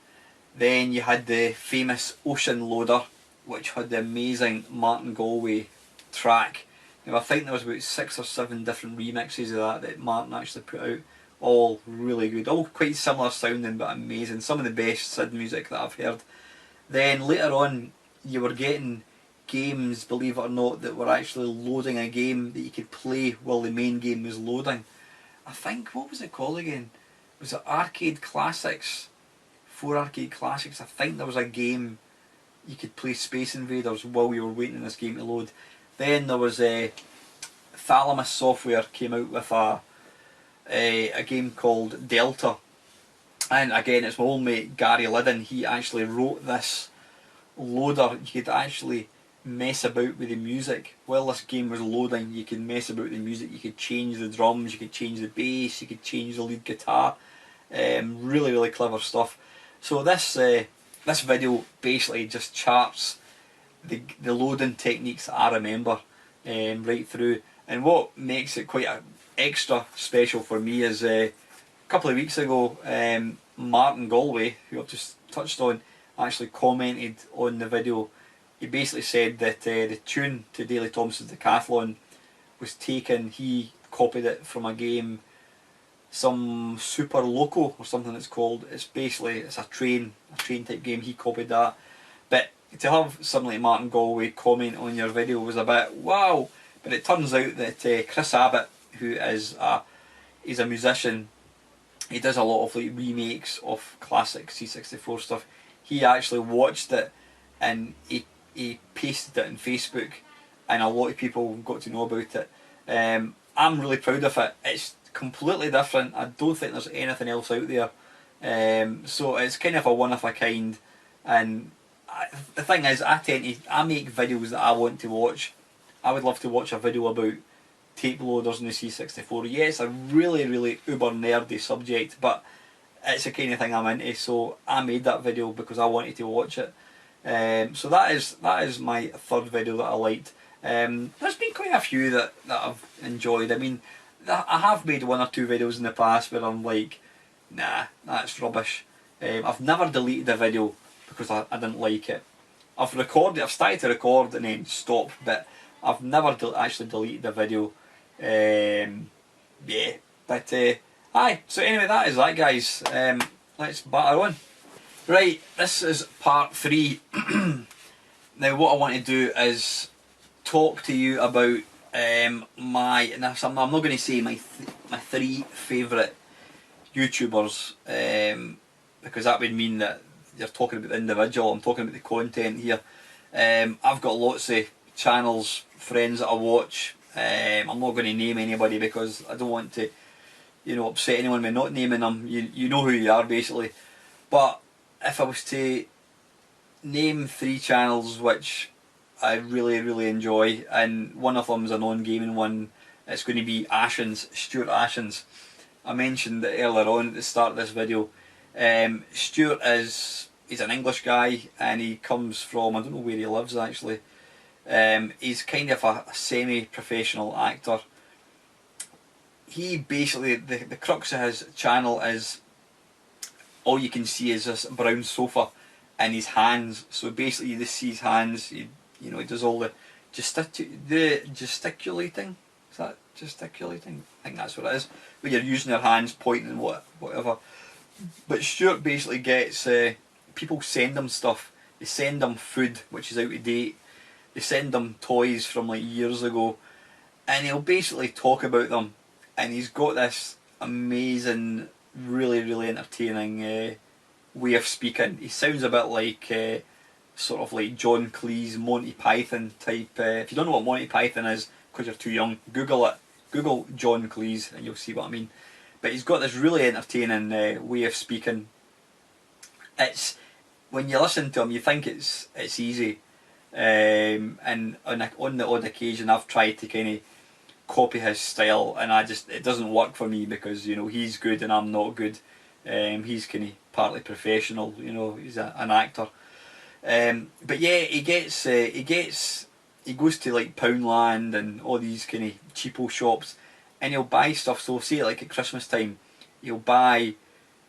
Then you had the famous Ocean loader, which had the amazing Martin Galway track. Now I think there was about 6 or 7 different remixes of that Martin actually put out. All really good, all quite similar sounding but amazing. Some of the best SID music that I've heard. Then later on you were getting games, believe it or not, that were actually loading a game that you could play while the main game was loading. I think, what was it called again? Was it Arcade Classics? 4 Arcade Classics. I think there was a game you could play Space Invaders while you were waiting for this game to load. Then there was Thalamus Software came out with a a game called Delta. And again, it's my old mate Gary Liddon. He actually wrote this loader. You could actually mess about with the music while this game was loading. You could mess about with the music. You could change the drums. You could change the bass. You could change the lead guitar. Really, really clever stuff. So this video basically just charts the loading techniques that I remember right through. And what makes it quite extra special for me is a couple of weeks ago, Martin Galway, who I've just touched on, actually commented on the video. He basically said that the tune to Daley Thompson's Decathlon was taken, he copied it from a game, some Super Loco or something it's called. It's a train type game. He copied that. But to have somebody like Martin Galway comment on your video was a bit wow. But it turns out that Chris Abbott, who is he's a musician, he does a lot of like remakes of classic C64 stuff. He actually watched it and he pasted it on Facebook, and a lot of people got to know about it. I'm really proud of it. It's completely different. I don't think there's anything else out there. So it's kind of a one of a kind. And the thing is, I make videos that I want to watch. I would love to watch a video about tape loaders in the C64. Yeah, it's a really, really uber nerdy subject, but it's the kind of thing I'm into. So I made that video because I wanted to watch it. So that is my third video that I liked. There's been quite a few that I've enjoyed. I mean, I have made one or two videos in the past where I'm like, nah, that's rubbish. I've never deleted a video because I didn't like it. I've started to record and then stop, but I've never actually deleted a video. Yeah, but aye, so anyway, that is that, guys. Let's batter on. Right, this is part 3. Now what I want to do is talk to you about I'm not going to say my 3 favourite YouTubers, because that would mean that you're talking about the individual. I'm talking about the content here. I've got lots of channels, friends that I watch. I'm not going to name anybody because I don't want to, upset anyone by not naming them. You know who you are basically. But if I was to name 3 channels which I really, really enjoy, and one of them is a non-gaming one, it's going to be Stuart Ashens. I mentioned it earlier on at the start of this video. Stuart he's an English guy, and he comes from, I don't know where he lives actually. He's kind of a semi-professional actor. He basically, the crux of his channel is all you can see is this brown sofa and his hands. So basically you just see his hands. He does all the gesticulating. Is that gesticulating? I think that's what it is. Where you're using your hands, pointing, whatever. But Stuart basically gets people send him stuff. They send him food which is out of date. They send him toys from like years ago, and he'll basically talk about them. And he's got this amazing, really, really entertaining way of speaking. He sounds a bit like sort of like John Cleese, Monty Python type. If you don't know what Monty Python is because you're too young, Google it. Google John Cleese and you'll see what I mean. But he's got this really entertaining way of speaking. It's when you listen to him, you think it's easy. And on the odd occasion I've tried to kind of copy his style, and it doesn't work for me because he's good and I'm not good. He's kind of partly professional, he's an actor. But yeah, he goes to like Poundland and all these kind of cheapo shops, and he'll buy stuff. So say like at Christmas time, he'll buy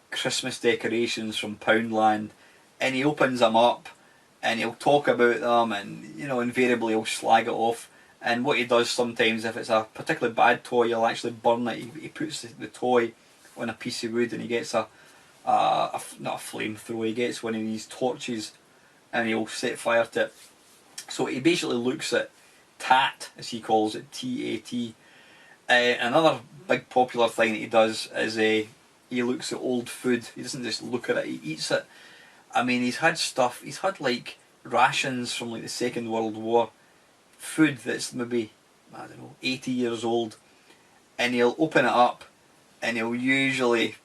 Christmas decorations from Poundland, and he opens them up and he'll talk about them, and invariably he'll slag it off. And what he does sometimes, if it's a particularly bad toy, he'll actually burn it. He puts the toy on a piece of wood, and he gets not a flamethrower, he gets one of these torches, and he'll set fire to it. So he basically looks at tat, as he calls it, T-A-T. Another big popular thing that he does is he looks at old food. He doesn't just look at it, he eats it. I mean, he's had like rations from like the Second World War, food that's maybe, I don't know, 80 years old, and he'll open it up and he'll usually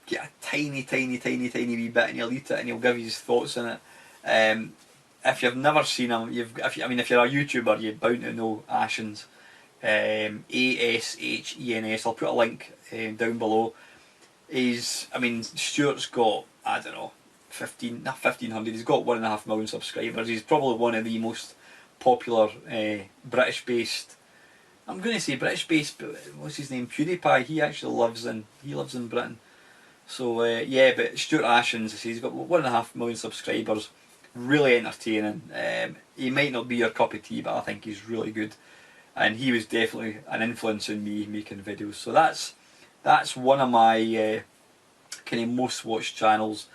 get a tiny wee bit, and he'll eat it, and he'll give you his thoughts on it. If you've never seen him, if you're a YouTuber, you're bound to know Ashens. Ashens. I'll put a link down below. Stuart's got, I don't know, 1500. He's got 1.5 million subscribers. He's probably one of the most popular British-based. I'm going to say British-based, but what's his name? PewDiePie. He actually lives in Britain. So yeah, but Stuart Ashens, he's got 1.5 million subscribers. Really entertaining. He might not be your cup of tea, but I think he's really good. And he was definitely an influence on me making videos. So that's one of my kind of most watched channels.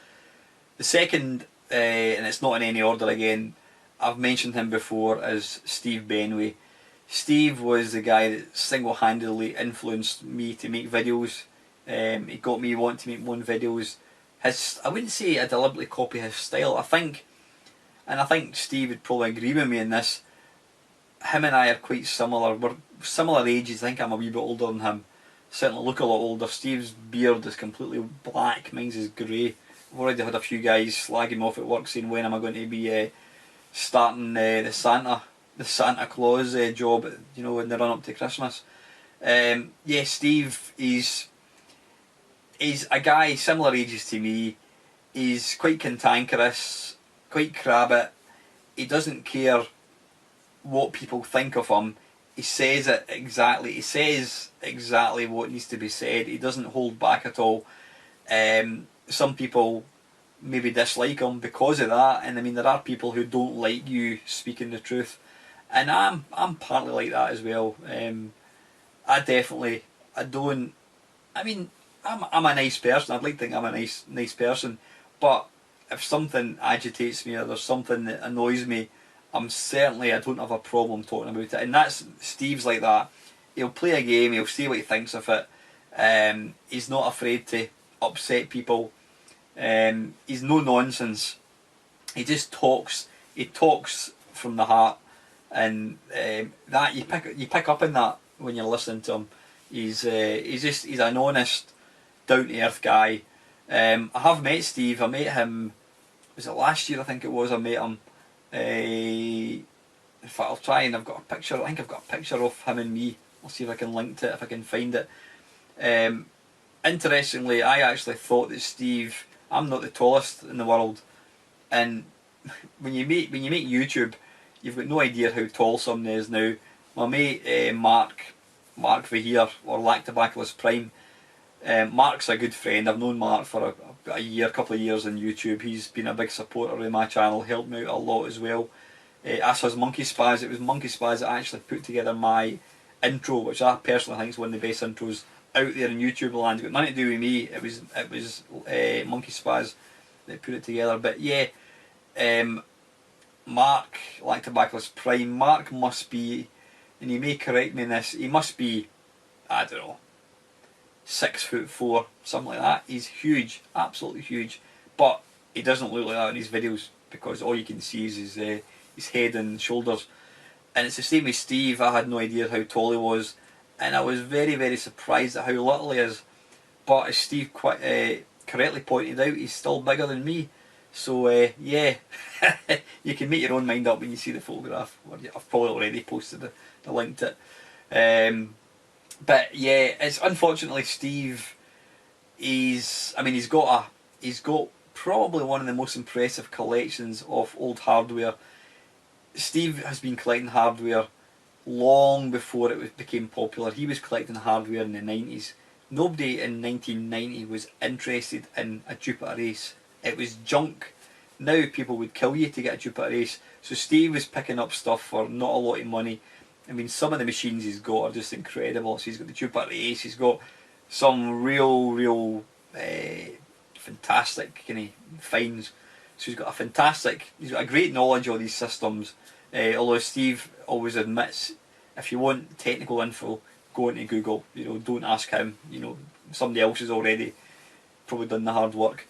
The second, and it's not in any order again, I've mentioned him before, as Steve Benway. Steve was the guy that single-handedly influenced me to make videos. He got me wanting to make my own videos. I wouldn't say I deliberately copy his style. I think Steve would probably agree with me in this. Him and I are quite similar. We're similar ages. I think I'm a wee bit older than him. Certainly look a lot older. Steve's beard is completely black. Mine's is grey. I've already had a few guys slagging me off at work saying when am I going to be starting the Santa Claus job, in the run up to Christmas. Yeah, Steve is a guy similar ages to me. He's quite cantankerous, quite crabbit. He doesn't care what people think of him. He says it exactly. He says exactly what needs to be said. He doesn't hold back at all. Some people maybe dislike him because of that, and there are people who don't like you speaking the truth, and I'm partly like that as well. I'm a nice person. I'd like to think I'm a nice person, but if something agitates me or there's something that annoys me, I don't have a problem talking about it. And that's Steve's like that. He'll play a game, he'll say what he thinks of it. He's not afraid to upset people. He's no nonsense. He just talks. He talks from the heart, and that you pick up on that when you're listening to him. He's an honest, down to earth guy. I have met Steve. I met him. Was it last year? I think it was. I met him. In fact, I'll try and I've got a picture. I think I've got a picture of him and me. I'll see if I can link to it, if I can find it. Interestingly, I actually thought that Steve. I'm not the tallest in the world, and when you make YouTube, you've got no idea how tall someone is now. My mate Mark Vahir, or Lactobacillus Prime. Mark's a good friend. I've known Mark for a couple of years on YouTube. He's been a big supporter of my channel, helped me out a lot as well. As was Monkey Spaz. It was Monkey Spaz that actually put together my intro, which I personally think is one of the best intros out there in YouTube land. It got nothing to do with me. It was Monkey Spaz that put it together. But yeah, Mark Lactobacillus Prime. Mark must be, and you may correct me in this, he must be, I don't know, 6'4", something like that. He's huge, absolutely huge, but he doesn't look like that in his videos because all you can see is his head and shoulders. And it's the same with Steve. I had no idea how tall he was, and I was very, very surprised at how little he is. But as Steve quite correctly pointed out, he's still bigger than me. So yeah, you can make your own mind up when you see the photograph. I've probably already posted the link to it. But yeah, it's unfortunately Steve. He's got probably one of the most impressive collections of old hardware. Steve has been collecting hardware long before it became popular. He was collecting hardware in the 90s. Nobody in 1990 was interested in a Jupiter Ace. It was junk. Now people would kill you to get a Jupiter Ace. So Steve was picking up stuff for not a lot of money. Some of the machines he's got are just incredible. So he's got the Jupiter Ace, he's got some real fantastic kind of finds. So he's got a great knowledge of these systems. Although Steve always admits, if you want technical info, go into Google. Don't ask him. Somebody else has already probably done the hard work.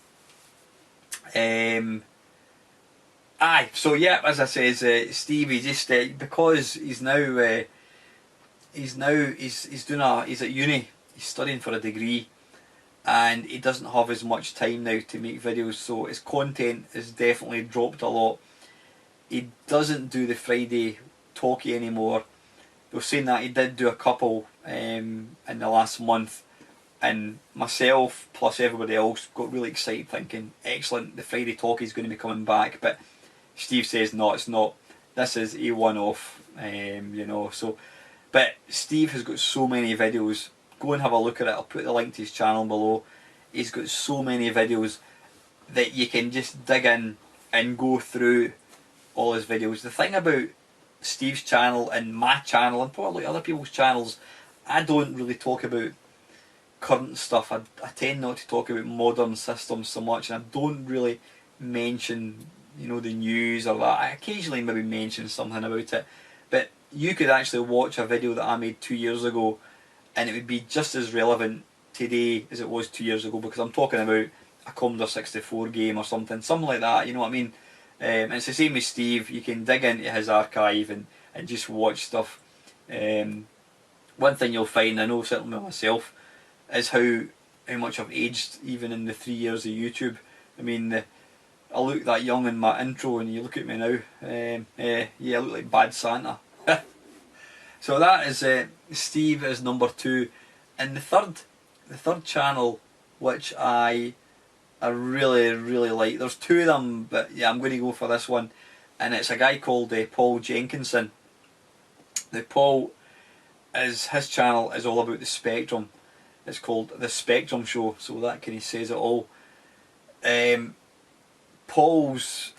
So yeah, as I says, Steve, he just because he's at uni. he's studying for a degree, and he doesn't have as much time now to make videos, so his content has definitely dropped a lot. He doesn't do the Friday talkie anymore. They were saying that he did do a couple in the last month, and myself plus everybody else got really excited thinking, excellent, the Friday talkie is going to be coming back, but Steve says no, it's not. This is a one-off, you know. So, but Steve has got so many videos. Go and have a look at it. I'll put the link to his channel below. He's got so many videos that you can just dig in and go through all his videos. The thing about Steve's channel and my channel and probably other people's channels, I don't really talk about current stuff. I tend not to talk about modern systems so much, and I don't really mention, you know, the news or that. I occasionally maybe mention something about it, but you could actually watch a video that I made 2 years ago and it would be just as relevant today as it was 2 years ago, because I'm talking about a Commodore 64 game or something like that, you know what I mean? And it's the same with Steve. You can dig into his archive and just watch stuff. One thing you'll find, I know certainly with myself, is how much I've aged even in the 3 years of YouTube. I mean, I look that young in my intro and you look at me now, yeah, I look like Bad Santa. So that is Steve is number 2. And the third channel, which I really like, there's 2 of them, but yeah, I'm going to go for this one, and it's a guy called Paul Jenkinson. Now Paul, his channel is all about the Spectrum. It's called The Spectrum Show, so that kind of says it all. Paul's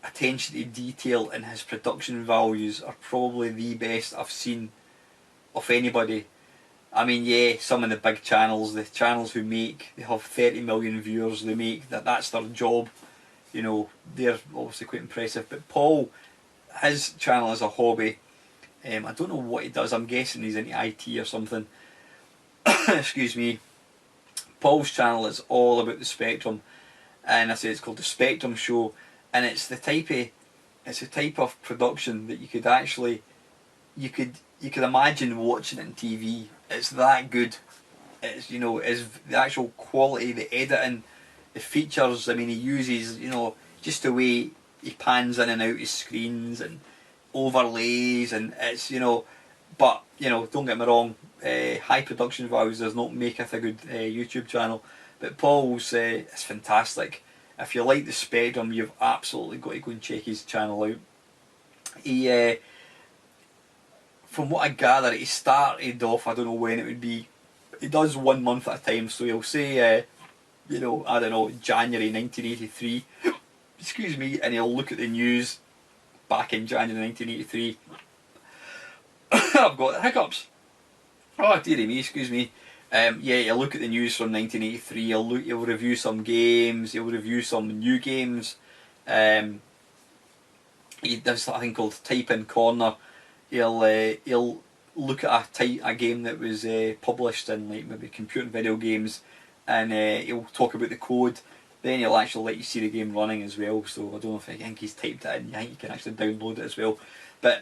attention to detail and his production values are probably the best I've seen of anybody. I mean, yeah, some of the big channels, the channels who they have 30 million viewers, that's their job, you know, they're obviously quite impressive. But Paul, his channel is a hobby. I don't know what he does, I'm guessing he's into IT or something. Excuse me. Paul's channel is all about the Spectrum, and I say it's called The Spectrum Show, and it's the type of production that you could actually, you could imagine watching it on TV. It's that good. It's, you know, it's the actual quality, the editing, the features. I mean, he uses, you know, just the way he pans in and out his screens and overlays, and it's, you know, but, you know, don't get me wrong, high production values does not maketh a good YouTube channel, but Paul's is fantastic. If you like the Spectrum, you've absolutely got to go and check his channel out. He, from what I gather, he started off, I don't know when it would be, he does 1 month at a time, so he'll say, you know, I don't know, January 1983, excuse me, and he'll look at the news back in January 1983. I've got hiccups. Oh dearie me, excuse me. Yeah, he'll look at the news from 1983, he'll review some games, he'll review some new games. He does a thing called Type in Corner. He'll look at a game that was published in, like, maybe computer and video games, and he'll talk about the code. Then he'll actually let you see the game running as well, so I don't know if I think he's typed it in, I think you can actually download it as well. But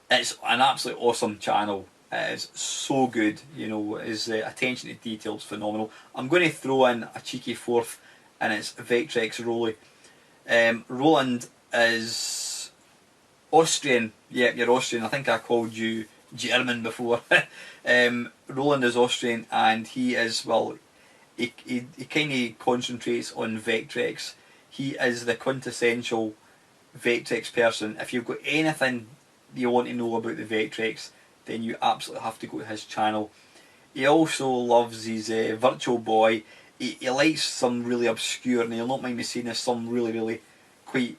it's an absolutely awesome channel. It is so good, you know, his attention to detail is phenomenal. I'm going to throw in a cheeky fourth, and it's Vectrex Rolly. Roland is Austrian. Yeah, you're Austrian. I think I called you German before. Roland is Austrian, and he is, well, he kind of concentrates on Vectrex. He is the quintessential Vectrex person. If you've got anything you want to know about the Vectrex, then you absolutely have to go to his channel. He also loves his Virtual Boy. He likes some really obscure, and you'll not mind me saying this, some really quite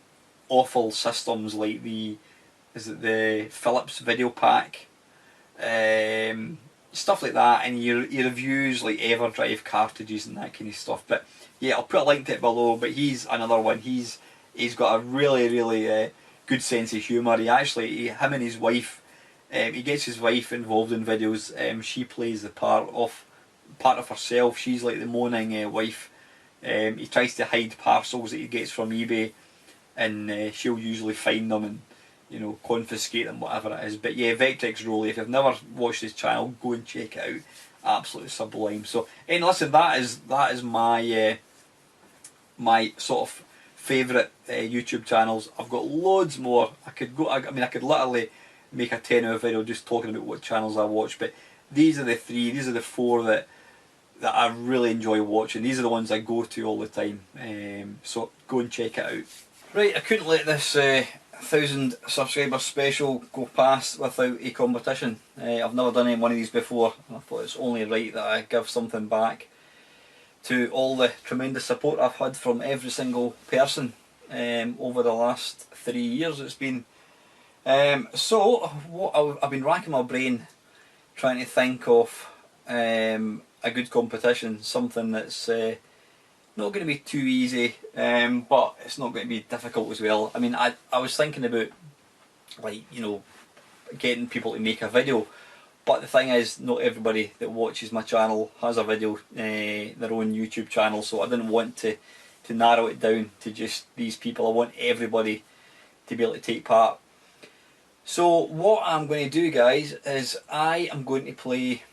awful systems like the Philips Video Pack, stuff like that, and he reviews like EverDrive cartridges and that kind of stuff. But yeah, I'll put a link to it below. But he's another one. He's got a really good sense of humour. Him and his wife, he gets his wife involved in videos. She plays the part of herself. She's like the moaning wife. He tries to hide parcels that he gets from eBay, and she'll usually find them and you know, confiscate them, whatever it is. But yeah, Vectrex Rolly, if you've never watched his channel, go and check it out. Absolutely sublime. So, and listen, that is my my sort of favourite YouTube channels. I've got loads more. I could go. I mean, I could literally make a 10-hour video just talking about what channels I watch. But these are the three. These are the four that I really enjoy watching. These are the ones I go to all the time. So go and check it out. Right, I couldn't let this 1,000 subscriber special go past without a competition. I've never done any one of these before, and I thought it's only right that I give something back to all the tremendous support I've had from every single person over the last 3 years it's been. So what I've been racking my brain trying to think of a good competition, something that's not going to be too easy, but it's not going to be difficult as well. I mean, I was thinking about, like, you know, getting people to make a video, but the thing is, not everybody that watches my channel has a video, their own YouTube channel, so I didn't want to narrow it down to just these people. I want everybody to be able to take part. So what I'm going to do, guys, is I am going to play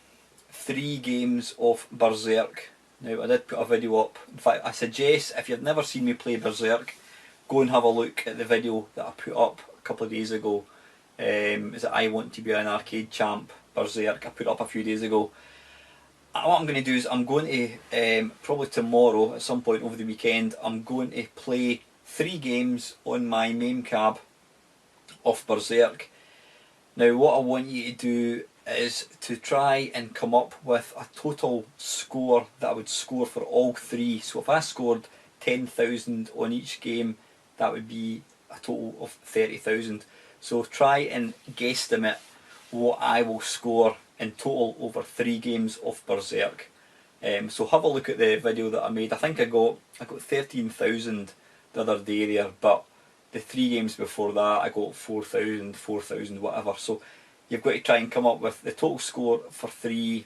3 games of Berserk. Now, I did put a video up. In fact, I suggest, if you've never seen me play Berserk, go and have a look at the video that I put up a couple of days ago. Is it I Want to Be an Arcade Champ Berserk? I put up a few days ago. What I'm going to do is I'm going to, probably tomorrow at some point over the weekend, I'm going to play 3 games on my main cab of Berserk. Now, what I want you to do is to try and come up with a total score that I would score for all 3. So if I scored 10,000 on each game, that would be a total of 30,000. So try and guesstimate what I will score in total over 3 games of Berserk. So have a look at the video that I made. I think I got 13,000 the other day there, but the 3 games before that I got 4,000, whatever. So you've got to try and come up with the total score for three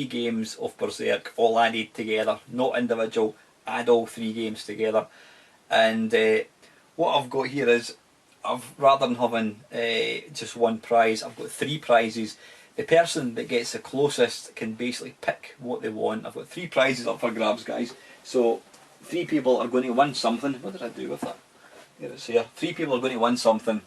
games of Berserk, all added together, not individual. Add all 3 games together. And what I've got here is, rather than having just one prize, I've got 3 prizes. The person that gets the closest can basically pick what they want. I've got 3 prizes up for grabs, guys. So 3 people are going to win something. What did I do with that? There it's here. 3 people are going to win something,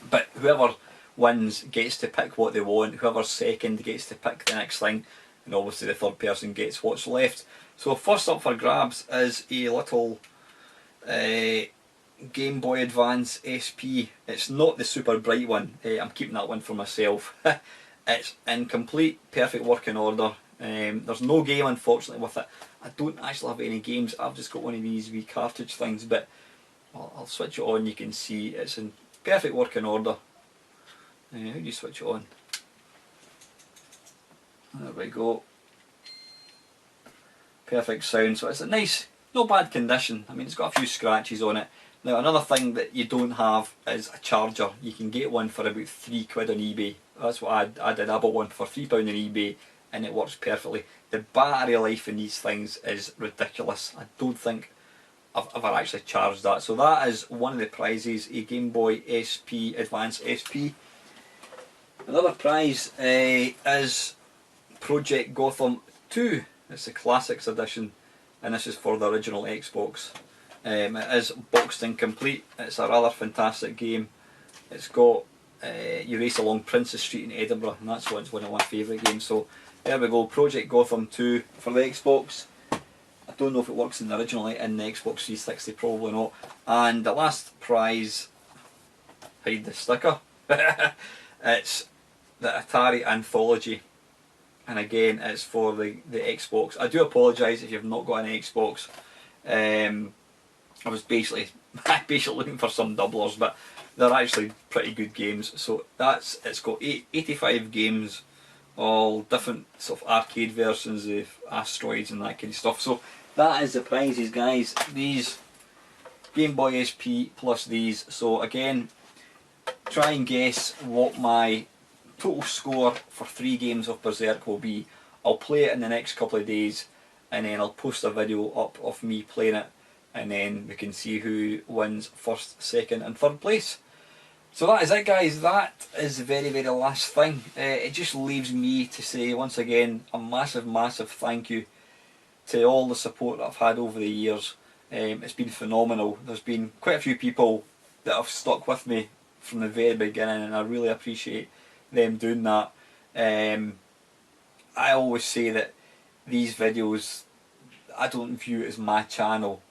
but whoever wins gets to pick what they want. Whoever's second gets to pick the next thing, and obviously the third person gets what's left. So first up for grabs is a little Game Boy Advance SP. It's not the super bright one. I'm keeping that one for myself. It's in complete perfect working order. There's no game, unfortunately, with it. I don't actually have any games. I've just got one of these wee cartridge things, but I'll switch it on. You can see it's in perfect working order. How do you switch it on? There we go. Perfect sound. So it's a nice, not bad condition. I mean, it's got a few scratches on it. Now, another thing that you don't have is a charger. You can get one for about £3 on eBay. That's what I did. I bought one for £3 on eBay, and it works perfectly. The battery life in these things is ridiculous. I don't think I've ever actually charged that. So that is one of the prizes, a Game Boy SP, Advance SP. Another prize is Project Gotham 2. It's the Classics edition, and this is for the original Xbox. It is boxed and complete. It's a rather fantastic game. It's got, you race along Princess Street in Edinburgh, and that's one of my favourite games. So there we go, Project Gotham 2 for the Xbox. I don't know if it works in the originally in the Xbox 360, probably not. And the last prize, hide the sticker, it's the Atari Anthology, and again it's for the Xbox. I do apologise if you've not got an Xbox. I was basically looking for some doublers, but they're actually pretty good games. So it's got 85 games, all different sort of arcade versions of Asteroids and that kind of stuff. So that is the prizes, guys. These Game Boy SP plus these. So again, try and guess what my total score for 3 games of Berserk will be. I'll play it in the next couple of days, and then I'll post a video up of me playing it, and then we can see who wins first, second and third place. So that is it, guys. That is the very, very last thing. It just leaves me to say once again a massive, massive thank you to all the support that I've had over the years. It's been phenomenal. There's been quite a few people that have stuck with me from the very beginning, and I really appreciate them doing that. I always say that these videos, I don't view it as my channel.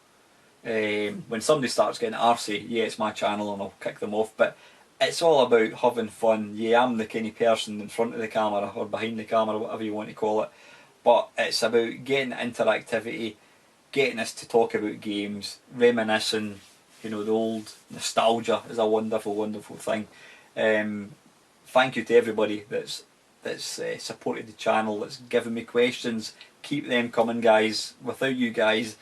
When somebody starts getting arsey, yeah, it's my channel and I'll kick them off, but it's all about having fun. Yeah, I'm the kind of person in front of the camera or behind the camera, whatever you want to call it, but it's about getting interactivity, getting us to talk about games, reminiscing. You know, the old nostalgia is a wonderful, wonderful thing. Thank you to everybody that's supported the channel, that's given me questions. Keep them coming, guys. Without you guys,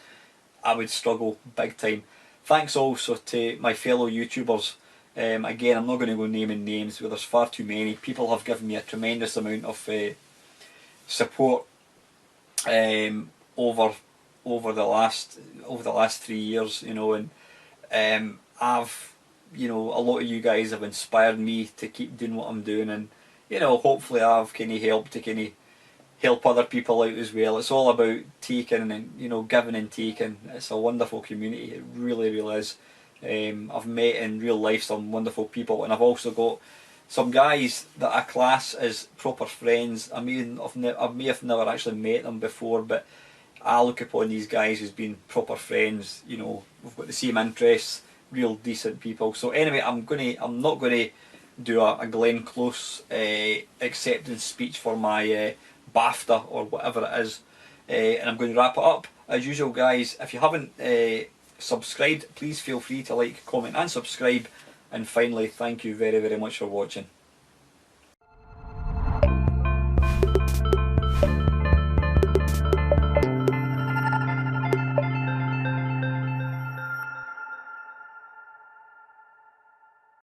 I would struggle big time. Thanks also to my fellow YouTubers. Again, I'm not going to go naming names, but there's far too many. People have given me a tremendous amount of support over the last 3 years, you know, and I've, you know, a lot of you guys have inspired me to keep doing what I'm doing, and you know, hopefully I've kind of helped to kind of help other people out as well. It's all about taking and, you know, giving and taking. It's a wonderful community. It really, really is. I've met in real life some wonderful people, and I've also got some guys that I class as proper friends. I may have never actually met them before, but I look upon these guys as being proper friends. You know, we've got the same interests, real decent people. So anyway, I'm not gonna do a Glenn Close acceptance speech for my BAFTA or whatever it is, and I'm going to wrap it up as usual, guys. If you haven't subscribed, please feel free to like, comment and subscribe, and finally, thank you very, very much for watching.